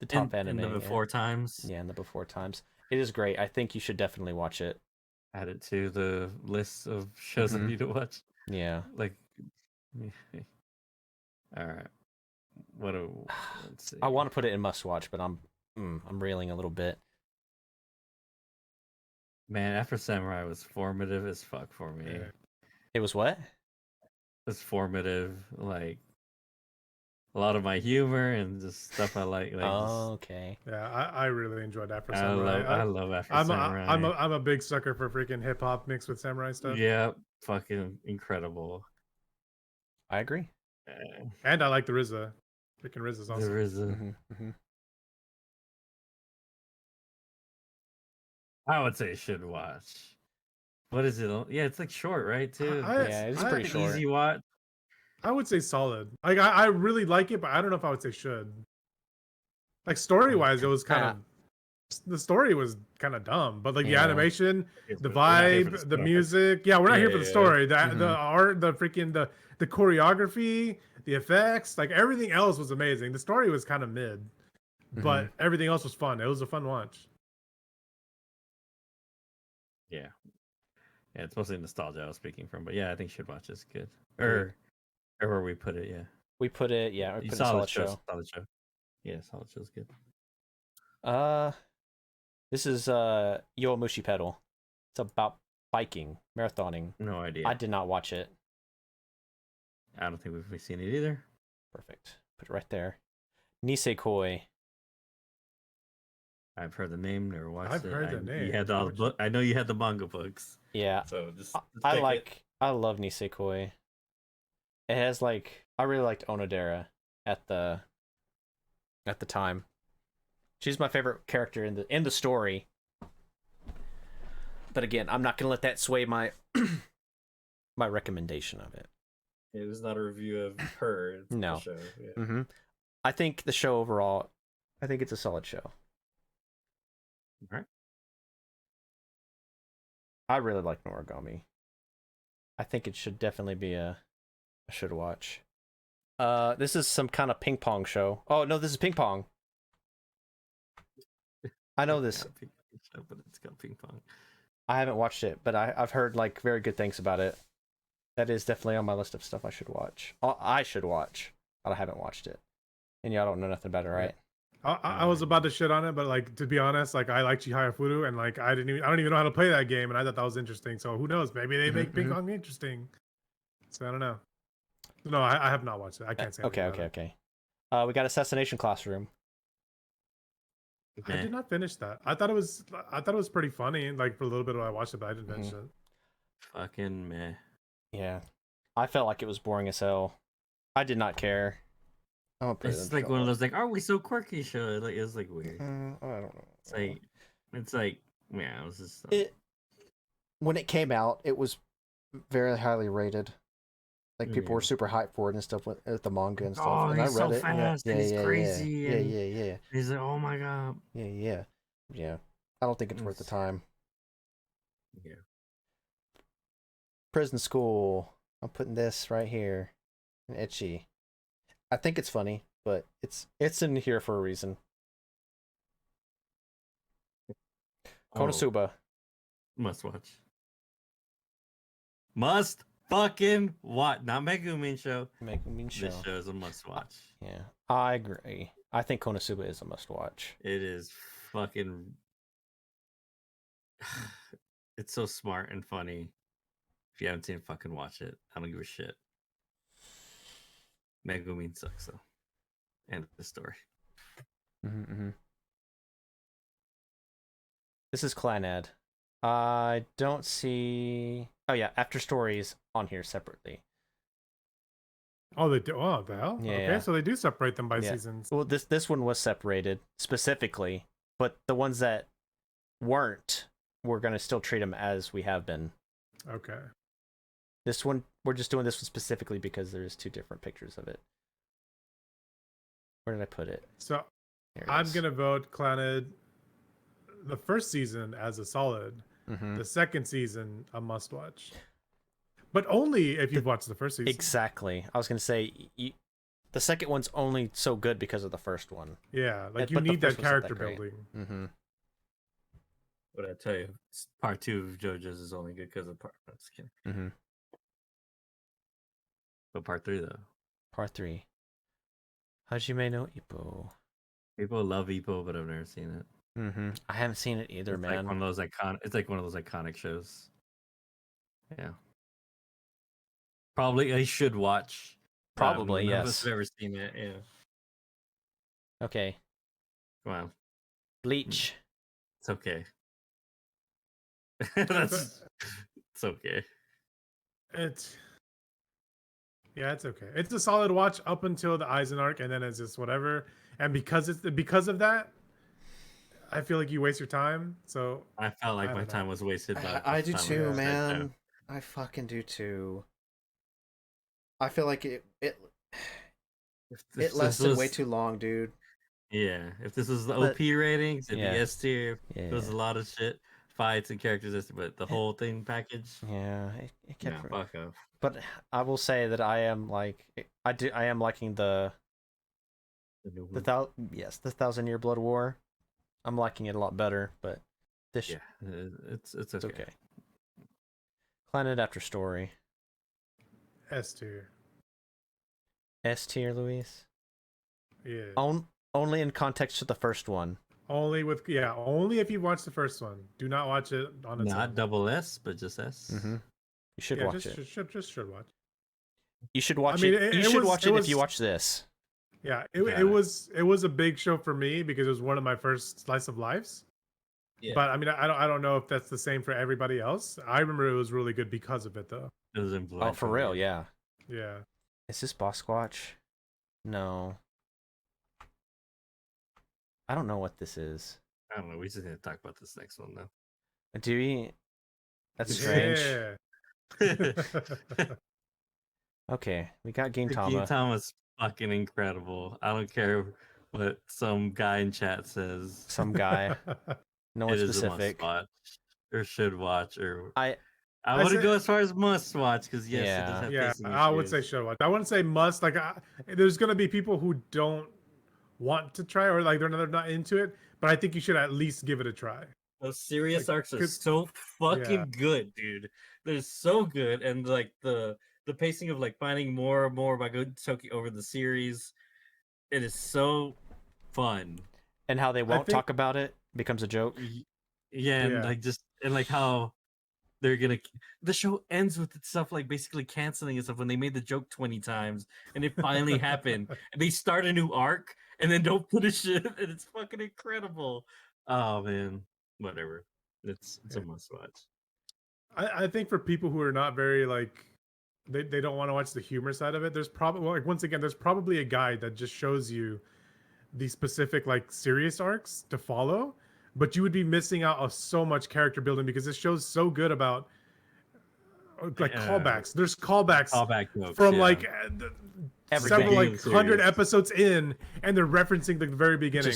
top anime. In the before times. Yeah, in the before times. It is great. I think you should definitely watch it. Add it to the list of shows I need to watch. Yeah. Like, all right. Let's see. I want to put it in must watch, but I'm reeling a little bit. Man, After Samurai was formative as fuck for me. Yeah. It was what? It was formative, like a lot of my humor and just stuff I like. Okay. Yeah, I really enjoyed Afro I Samurai. love After I'm Samurai. I'm a big sucker for freaking hip hop mixed with samurai stuff. Yeah, fucking incredible. I agree. And I like the RZA. Freaking RZA's awesome. There is a. Mm-hmm. I would say should watch. What is it? Yeah, it's like short, right? Too. Yeah, it's pretty short. Easy watch. I would say solid. Like I really like it, but I don't know if I would say should. Like story wise, it was kind of the story was kind of dumb, but like the animation, the vibe, the music. Yeah, we're not here for the story. The art, the freaking the choreography, the effects, like everything else was amazing. The story was kind of mid, but everything else was fun. It was a fun watch. Yeah, it's mostly nostalgia I was speaking from, but yeah, I think should watch is good. Or where we put it, yeah. We put it, yeah. We You put solid solid show. Solid show. Yeah, solid show's good. This is Yowamushi Pedal. It's about biking, marathoning. No idea. I did not watch it. I don't think we've seen it either. Perfect. Put it right there. Nisekoi. I've heard the name, never watched I've it. heard the name. You had all the book. I know you had the manga books. Yeah. So just I pick love Nisekoi. It has like I really liked Onodera at the time. She's my favorite character in the story. But again, I'm not gonna let that sway my my recommendation of it. It was not a review of her. It's No. the show. Yeah. I think the show overall, I think it's a solid show. Alright. I really like Noragami. I think it should definitely be a should watch. This is some kind of ping pong show. Oh no, this is ping pong. I know this. But it's got ping pong. I haven't watched it, but I've heard like very good things about it. That is definitely on my list of stuff I should watch. I should watch, but I haven't watched it. And y'all don't know nothing about it, right? I was about to shit on it, but like to be honest, like I like Chihaya Furu, and like I don't even know how to play that game, and I thought that was interesting. So who knows? Maybe they make ping pong interesting. So I don't know. No, I have not watched it. I can't say. Okay. We got Assassination Classroom. I did not finish that. I thought it was pretty funny. Like for a little bit when I watched it, but I didn't finish it. Fucking meh. Yeah, I felt like it was boring as hell. I did not care. It's like one of those like, are we so quirky show? Like it's like weird. I don't know. It's like yeah, it was just. When it came out, it was very highly rated. Like people were super hyped for it and stuff with the manga and stuff. Oh, and he's I read so it. fast. Yeah, He's yeah, crazy. Yeah. He's like, oh my god. Yeah. I don't think it's worth the time. Yeah. Prison School. I'm putting this right here. and itchy. I think it's funny, but it's in here for a reason. Konosuba. Must watch. Must fucking watch. Not Megumin show. Megumin show. This show is a must watch. Yeah, I agree. I think Konosuba is a must watch. It is fucking. It's so smart and funny. If you haven't seen it, fucking watch it. I don't give a shit. Megumin sucks though. End of the story. This is Clanad. I don't see. Oh yeah, After Stories on here separately. Oh, they do. Oh, the hell. Yeah, Okay, yeah. so they do separate them by seasons. Well, this one was separated specifically, but the ones that weren't, we're gonna still treat them as we have been. Okay. This one, we're just doing this one specifically because there's two different pictures of it. Where did I put it? So Here it I'm is. gonna vote Clannad the first season as a solid. The second season a must watch, but only if you've watched the first season. Exactly. I was gonna say the second one's only so good because of the first one. Yeah, like you But the need that first one's not that character great. building. But I tell you, part 2 of JoJo's is only good because of part. I'm just kidding. But part 3 though. Part 3. Hajime no Ippo. People love Ippo, but I've never seen it. I haven't seen it either, It's man. like one of those It's like one of those iconic shows. Yeah. Probably I should watch. Probably, none of yes. us have ever seen it. Yeah. Okay. Wow. Bleach. It's okay. It's okay. It's okay. It's a solid watch up until the Eisen arc, and then it's just whatever. And because of that, I feel like you waste your time. So I felt like my time was wasted. I do too, man. I fucking do too. I feel like it lasted way too long, dude. Yeah, if this was the OP ratings, it'd be S tier. Yeah. There was a lot of shit, fights and characters, but the whole thing package. Yeah, it kept. Fuck off. But I will say that I am liking the 1,000-Year Blood War. I'm liking it a lot better, but this it's okay. Planet After Story. S tier. S tier, Luis. Yeah. Only in context to the first one. Only if you watch the first one. Do not watch it on its Not own. double S, but just S. You should watch it. Should watch. You should watch it. You should watch it if you watch this. Yeah, it was a big show for me because it was one of my first slice of lives. Yeah. But I mean, I don't know if that's the same for everybody else. I remember it was really good because of it, though. It was influential. Oh, for real? Yeah. Yeah. Is this Boss Squatch? No. I don't know what this is. I don't know. We just need to talk about this next one though. Do we? That's strange. Yeah. Okay, we got Gintama. Gintama's fucking incredible. I don't care what some guy in chat says. Some guy. No one specific. A must watch or should watch or I wouldn't go as far as must watch because yes, it does have pacing I would issues. say should watch. I wouldn't say must. Like, there's gonna be people who don't want to try or like they're not into it, but I think you should at least give it a try. Those serious Like, arcs are so fucking good, dude. They're so good, and like the pacing of like finding more and more about Toki over the series, it is so fun. And how they won't talk about it becomes a joke. Yeah, and like how they're gonna. The show ends with itself like basically canceling itself when they made the joke 20 times, and it finally happened. And they start a new arc and then don't finish it, and it's fucking incredible. Oh man, whatever. It's a must watch. I think for people who are not very like they don't want to watch the humor side of it, there's probably like once again there's probably a guide that just shows you the specific like serious arcs to follow, but you would be missing out on so much character building because this show's so good about like callbacks. There's callbacks jokes, from like several like 100 episodes in, and they're referencing the very beginning.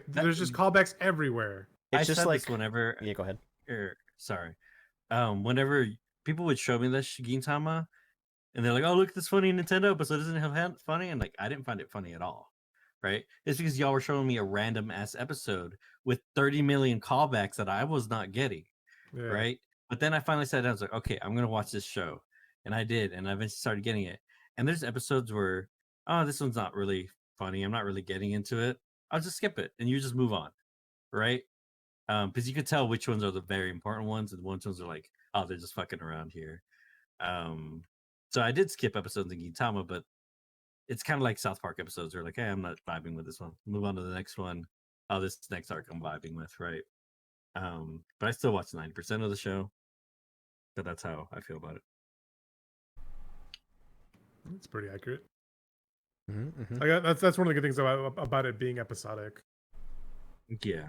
There's just callbacks everywhere. It's just like whenever. Yeah, go ahead. Sorry. Whenever people would show me this Gintama, And they're like, "Oh, look at this funny Nintendo episode. Doesn't it have funny?" And like, I didn't find it funny at all. Right? It's because y'all were showing me a random ass episode with 30 million callbacks that I was not getting. Yeah. Right? But then I finally sat down. I was like, okay, I'm gonna watch this show, and I did, and I eventually started getting it. And there's episodes where, oh, this one's not really funny. I'm not really getting into it. I'll just skip it, and you just move on, right? Because you could tell which ones are the very important ones, and which ones are like, oh, they're just fucking around here. So I did skip episodes in Gintama, but it's kind of like South Park episodes where like, hey, I'm not vibing with this one. Move on to the next one. Oh, this next arc I'm vibing with, right? But I still watch 90% of the show. So that's how I feel about it. It's pretty accurate. Mm-hmm. That's one of the good things about it being episodic. Yeah.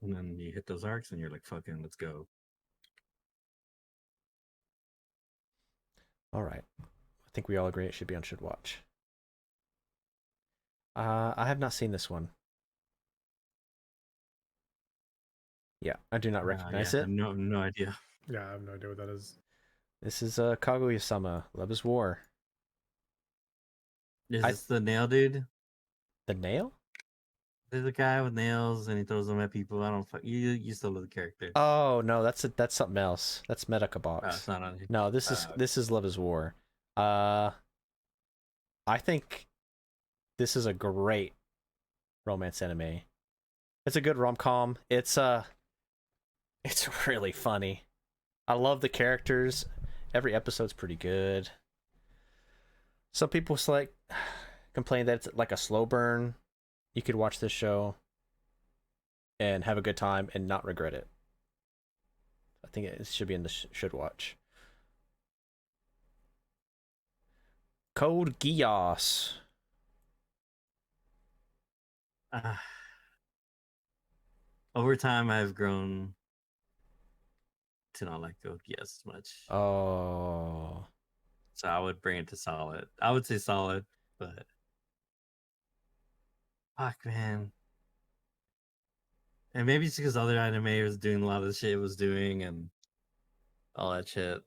And then you hit those arcs and you're like, fucking, let's go. All right. I think we all agree it should be on Should Watch. I have not seen this one. Yeah, I do not recognize it. No idea. Yeah, I have no idea what that is. This is Kaguya-sama, Love is War. Is this the nail dude? The nail? There's a guy with nails and he throws them at people. I don't. You still love the character. Oh no, that's something else. That's Medaka Box. Oh, it's not on here. No, this is Love is War. I think this is a great romance anime. It's a good rom-com. It's really funny. I love the characters. Every episode's pretty good. Some people complain that it's like a slow burn. You could watch this show and have a good time and not regret it. I think it should be in the Should Watch. Code Geass. Over time, I've grown to not like Code Geass as much. Oh. So I would bring it to solid. I would say solid, but fuck, man. And maybe it's because other anime was doing a lot of the shit it was doing and all that shit.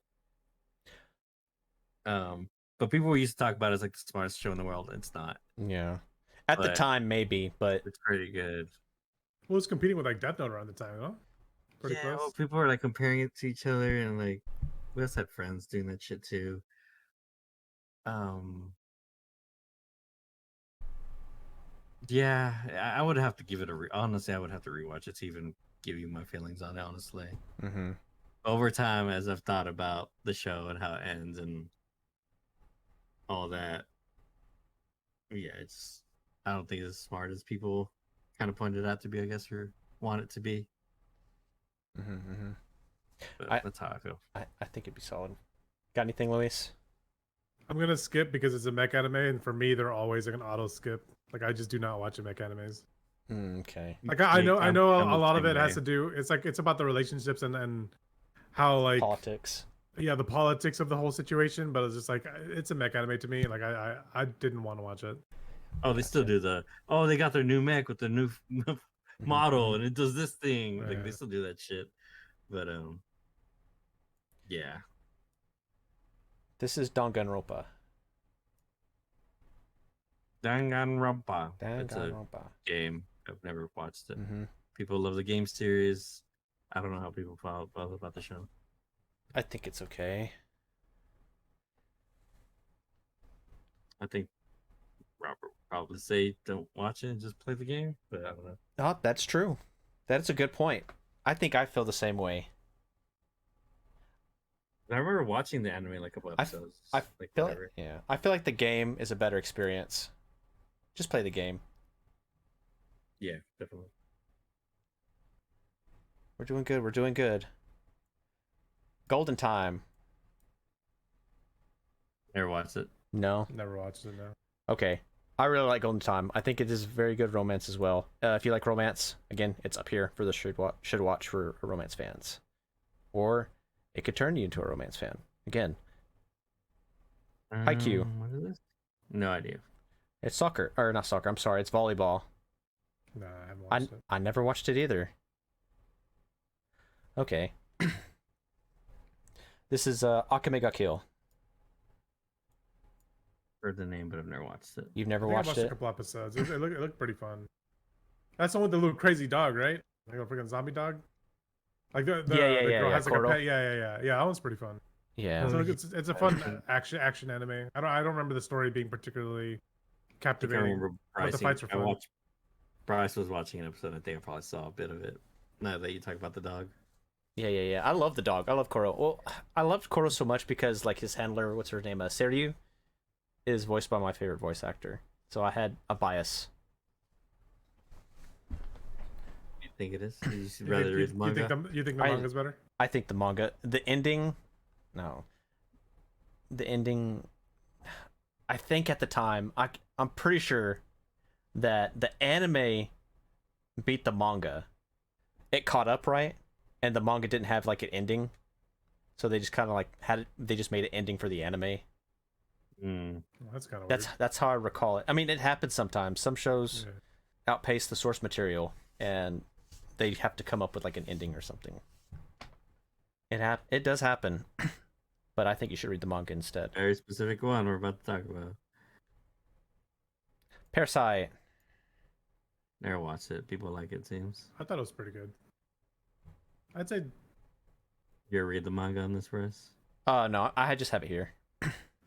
But people used to talk about it as like the smartest show in the world. It's not. Yeah. At the time, maybe, but it's pretty good. Well, it's competing with like Death Note around the time, no? Pretty close. Well, people are like comparing it to each other, and like we also had friends doing that shit too. Yeah, I would have to give it honestly, I would have to rewatch it to even give you my feelings on it, honestly. Mm-hmm. Over time, as I've thought about the show and how it ends and all that, yeah, I don't think it's as smart as people kind of pointed out to be, I guess, or want it to be. But that's how I feel. I think it'd be solid. Got anything, Luis? I'm gonna skip because it's a mech anime, and for me, they're always like an auto skip. Like I just do not watch mech animes. Okay. Like I know a lot of it has to do. It's about the relationships and how like politics. Yeah, the politics of the whole situation. But it's just like it's a mech anime to me. Like I didn't want to watch it. Oh, they still do they got their new mech with the new model and it does this thing. Like they still do that shit. But yeah. This is Danganronpa. Danganronpa. It's a game. I've never watched it. People love the game series. I don't know how people feel about the show. I think it's okay. I think Robert would probably say don't watch it and just play the game, but I don't know. Oh, that's true. That's a good point. I think I feel the same way. I remember watching the anime like a couple episodes. I feel like the game is a better experience. Just play the game. Yeah, definitely. We're doing good. Golden Time. Never watched it. No. Never watched it, no. Okay. I really like Golden Time. I think it is very good romance as well. If you like romance, again, it's up here for the should watch for romance fans. Or it could turn you into a romance fan. Again. Haikyuu. What is this? No idea. It's soccer. Or not soccer, I'm sorry. It's volleyball. No, I haven't watched it. I never watched it either. Okay. This is Akame ga Kill. Heard the name, but I've never watched it. You've never I think I watched watched a it? couple episodes. It looked pretty fun. That's the one with the little crazy dog, right? Like a freaking zombie dog. Like the girl has like a pet. Yeah. That one's pretty fun. Yeah. So it's a fun action anime. I don't remember the story being particularly I captivating. remember But the fights were fun. Bryce was watching an episode. I think I probably saw a bit of it. Now that you talk about the dog. Yeah. I love the dog. I love Koro. Well, I loved Koro so much because like his handler, what's her name, Seryu, is voiced by my favorite voice actor. So I had a bias. You think it is? You'd rather read the manga? You think the manga's better? I think the manga, the ending, I think at the time, I'm pretty sure that the anime beat the manga. It caught up, right? And the manga didn't have like an ending, so they just kind of like had it. They just made an ending for the anime. Well, that's kind of weird. That's how I recall it. I mean, it happens sometimes. Some shows outpace the source material, and they have to come up with like an ending or something. It does happen, but I think you should read the manga instead. Very specific one we're about to talk about. Parasite. Never watched it. People like it, seems. I thought it was pretty good. I'd say. You ever read the manga on this, Bryce? No, I just have it here.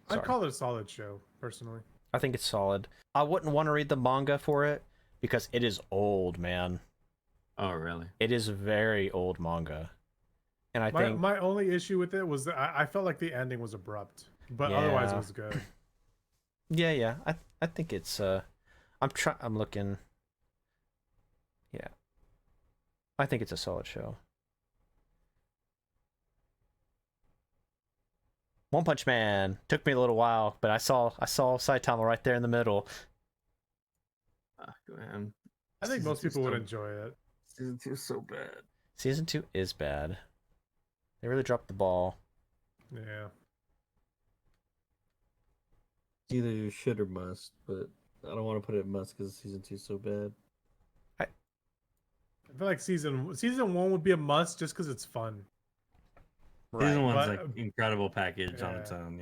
I'd call it a solid show, personally. I think it's solid. I wouldn't want to read the manga for it because it is old, man. Oh, really? It is very old manga. And I think my only issue with it was that I felt like the ending was abrupt, but otherwise it was good. Yeah. I think it's I'm looking. Yeah. I think it's a solid show. One Punch Man took me a little while, but I saw Saitama right there in the middle. Man. I think most people would enjoy it. Season 2 is so bad. Season 2 is bad. They really dropped the ball. Yeah. Either you should or must, but I don't want to put it must because season 2 is so bad. I feel like season 1 would be a must just because it's fun. Right. Season 1's like incredible package on its own,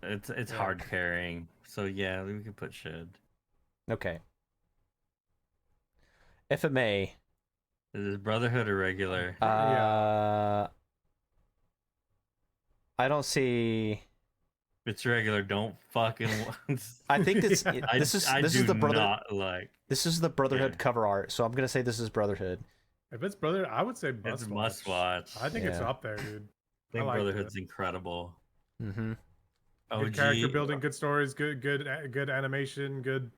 It's hard carrying. So yeah, we could put should. Okay. FMA. Is this Brotherhood or regular? I don't see. It's regular. Don't fucking. I think this is the brother. This is the Brotherhood cover art, so I'm gonna say this is Brotherhood. If it's Brotherhood, I would say must watch. I think it's up there, dude. I think Brotherhood's incredible. Mm-hmm. Good character building, good stories, good animation, good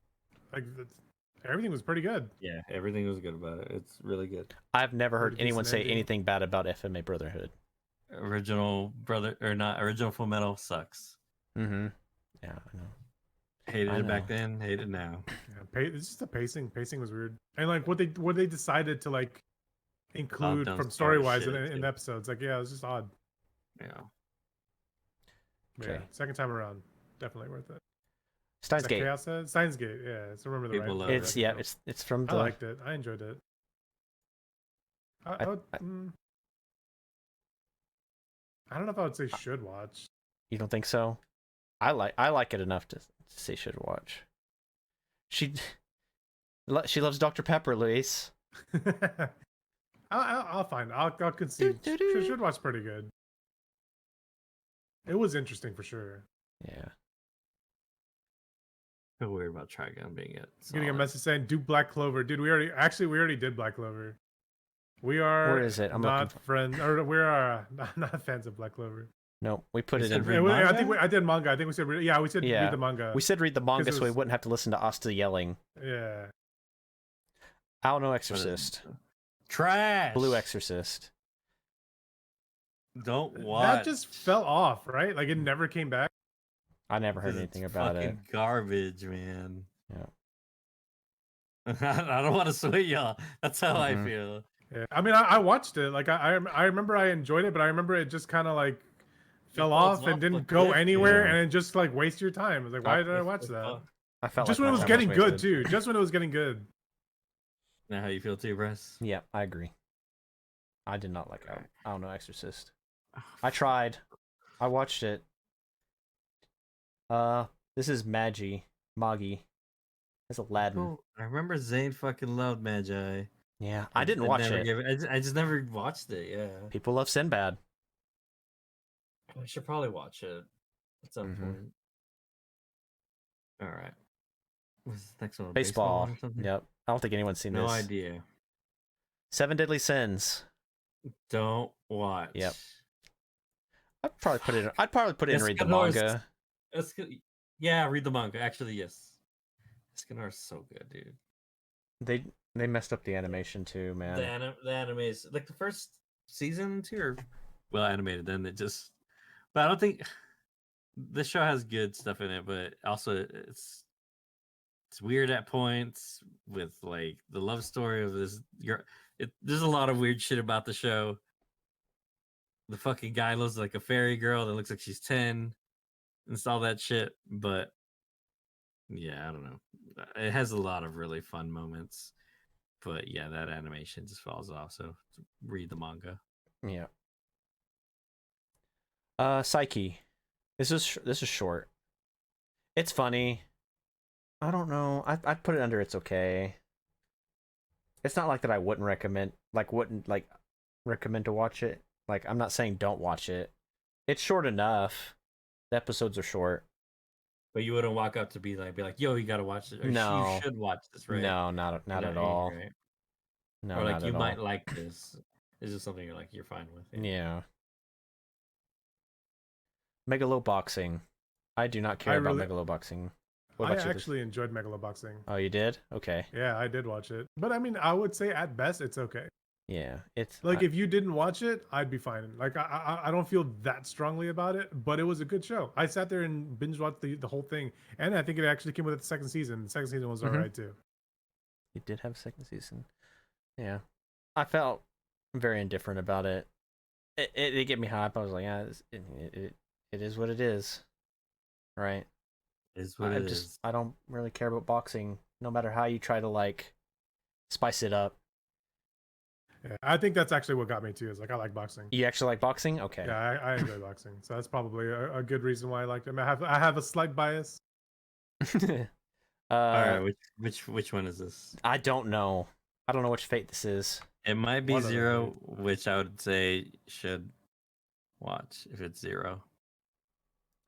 everything was pretty good. Yeah, everything was good about it. It's really good. I've never heard anyone say anything bad about FMA Brotherhood. Original Full Metal sucks. Mm-hmm. Yeah, I know. Hated it back then, hate it now. Yeah, it's just the pacing. Pacing was weird, and like what they decided to like include from story wise in episodes. Like, yeah, it was just odd. Yeah. Okay. Yeah, second time around, definitely worth it. Steins Gate. Steins Gate. Yeah, I remember the People right. It's it's from the. I liked it. I enjoyed it. I don't know if I would say should watch. You don't think so? I like it enough to say should watch. She loves Dr. Pepper, Luis. I'll find. I'll concede. Should watch pretty good. It was interesting for sure. Yeah. I feel weird about Trigun being it. Getting a message saying do Black Clover, dude. We already did Black Clover. We are. Where is it? I'm not friends, or we are not fans of Black Clover. No, we put it in. I think I did manga. I think we said read the manga. We said read the manga so we wouldn't have to listen to Asta yelling. Yeah. I don't know. Exorcist. Trash. Blue Exorcist. Don't watch. That just fell off, right? Like it never came back. I never heard anything about it. Garbage, man. Yeah. I don't want to sway y'all. That's how I feel. Yeah. I mean, I watched it. Like I remember I enjoyed it, but I remember it just kind of like fell off and didn't go anywhere, and it just like waste your time. I was like, why did I watch that? I felt just like when it was getting good too. Just when it was getting good. Now how you feel too, Bryce? Yeah, I agree. I did not like I don't know Exorcist. I tried. I watched it. This is Magi. It's Aladdin. Cool. I remember Zane fucking loved Magi. Yeah, I didn't watch it. I just never watched it. Yeah, People love Sinbad. I should probably watch it at some point. All right. What's the next one? Baseball. Or something? Yep. I don't think anyone's seen this. No idea. 7 Deadly Sins. Don't watch. Yep. I'd probably put it in and read the manga. Yeah, read the manga. Actually, yes. Escanar's so good, dude. They messed up the animation too, man. The anime is like the first season too, or Well animated. Then it just. But I don't think this show has good stuff in it. But also, it's weird at points with like the love story of this. There's a lot of weird shit about the show. The fucking guy looks like a fairy girl that looks like she's 10. And all that shit. But yeah, I don't know. It has a lot of really fun moments. But yeah, that animation just falls off. So read the manga. Yeah. Psyche. This is short. It's funny. I don't know. I'd put it under it's okay. It's not like that I wouldn't recommend to watch it. Like, I'm not saying don't watch it. It's short enough. The episodes are short. But you wouldn't walk up to be like, yo, you gotta watch this. Or No. You should watch this, right? No, not at all. Right? No, or like not you at might all. like this. This is something you're fine with. Yeah. Megaloboxing. I do not care about Megaloboxing. I actually enjoyed Megaloboxing. Oh, you did? Okay. Yeah, I did watch it. But I mean, I would say at best it's okay. Yeah, it's like if you didn't watch it, I'd be fine. Like I don't feel that strongly about it, but it was a good show. I sat there and binge watched the whole thing, and I think it actually came with the second season. The second season was alright too. It did have a second season. Yeah, I felt very indifferent about it. It did get me hype. I was like, yeah, it is what it is, right? Is what it is. I don't really care about boxing, no matter how you try to like spice it up. Yeah, I think that's actually what got me too. Is like I like boxing. You actually like boxing? Okay. Yeah, I enjoy boxing, so that's probably a good reason why I liked it. I have a slight bias. All right, which one is this? I don't know. I don't know which Fate this is. It might be Zero, which I would say should watch if it's Zero.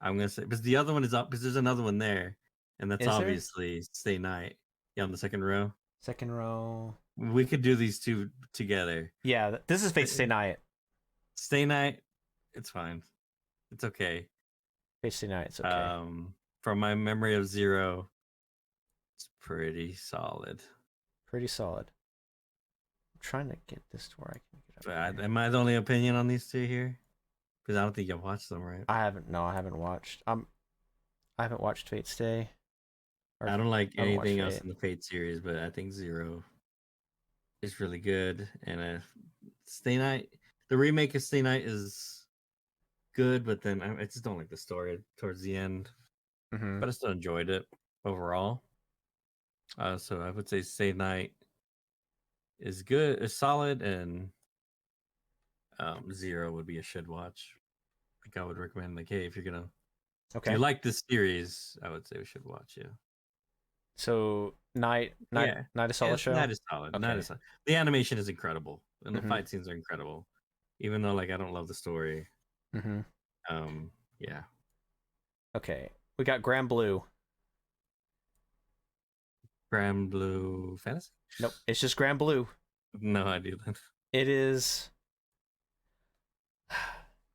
I'm gonna say because the other one is up because there's another one there, and that's obviously Stay Night. Yeah, on the second row. Second row. We could do these two together. Yeah, this is Fate Stay Night. Stay Night, it's fine. It's okay. Fate Stay Night, it's okay. From my memory of Zero, it's pretty solid. Pretty solid. I'm trying to get this to where I can get up. Am I the only opinion on these two here? Because I don't think you've watched them, right? I haven't. No, I haven't watched. I haven't watched Fate Stay. I don't like anything else in the Fate series, but I think Zero is really good. And Stay Night, the remake of Stay Night is good, but then I just don't like the story towards the end. Mm-hmm. But I still enjoyed it overall. So I would say Stay Night is good, is solid, and Zero would be a should watch. Like I would recommend, like, hey, if you're gonna, if you like this series, I would say we should watch. Yeah. So Night is solid show. Night is solid. Okay. Night is solid. The animation is incredible, and the fight scenes are incredible. Even though, like, I don't love the story. Mm-hmm. Yeah. Okay, we got Grand Blue. Grand Blue Fantasy? Nope, it's just Grand Blue. No idea then. It is.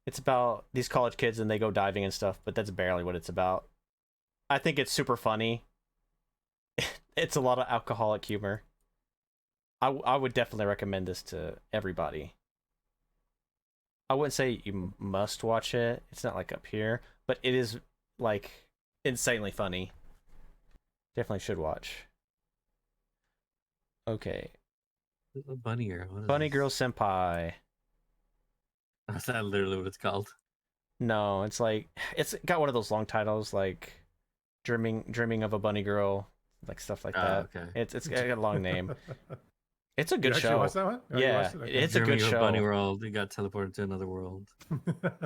It's about these college kids and they go diving and stuff, but that's barely what it's about. I think it's super funny. It's a lot of alcoholic humor. I would definitely recommend this to everybody. I wouldn't say you must watch it. It's not like up here, but it is like insanely funny. Definitely should watch. Okay. Bunny Girl. Bunny Girl Senpai. Is that literally what it's called? No, it's like it's got one of those long titles like Dreaming of a Bunny Girl, like stuff like that. Okay. It's got a long name. It's a good show. Watch that one? Yeah, it's a good show. Bunny World. You got teleported to another world.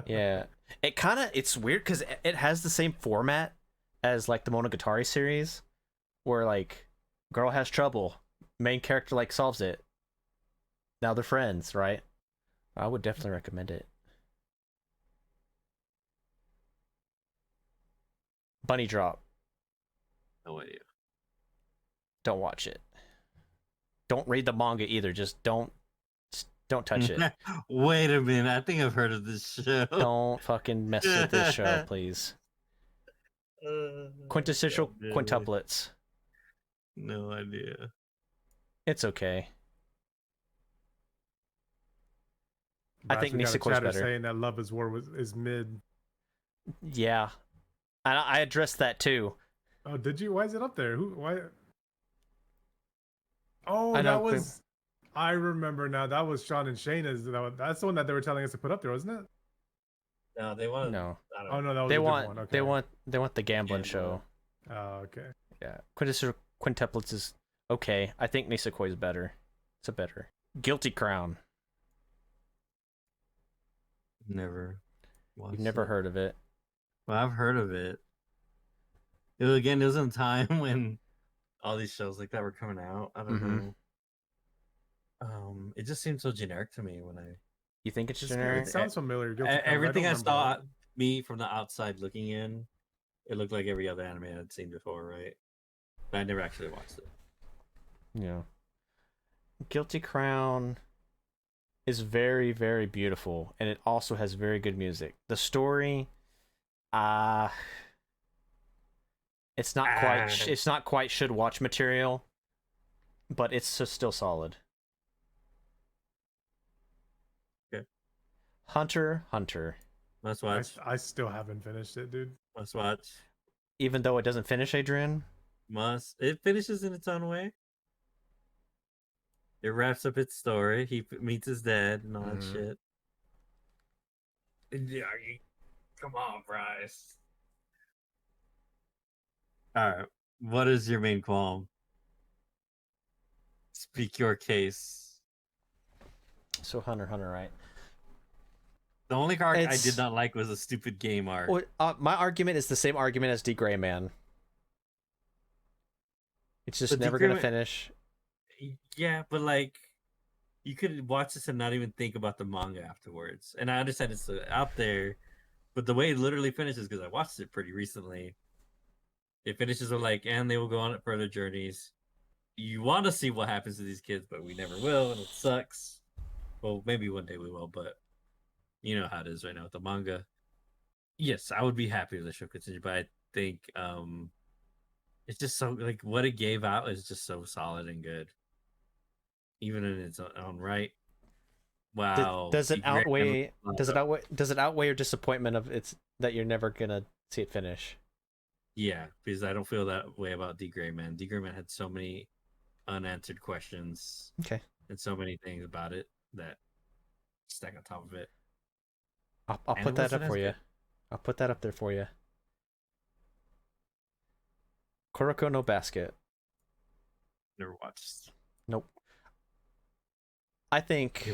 Yeah, it's weird because it has the same format, as like the Monogatari series, where like girl has trouble, main character like solves it. Now they're friends, right? I would definitely recommend it. Bunny Drop. No idea. Don't watch it. Don't read the manga either. Just don't touch it. Wait a minute. I think I've heard of this show. Don't fucking mess with this show, please. Quintessential quintuplets. No idea. It's okay. But I think we got a Nisekoi's chatter better. saying that Love is War is mid. Yeah, and I addressed that too. Oh, did you? Why is it up there? Who? Why? Oh, I know, that was. I remember now. That was Sean and Shayna's. That's the one that they were telling us to put up there, wasn't it? No, they want. No, I don't Oh know. no, that was they a different want one. Okay. they want the gambling Gambling. show. Oh, okay. Yeah, quintessential quintuplets is okay. I think Nisekoi's better. It's a better. Guilty Crown. Never. You've never heard of it. Well, I've heard of it. It was in a time when all these shows like that were coming out. I don't know. It just seemed so generic to me when I. You think it's It generic? sounds familiar. Guilty Crown, but Everything don't I remember saw, that. me from the outside looking in, it looked like every other anime I'd seen before, right? But I never actually watched it. Yeah. Guilty Crown is very, very beautiful, and it also has very good music. The story, it's not quite should watch material, but it's still solid. Okay. Hunter x Hunter. Must watch. I still haven't finished it, dude. Must watch. Even though it doesn't finish, Adrian. Must. It finishes in its own way. It wraps up its story. He meets his dad and all that shit. Yeah, come on, Bryce. All right. What is your main qualm? Speak your case. So Hunter x Hunter, right? The only arc I did not like was a stupid game arc. My argument is the same argument as D Gray Man. It's just never going to finish. Yeah, but like, you could watch this and not even think about the manga afterwards. And I understand it's out there, but the way it literally finishes, because I watched it pretty recently, it finishes with like, and they will go on further journeys. You want to see what happens to these kids, but we never will, and it sucks. Well, maybe one day we will, but you know how it is right now with the manga. Yes, I would be happy if the show continued, but I think it's just so like what it gave out is just so solid and good, even in its own right. Wow. Does it outweigh your disappointment of it's that you're never gonna see it finish? Yeah, because I don't feel that way about D Gray Man. D Gray Man had so many unanswered questions. Okay. And so many things about it that stack on top of it. I'll put that up for you. I'll put that up there for you. Kuroko no Basket. Never watched. Nope. I think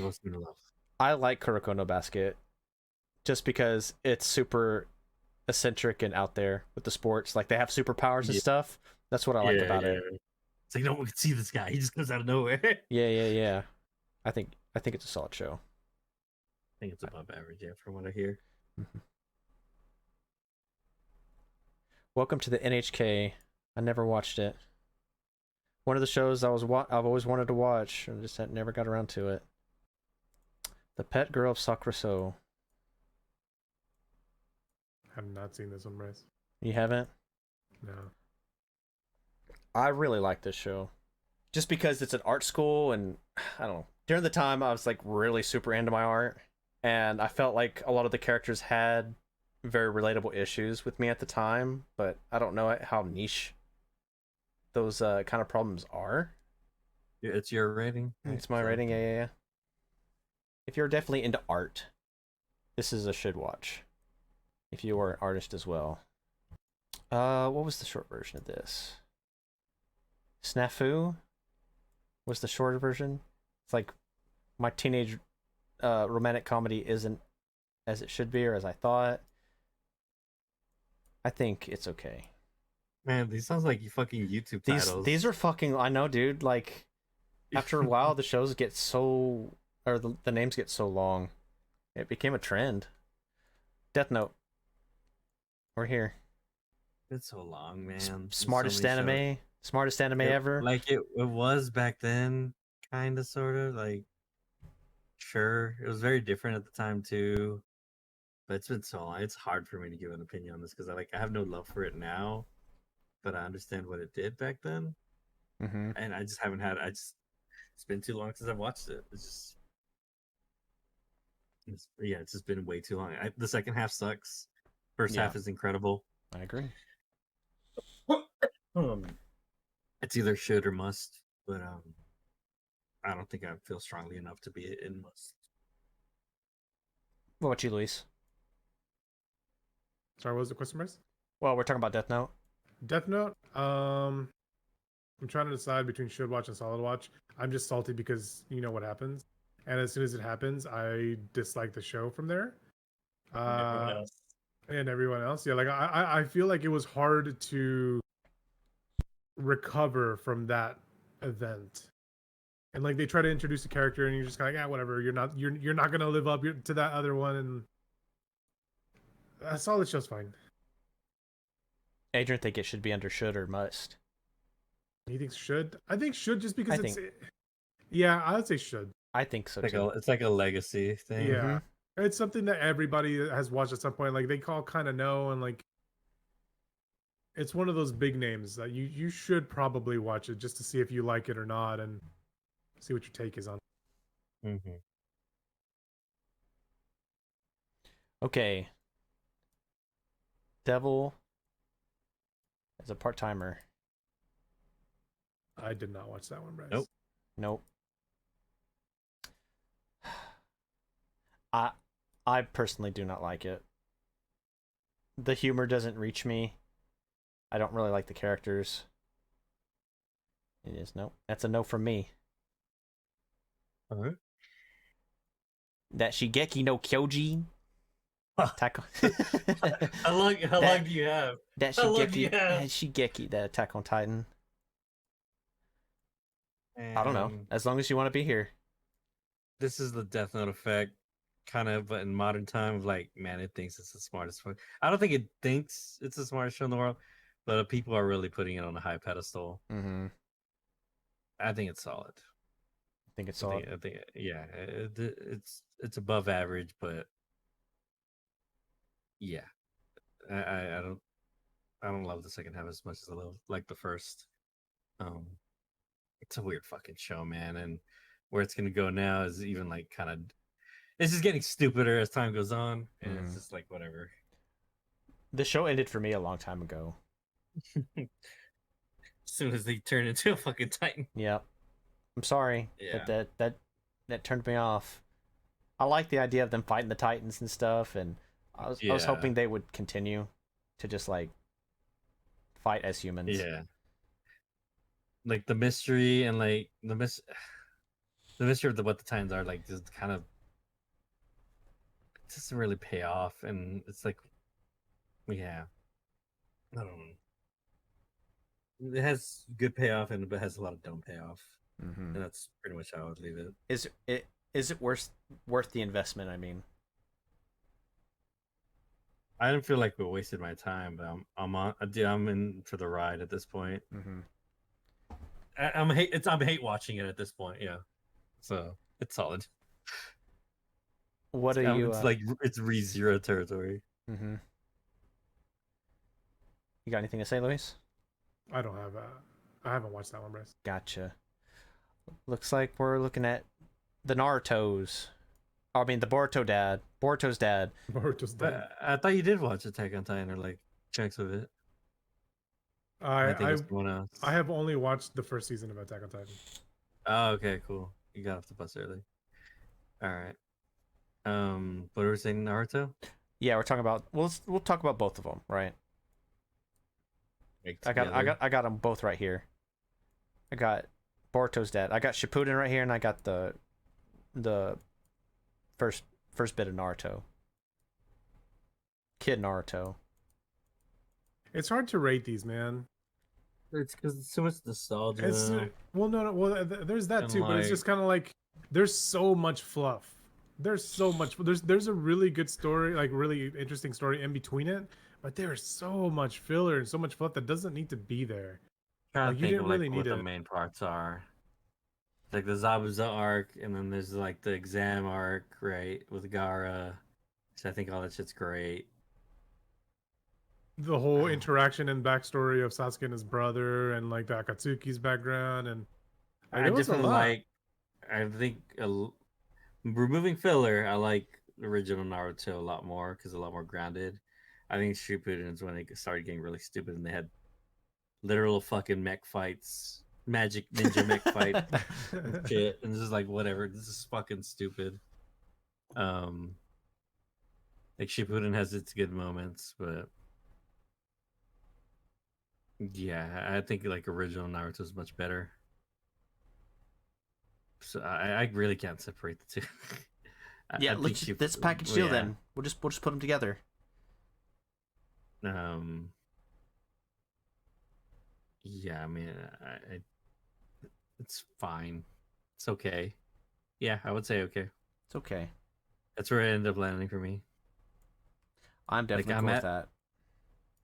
I like Kuroko no Basket just because it's super eccentric and out there with the sports. Like they have superpowers and stuff. That's what I like about it. It's like no one can see this guy. He just comes out of nowhere. Yeah. I think it's a solid show. I think it's above average, yeah, from what I hear. Mm-hmm. Welcome to the NHK. I never watched it. One of the shows I've always wanted to watch, and just never got around to it. The Pet Girl of Sakurai. Have not seen this one, Bryce. You haven't? No. I really like this show. Just because it's an art school, and I don't know. During the time, I was like really super into my art, and I felt like a lot of the characters had very relatable issues with me at the time, but I don't know how niche those kind of problems are. Yeah, it's your rating? It's my rating, yeah. If you're definitely into art, this is a should watch. If you are an artist as well. What was the short version of this? Snafu was the shorter version. It's like my teenage romantic comedy isn't as it should be or as I thought. I think it's okay. Man, these sounds like fucking YouTube titles. These are fucking. I know, dude. Like, after a while, the shows get so, or the names get so long, it became a trend. Death Note. We're here. It's so long, man. Smartest so anime. shows. Smartest anime ever. Like it was back then, kind of, sort of. Like, sure, it was very different at the time too. But it's been so long. It's hard for me to give an opinion on this because I have no love for it now, but I understand what it did back then, and I just haven't had. It's been too long since I've watched it. It's just been way too long. The second half sucks. First half is incredible. I agree. It's either should or must, but I don't think I feel strongly enough to be in must. What about you, Luis? Sorry, what was the question, Bryce? Well, we're talking about Death Note. Death Note. I'm trying to decide between should watch and solid watch. I'm just salty because you know what happens, and as soon as it happens, I dislike the show from there. And everyone else, yeah. Like I feel like it was hard to recover from that event, and like they try to introduce a character, and you're just kind of like, yeah, whatever. You're not gonna live up to that other one, and solid show's fine. Adrian think it should be under should or must. He thinks should. I think should just because I yeah, I would say should. I think so It's too. it's like a legacy thing. Yeah. It's something that everybody has watched at some point. Like they all kind of know, and like it's one of those big names that you should probably watch it just to see if you like it or not, and see what your take is on it. Okay. Devil as a part-timer. I did not watch that one, Bryce. Nope. I personally do not like it. The humor doesn't reach me. I don't really like the characters. It is no. That's a no from me. Alright. That Shigeki no Kyojin. Attack on... How long do you have? That How long do you Shigeki, have? Shigeki, that Attack on Titan. I don't know. As long as you want to be here. This is the Death Note effect, kind of, but in modern time, of like, man, it thinks it's the smartest one. I don't think it thinks it's the smartest show in the world, but people are really putting it on a high pedestal. I think it's solid. I think it's solid. I think yeah, it's above average, but yeah, I don't love the second half as much as I love like the first. It's a weird fucking show, man, and where it's gonna go now is even like kind of, it's just getting stupider as time goes on, and it's just like whatever. The show ended for me a long time ago. As soon as they turn into a fucking Titan. Yep. I'm sorry. Yeah. That turned me off. I like the idea of them fighting the Titans and stuff, and I was hoping they would continue to just like fight as humans. Yeah. Like the mystery and like the mystery of what the Titans are, like, just kind of, it doesn't really pay off, and it's like, yeah, I don't know. It has good payoff, but it has a lot of dumb payoff, and that's pretty much how I would leave it. Is it worth the investment? I mean, I don't feel like we wasted my time, but I'm in for the ride at this point. I'm hate watching it at this point. Yeah, so it's solid. What are you? It's like it's ReZero territory. You got anything to say, Luis? I don't have. I haven't watched that one, Bryce. Gotcha. Looks like we're looking at the Naruto's. I mean, the Boruto's dad. Boruto's dead. I thought you did watch Attack on Titan, or like chunks of it. I think it's someone else. I have only watched the first season of Attack on Titan. Oh, okay, cool. You got off the bus early. All right. What were we saying, Naruto? Yeah, we're talking about. We'll talk about both of them, right? I got them both right here. I got Boruto's dad. I got Shippuden right here, and I got the first bit of Naruto. Kid Naruto. It's hard to rate these, man. It's because it's too much nostalgia. It's well, there's that And, too, but it's like- just kind of like there's so much fluff. There's so much. There's a really good story, like really interesting story in between it, but there's so much filler and so much fluff that doesn't need to be there. Trying Like, to you think didn't of like really what need the it. main parts are. Like the Zabuza arc, and then there's like the exam arc, right, with Gara. So I think all that shit's great. The whole interaction and backstory of Sasuke and his brother, and like the Akatsuki's background, and like, I it was a definitely lot. like. I think removing filler. I like original Naruto a lot more because a lot more grounded. I think Shippuden is when it started getting really stupid, and they had literal fucking mech fights, magic ninja mech fight shit, and this is like whatever. This is fucking stupid. Like Shippuden has its good moments, but yeah, I think like original Naruto is much better. So I really can't separate the two. Yeah, I let's think this package deal then. We'll just put them together. Yeah, I mean, it's fine. It's okay. Yeah, I would say okay. It's okay. That's where it ended up landing for me. I'm definitely cool with that.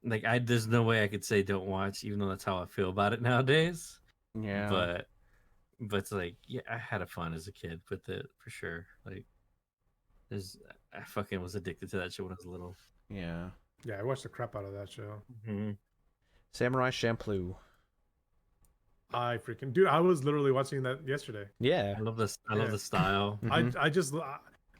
Like, there's no way I could say don't watch, even though that's how I feel about it nowadays. Yeah. But it's like, yeah, I had fun as a kid with it for sure. Like, I fucking was addicted to that shit when I was little. Yeah. Yeah, I watched the crap out of that show. Mm-hmm. Samurai Champloo. I freaking dude, I was literally watching that yesterday. Yeah. I love this. I love the style. I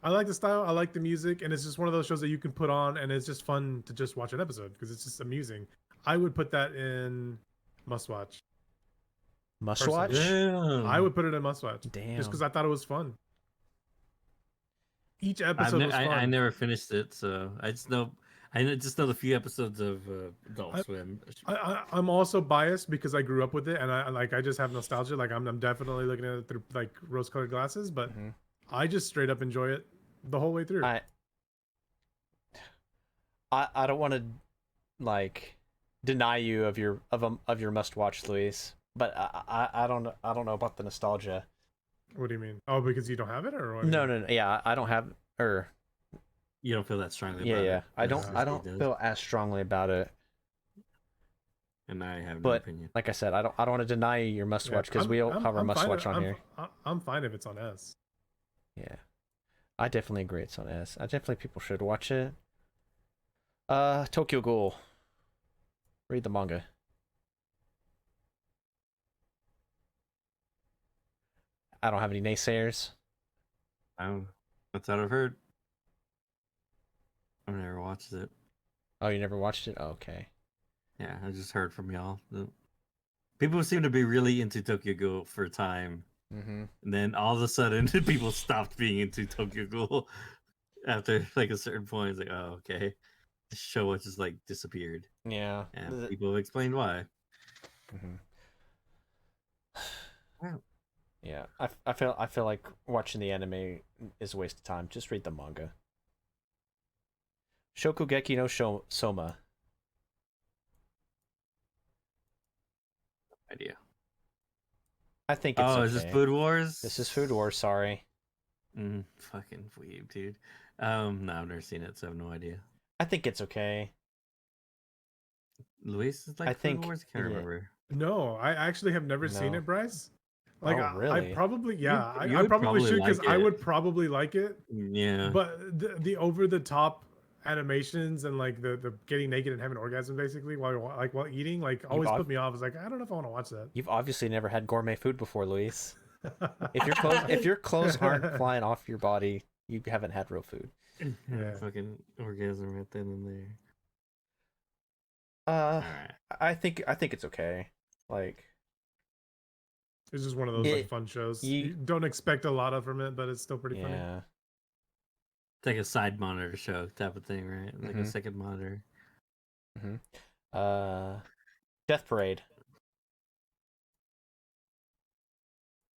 like the style. I like the music, and it's just one of those shows that you can put on, and it's just fun to just watch an episode because it's just amusing. I would put that in must watch. Must watch? Damn. I would put it in must watch. Damn. Just because I thought it was fun. Each episode was fun. I never finished it, so I just know the few episodes of Adult Swim. I'm also biased because I grew up with it, and I just have nostalgia. Like I'm definitely looking at it through like rose-colored glasses, but I just straight up enjoy it the whole way through. I don't want to like deny you of your must watch, Luis, but I don't know about the nostalgia. What do you mean? Oh, because you don't have it, or what? No. Yeah, I don't have You don't feel that strongly. Yeah, about yeah. It. I don't feel as strongly about it. And I have no opinion. Like I said, I don't want to deny you your must watch because we all have our must watch on here. I'm fine if it's on S. Yeah, I definitely agree it's on S. People should watch it. Tokyo Ghoul. Read the manga. I don't have any naysayers. That's what I've heard. I've never watched it. Oh, you never watched it? Oh, okay. Yeah, I just heard from y'all. People seem to be really into Tokyo Ghoul for a time. Mm-hmm. And then all of a sudden, people stopped being into Tokyo Ghoul after like a certain point. It's like, oh, okay. The show just like disappeared. Yeah. And people have explained why. Mm-hmm. Yeah, I feel like watching the anime is a waste of time. Just read the manga. Shokugeki no Soma. Idea. I think it's okay. Is this Food Wars? This is Food Wars, sorry. Fucking weeb, dude. No, I've never seen it, so I have no idea. I think it's okay. Luis is like Food Wars? I can't remember. No, I actually have never seen it, Bryce. Like, really? I probably, yeah, I probably should because like I would probably like it. Yeah. But the over the top animations and like the getting naked and having orgasm basically while eating like always put me off. It's like I don't know if I want to watch that. You've obviously never had gourmet food before, Luis. If your clothes aren't flying off your body, you haven't had real food. Yeah. Fucking orgasm right then and there. Right. I think it's okay. Like, it's just one of those like fun shows. You don't expect a lot of from it, but it's still pretty funny. Yeah. It's like a side monitor show type of thing, right? Like a second monitor. Death Parade.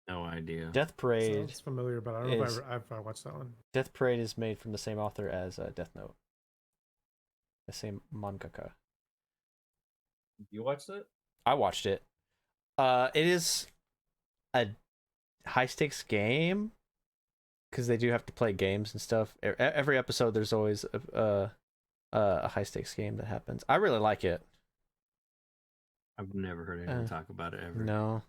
No idea. Death Parade. Sounds familiar, but I don't know if I watched that one. Death Parade is made from the same author as Death Note. The same mangaka. You watched it? I watched it. It is a high stakes game because they do have to play games and stuff. Every episode, there's always a high stakes game that happens. I really like it. I've never heard anyone talk about it ever. No.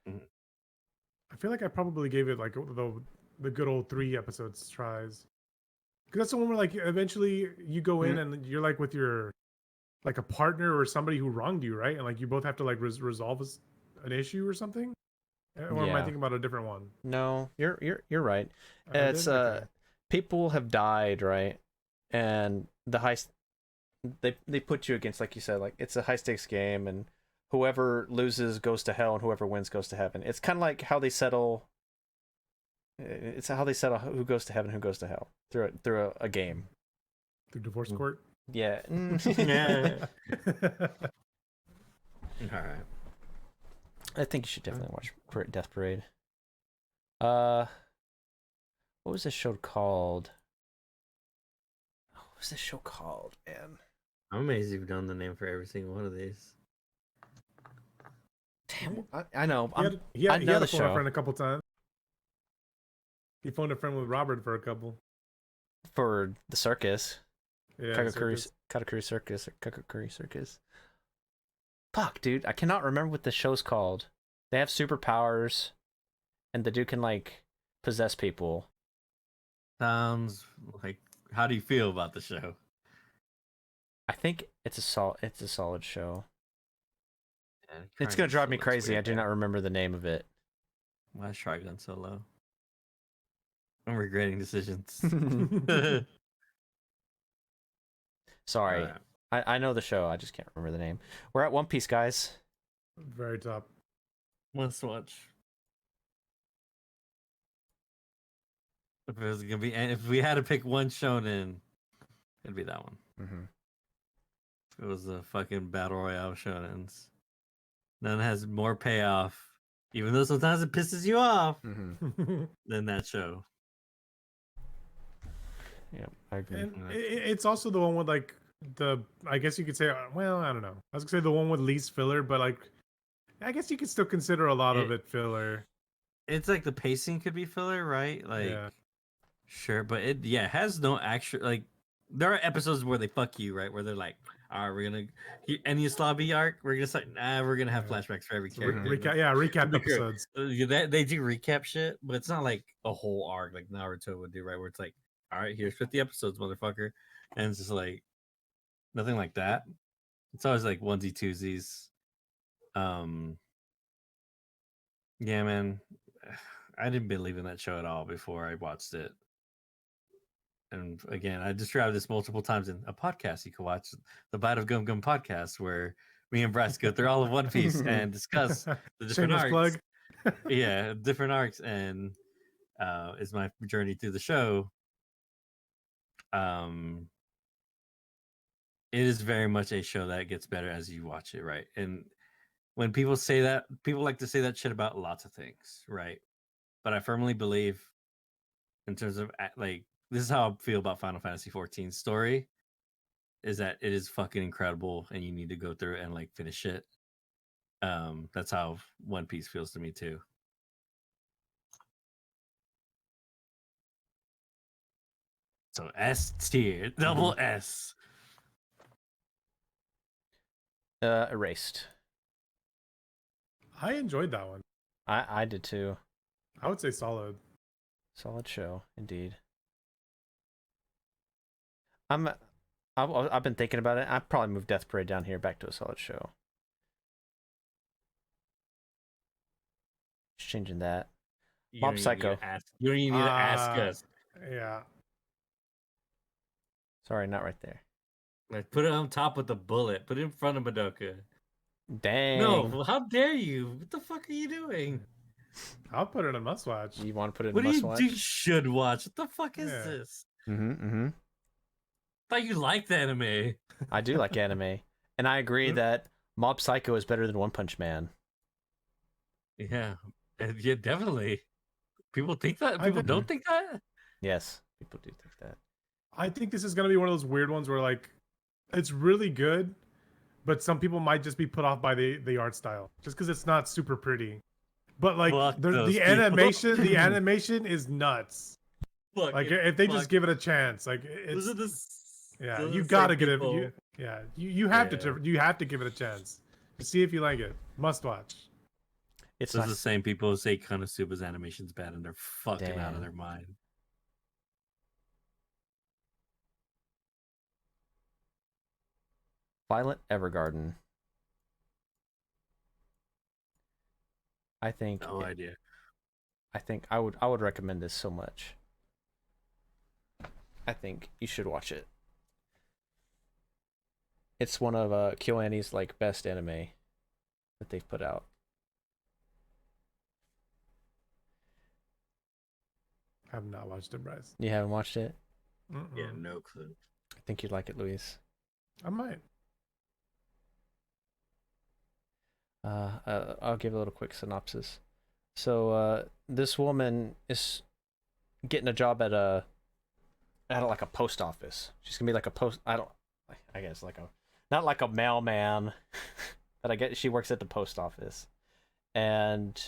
I feel like I probably gave it like the good old 3 episodes tries. Because that's the one where like eventually you go in and you're like with your like a partner or somebody who wronged you, right? And like you both have to like resolve an issue or something. Or am I thinking about a different one? No, you're right. It's people have died, right? And they put you against, like you said, like it's a high stakes game, and whoever loses goes to hell, and whoever wins goes to heaven. It's kind of like how they settle. It's how they settle who goes to heaven, who goes to hell through a game. Through divorce court. Yeah. Yeah. All right. I think you should definitely watch Death Parade. What was this show called? What was this show called, man? I'm amazed you've done the name for every single one of these. Damn, I know. He had the a phone show. a friend a couple times. He phoned a friend with Robert for a couple. For the circus. Yeah, Katakuri Circus or Kakakuri Circus. Fuck, dude. I cannot remember what the show's called. They have superpowers, and the dude can, like, possess people. Sounds like, how do you feel about the show? I think it's a solid show. Yeah, It's gonna drive me crazy. I do not remember the name of it. Why is Trigun so low? I'm regretting decisions. Sorry. I know the show. I just can't remember the name. We're at One Piece, guys. Very top. Must watch. If it was gonna be, if we had to pick one shonen, it'd be that one. Mm-hmm. It was the fucking battle royale shonens. None has more payoff, even though sometimes it pisses you off, than that show. Yeah, I agree. And it's also the one with like I guess you could say, well, I don't know. I was gonna say the one with least filler, but like, I guess you could still consider a lot of it filler. It's like the pacing could be filler, right? Like, sure, but it has no actual, like, there are episodes where they fuck you, right? Where they're like, all right, we're gonna any Slavi arc, we're gonna say, we're gonna have flashbacks for every character. Recap episodes. They do recap shit, but it's not like a whole arc like Naruto would do, right? Where it's like, all right, here's 50 episodes, motherfucker, and it's just like nothing like that. It's always like onesie twosies. Yeah, man, I didn't believe in that show at all before I watched it. And again, I described this multiple times in a podcast you can watch, the Bite of Gum Gum podcast, where me and Bryce go through all of One Piece and discuss the different arcs. Plug. Yeah, different arcs, and is my journey through the show. It is very much a show that gets better as you watch it, right? And when people say that, people like to say that shit about lots of things, right? But I firmly believe, in terms of like, this is how I feel about Final Fantasy XIV's story, is that it is fucking incredible, and you need to go through it and like finish it. That's how One Piece feels to me too. So S tier, double S. Erased. I enjoyed that one. I did too. I would say solid. Solid show, indeed. I've been thinking about it. I'd probably move Death Parade down here back to a solid show. Just changing that. Mob Psycho. You don't even need to ask us. Yeah. Sorry, not right there. Like, put it on top with the bullet. Put it in front of Madoka. Dang. No, how dare you? What the fuck are you doing? I'll put it in must watch. You want to put it in What do must you watch? do? Should watch. What the fuck is this? I thought you liked anime. I do like anime, and I agree that Mob Psycho is better than One Punch Man. Yeah, yeah, definitely. People think that. People don't think that. Yes, people do think that. I think this is gonna be one of those weird ones where like it's really good, but some people might just be put off by the art style, just because it's not super pretty. But like the animation is nuts. Like if they just give it a chance, like it's you gotta get it. You have to give it a chance to see if you like it. Must watch. It's the same people who say Konosuba's animation's bad and they're fucking out of their mind. Violet Evergarden. I think no idea. I think I would recommend this so much. I think you should watch it. It's one of KyoAni's like best anime that they've put out. I have not watched it, Bryce. You haven't watched it? Yeah, no clue. I think you'd like it, Luis. I might. I'll give a little quick synopsis. So this woman is getting a job at like a post office. She's gonna be like I guess like not like a mailman, but I guess she works at the post office, and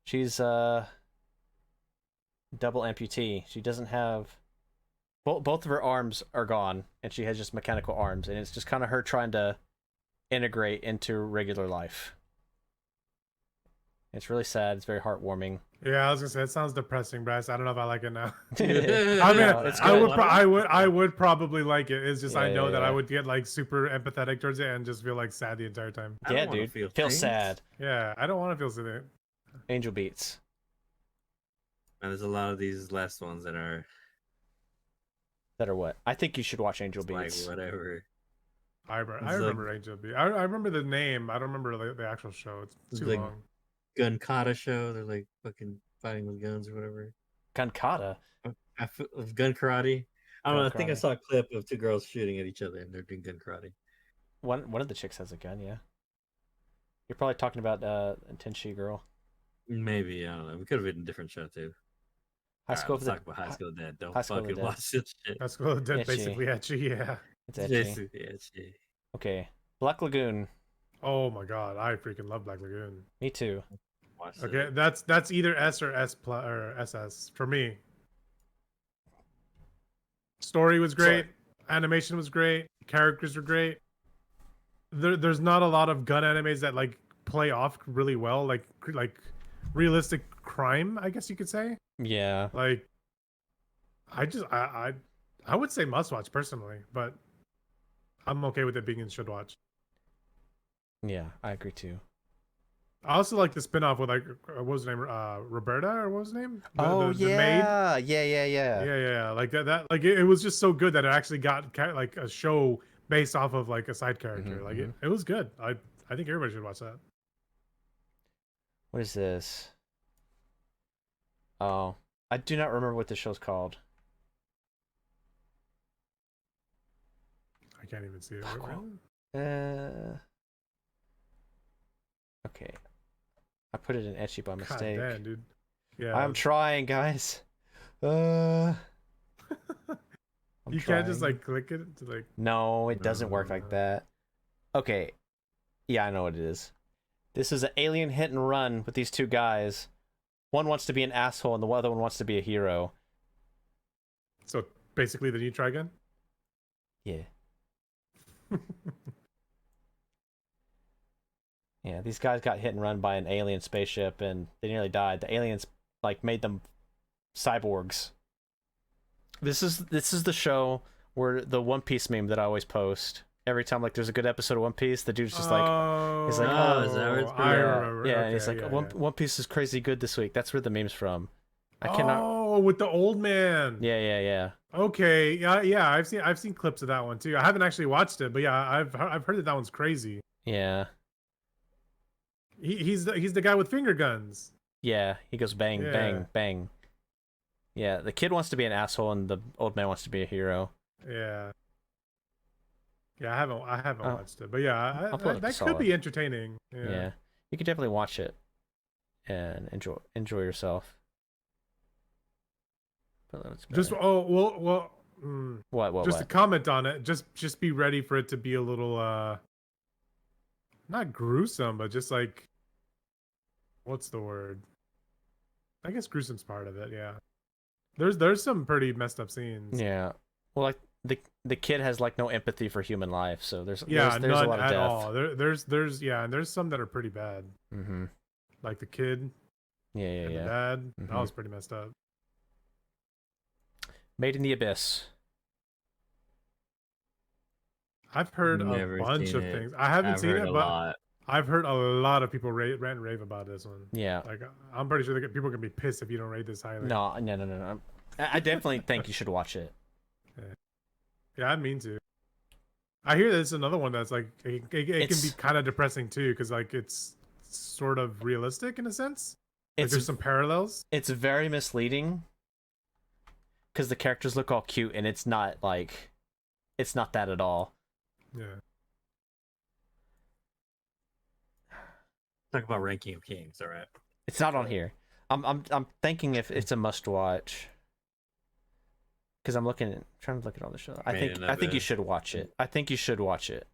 she's double amputee. She doesn't have both of her arms are gone, and she has just mechanical arms, and it's just kind of her trying to integrate into regular life. It's really sad. It's very heartwarming. Yeah, I was gonna say it sounds depressing, Bryce. I don't know if I like it now. I mean, I would probably like it. It's just I know that I would get like super empathetic towards it and just feel like sad the entire time. Yeah, dude, feel sad. Yeah, I don't want to feel sad. Angel Beats. And there's a lot of these last ones that are what? I think you should watch Angel Beats. Like whatever. I remember Angel Beats. I remember the name. I don't remember the actual show. It's too long. Gun kata show. They're like fucking fighting with guns or whatever. Gun kata? Gun karate. I don't know. I think I saw a clip of two girls shooting at each other and they're doing gun karate. One of the chicks has a gun, yeah. You're probably talking about Tenchi Girl. Maybe, I don't know. We could have been a different show too. High School of the Dead. High School of the Dead. Don't fucking watch this shit. High School of the Dead, basically etchy, yeah. It's etchy. Okay. Black Lagoon. Oh my god, I freaking love Black Lagoon. Me too. Okay, that's either S or S plus or SS for me. Story was great, animation was great, characters were great. There's not a lot of gun animes that like play off really well, like realistic crime, I guess you could say. Yeah. Like, I would say must watch personally, but I'm okay with it being in should watch. Yeah, I agree too. I also like the spinoff with like what was her name, Roberta, or what was her name? The maid? Yeah. Like that like it was just so good that it actually got like a show based off of like a side character. Like it was good. I think everybody should watch that. What is this? Oh, I do not remember what the show's called. I can't even see it. Okay. I put it in etchy by mistake. God damn, dude. Yeah. I'm trying, guys. You can't just like click it to like. No, it doesn't work like that. Okay. Yeah, I know what it is. This is an alien hit and run with these two guys. One wants to be an asshole and the other one wants to be a hero. So basically the new Trigun? Yeah. Yeah, these guys got hit and run by an alien spaceship and they nearly died. The aliens like made them cyborgs. This is the show where the One Piece meme that I always post. Every time like there's a good episode of One Piece, the dude's just like he's like, is that where it's I remember. Yeah, okay, and he's like, One Piece is crazy good this week. That's where the meme's from. I cannot. Oh, with the old man. Yeah. Okay, yeah. I've seen clips of that one too. I haven't actually watched it, but yeah, I've heard that one's crazy. Yeah. He's the guy with finger guns. Yeah, he goes bang, bang, bang. Yeah, the kid wants to be an asshole and the old man wants to be a hero. Yeah. Yeah, I haven't watched it, but yeah, that could solid. be entertaining. Yeah, you could definitely watch it and enjoy yourself. But just what? Just to comment on it, just be ready for it to be a little not gruesome, but just like, what's the word? I guess gruesome's part of it. Yeah. There's some pretty messed up scenes. Yeah. Well, like the kid has like no empathy for human life, so there's none a lot of at death. all. And there's some that are pretty bad. Mm-hmm. Like the kid. Yeah, And the dad. That was pretty messed up. Made in the Abyss. I've heard Never a bunch seen of it. things. I haven't seen it, but lot. I've heard a lot of people rant and rave about this one. Yeah. Like, I'm pretty sure people can be pissed if you don't rate this highly. No. I definitely think you should watch it. Yeah, I mean to. I hear there's another one that's like it can be kind of depressing too, because like it's sort of realistic in a sense. Like there's some parallels. It's very misleading because the characters look all cute, and it's not that at all. Yeah. Talk about ranking of kings, all right? It's not on here. I'm thinking if it's a must watch. Because I'm trying to look at all the show. I think you should watch it. I think you should watch it.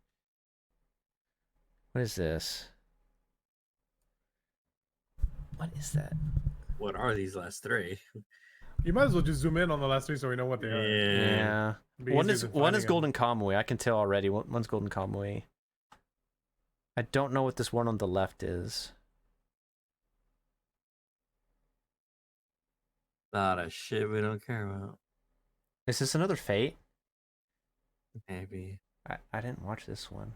What is this? What is that? What are these last three? You might as well just zoom in on the last three so we know what they are. Yeah. One is Golden Kamuy. I can tell already. One's Golden Kamuy. I don't know what this one on the left is. Lot of shit we don't care about. Is this another Fate? Maybe. I didn't watch this one.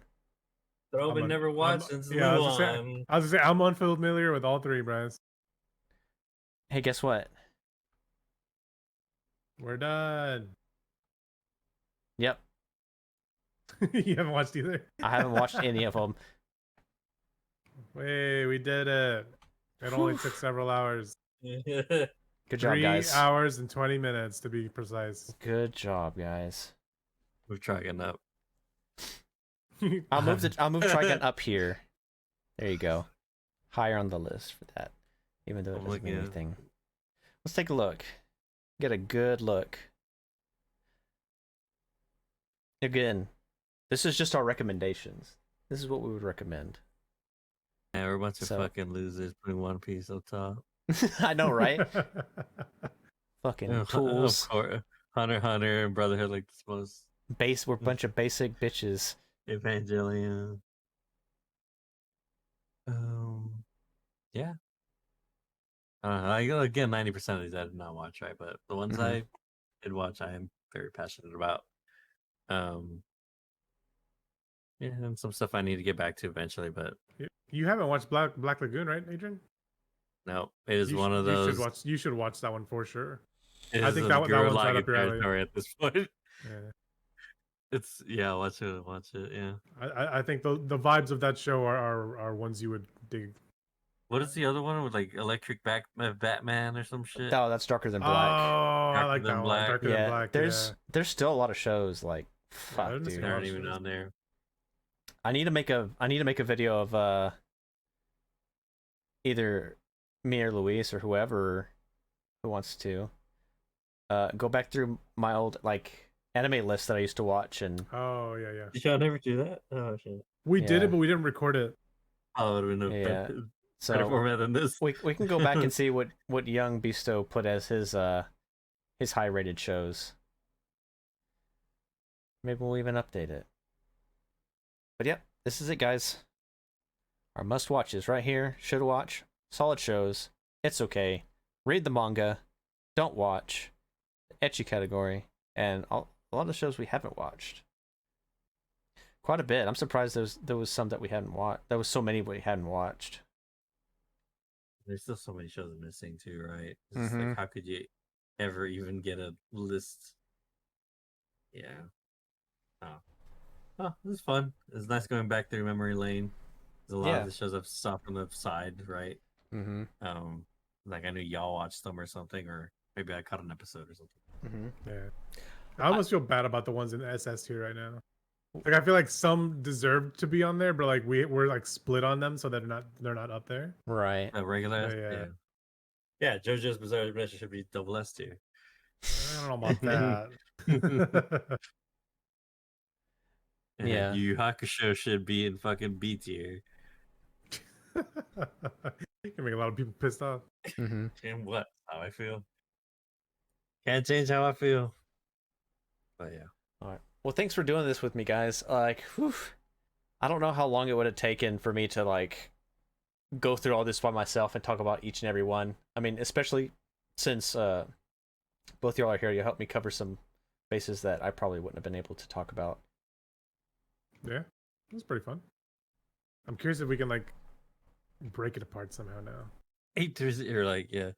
Throw but never watched since I was gonna say I'm unfamiliar with all three, Bryce. Hey, guess what? We're done. Yep. You haven't watched either? I haven't watched any of them. Wait, we did it. It only took several hours. Good job, guys. 3 hours and 20 minutes to be precise. Good job, guys. We're trying up. I'll move Trigun up here. There you go. Higher on the list for that. Even though it doesn't mean anything. Let's take a look. Get a good look. Again, this is just our recommendations. This is what we would recommend. Yeah, we're a bunch of fucking losers putting One Piece up top. I know, right? Fucking tools. Hunter x Hunter and Brotherhood like the most we're a bunch of basic bitches. Evangelion. Yeah. Again, 90% of these I did not watch, right? But the ones I did watch, I am very passionate about. Yeah, and some stuff I need to get back to eventually, but you haven't watched Black Lagoon, right, Adrian? No, it is one of those. You should watch that one for sure. I think that one's right up your alley at this point. Yeah. It's watch it. Yeah. I think the vibes of that show are ones you would dig. What is the other one with like Electric Batman or some shit? Oh, that's Darker Than Black. Oh, I like that one. Darker Than Black. There's still a lot of shows like fuck, dude. They aren't even on there. I need to make a video of either me or Luis or whoever who wants to go back through my old like anime list that I used to watch and yeah. Did y'all never do that? Oh shit. We did it, but we didn't record it. Oh, it would have been better format than this. We can go back and see what young Beasto put as his high rated shows. Maybe we'll even update it. But yep, this is it, guys. Our must watches right here. Should watch. Solid shows. It's okay. Read the manga. Don't watch. Ecchi category. And a lot of shows we haven't watched. Quite a bit. I'm surprised there was some that we hadn't watched. There was so many we hadn't watched. There's still so many shows missing too, right? It's like, how could you ever even get a list? Yeah. Oh, this is fun. It's nice going back through memory lane. There's a lot of the shows I've stopped on the side, right? Like I knew y'all watched them or something, or maybe I caught an episode or something. Yeah. I almost feel bad about the ones in SS tier right now. Like I feel like some deserve to be on there, but like we're like split on them, so they're not up there. Right. Regular. Yeah. JoJo's Bizarre Adventure should be double S tier. I don't know about that. Yeah. Yu Hakusho should be in fucking B tier. You can make a lot of people pissed off. Mm-hmm. And what? How I feel. Can't change how I feel. But yeah. All right. Well, thanks for doing this with me, guys. Like, whew, I don't know how long it would have taken for me to like go through all this by myself and talk about each and every one. I mean, especially since both y'all are here, you helped me cover some bases that I probably wouldn't have been able to talk about. Yeah, it was pretty fun. I'm curious if we can like break it apart somehow now. 8 to or like yeah,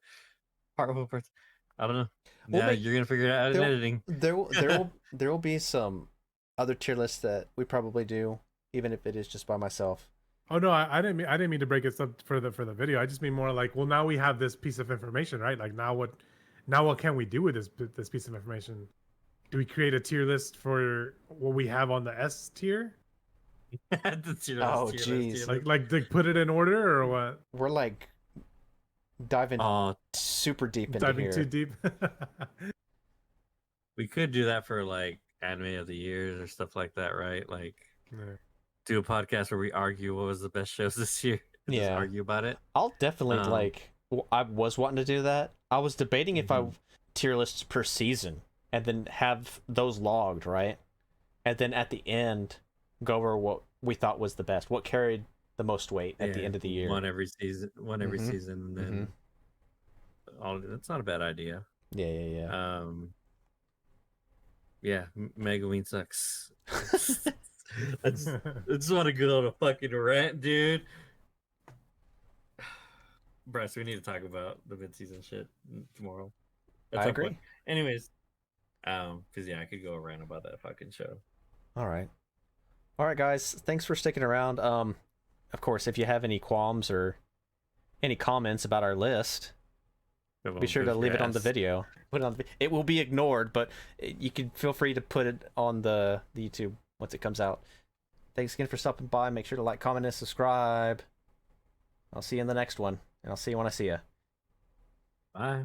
part one parts. I don't know. We'll Yeah, you're gonna figure it out in editing. There will be some other tier lists that we probably do, even if it is just by myself. Oh no, I didn't mean to break it up for the video. I just mean more like, well, now we have this piece of information, right? Like now what can we do with this piece of information? Do we create a tier list for what we have on the S tier? The tier Oh, list, jeez. Like put it in order or what? We're like diving super deep into Diving here. too deep. we could do that for like anime of the years or stuff like that, right? Like do a podcast where we argue what was the best shows this year. Yeah, just argue about it. I'll definitely I was wanting to do that. I was debating if I tier lists per season and then have those logged, right? And then at the end go over what we thought was the best, what carried the most weight at the end of the year. One every season, and then that's not a bad idea. Yeah. Yeah, Megaween sucks. I just want to go on a fucking rant, dude. Bryce, we need to talk about the mid-season shit tomorrow. I agree. Point. Anyways, because yeah, I could go rant about that fucking show. All right, guys. Thanks for sticking around. Of course, if you have any qualms or any comments about our list, be sure to leave it on the video. Put it on. It will be ignored, but you can feel free to put it on the YouTube once it comes out. Thanks again for stopping by. Make sure to like, comment, and subscribe. I'll see you in the next one, and I'll see you when I see you. Bye.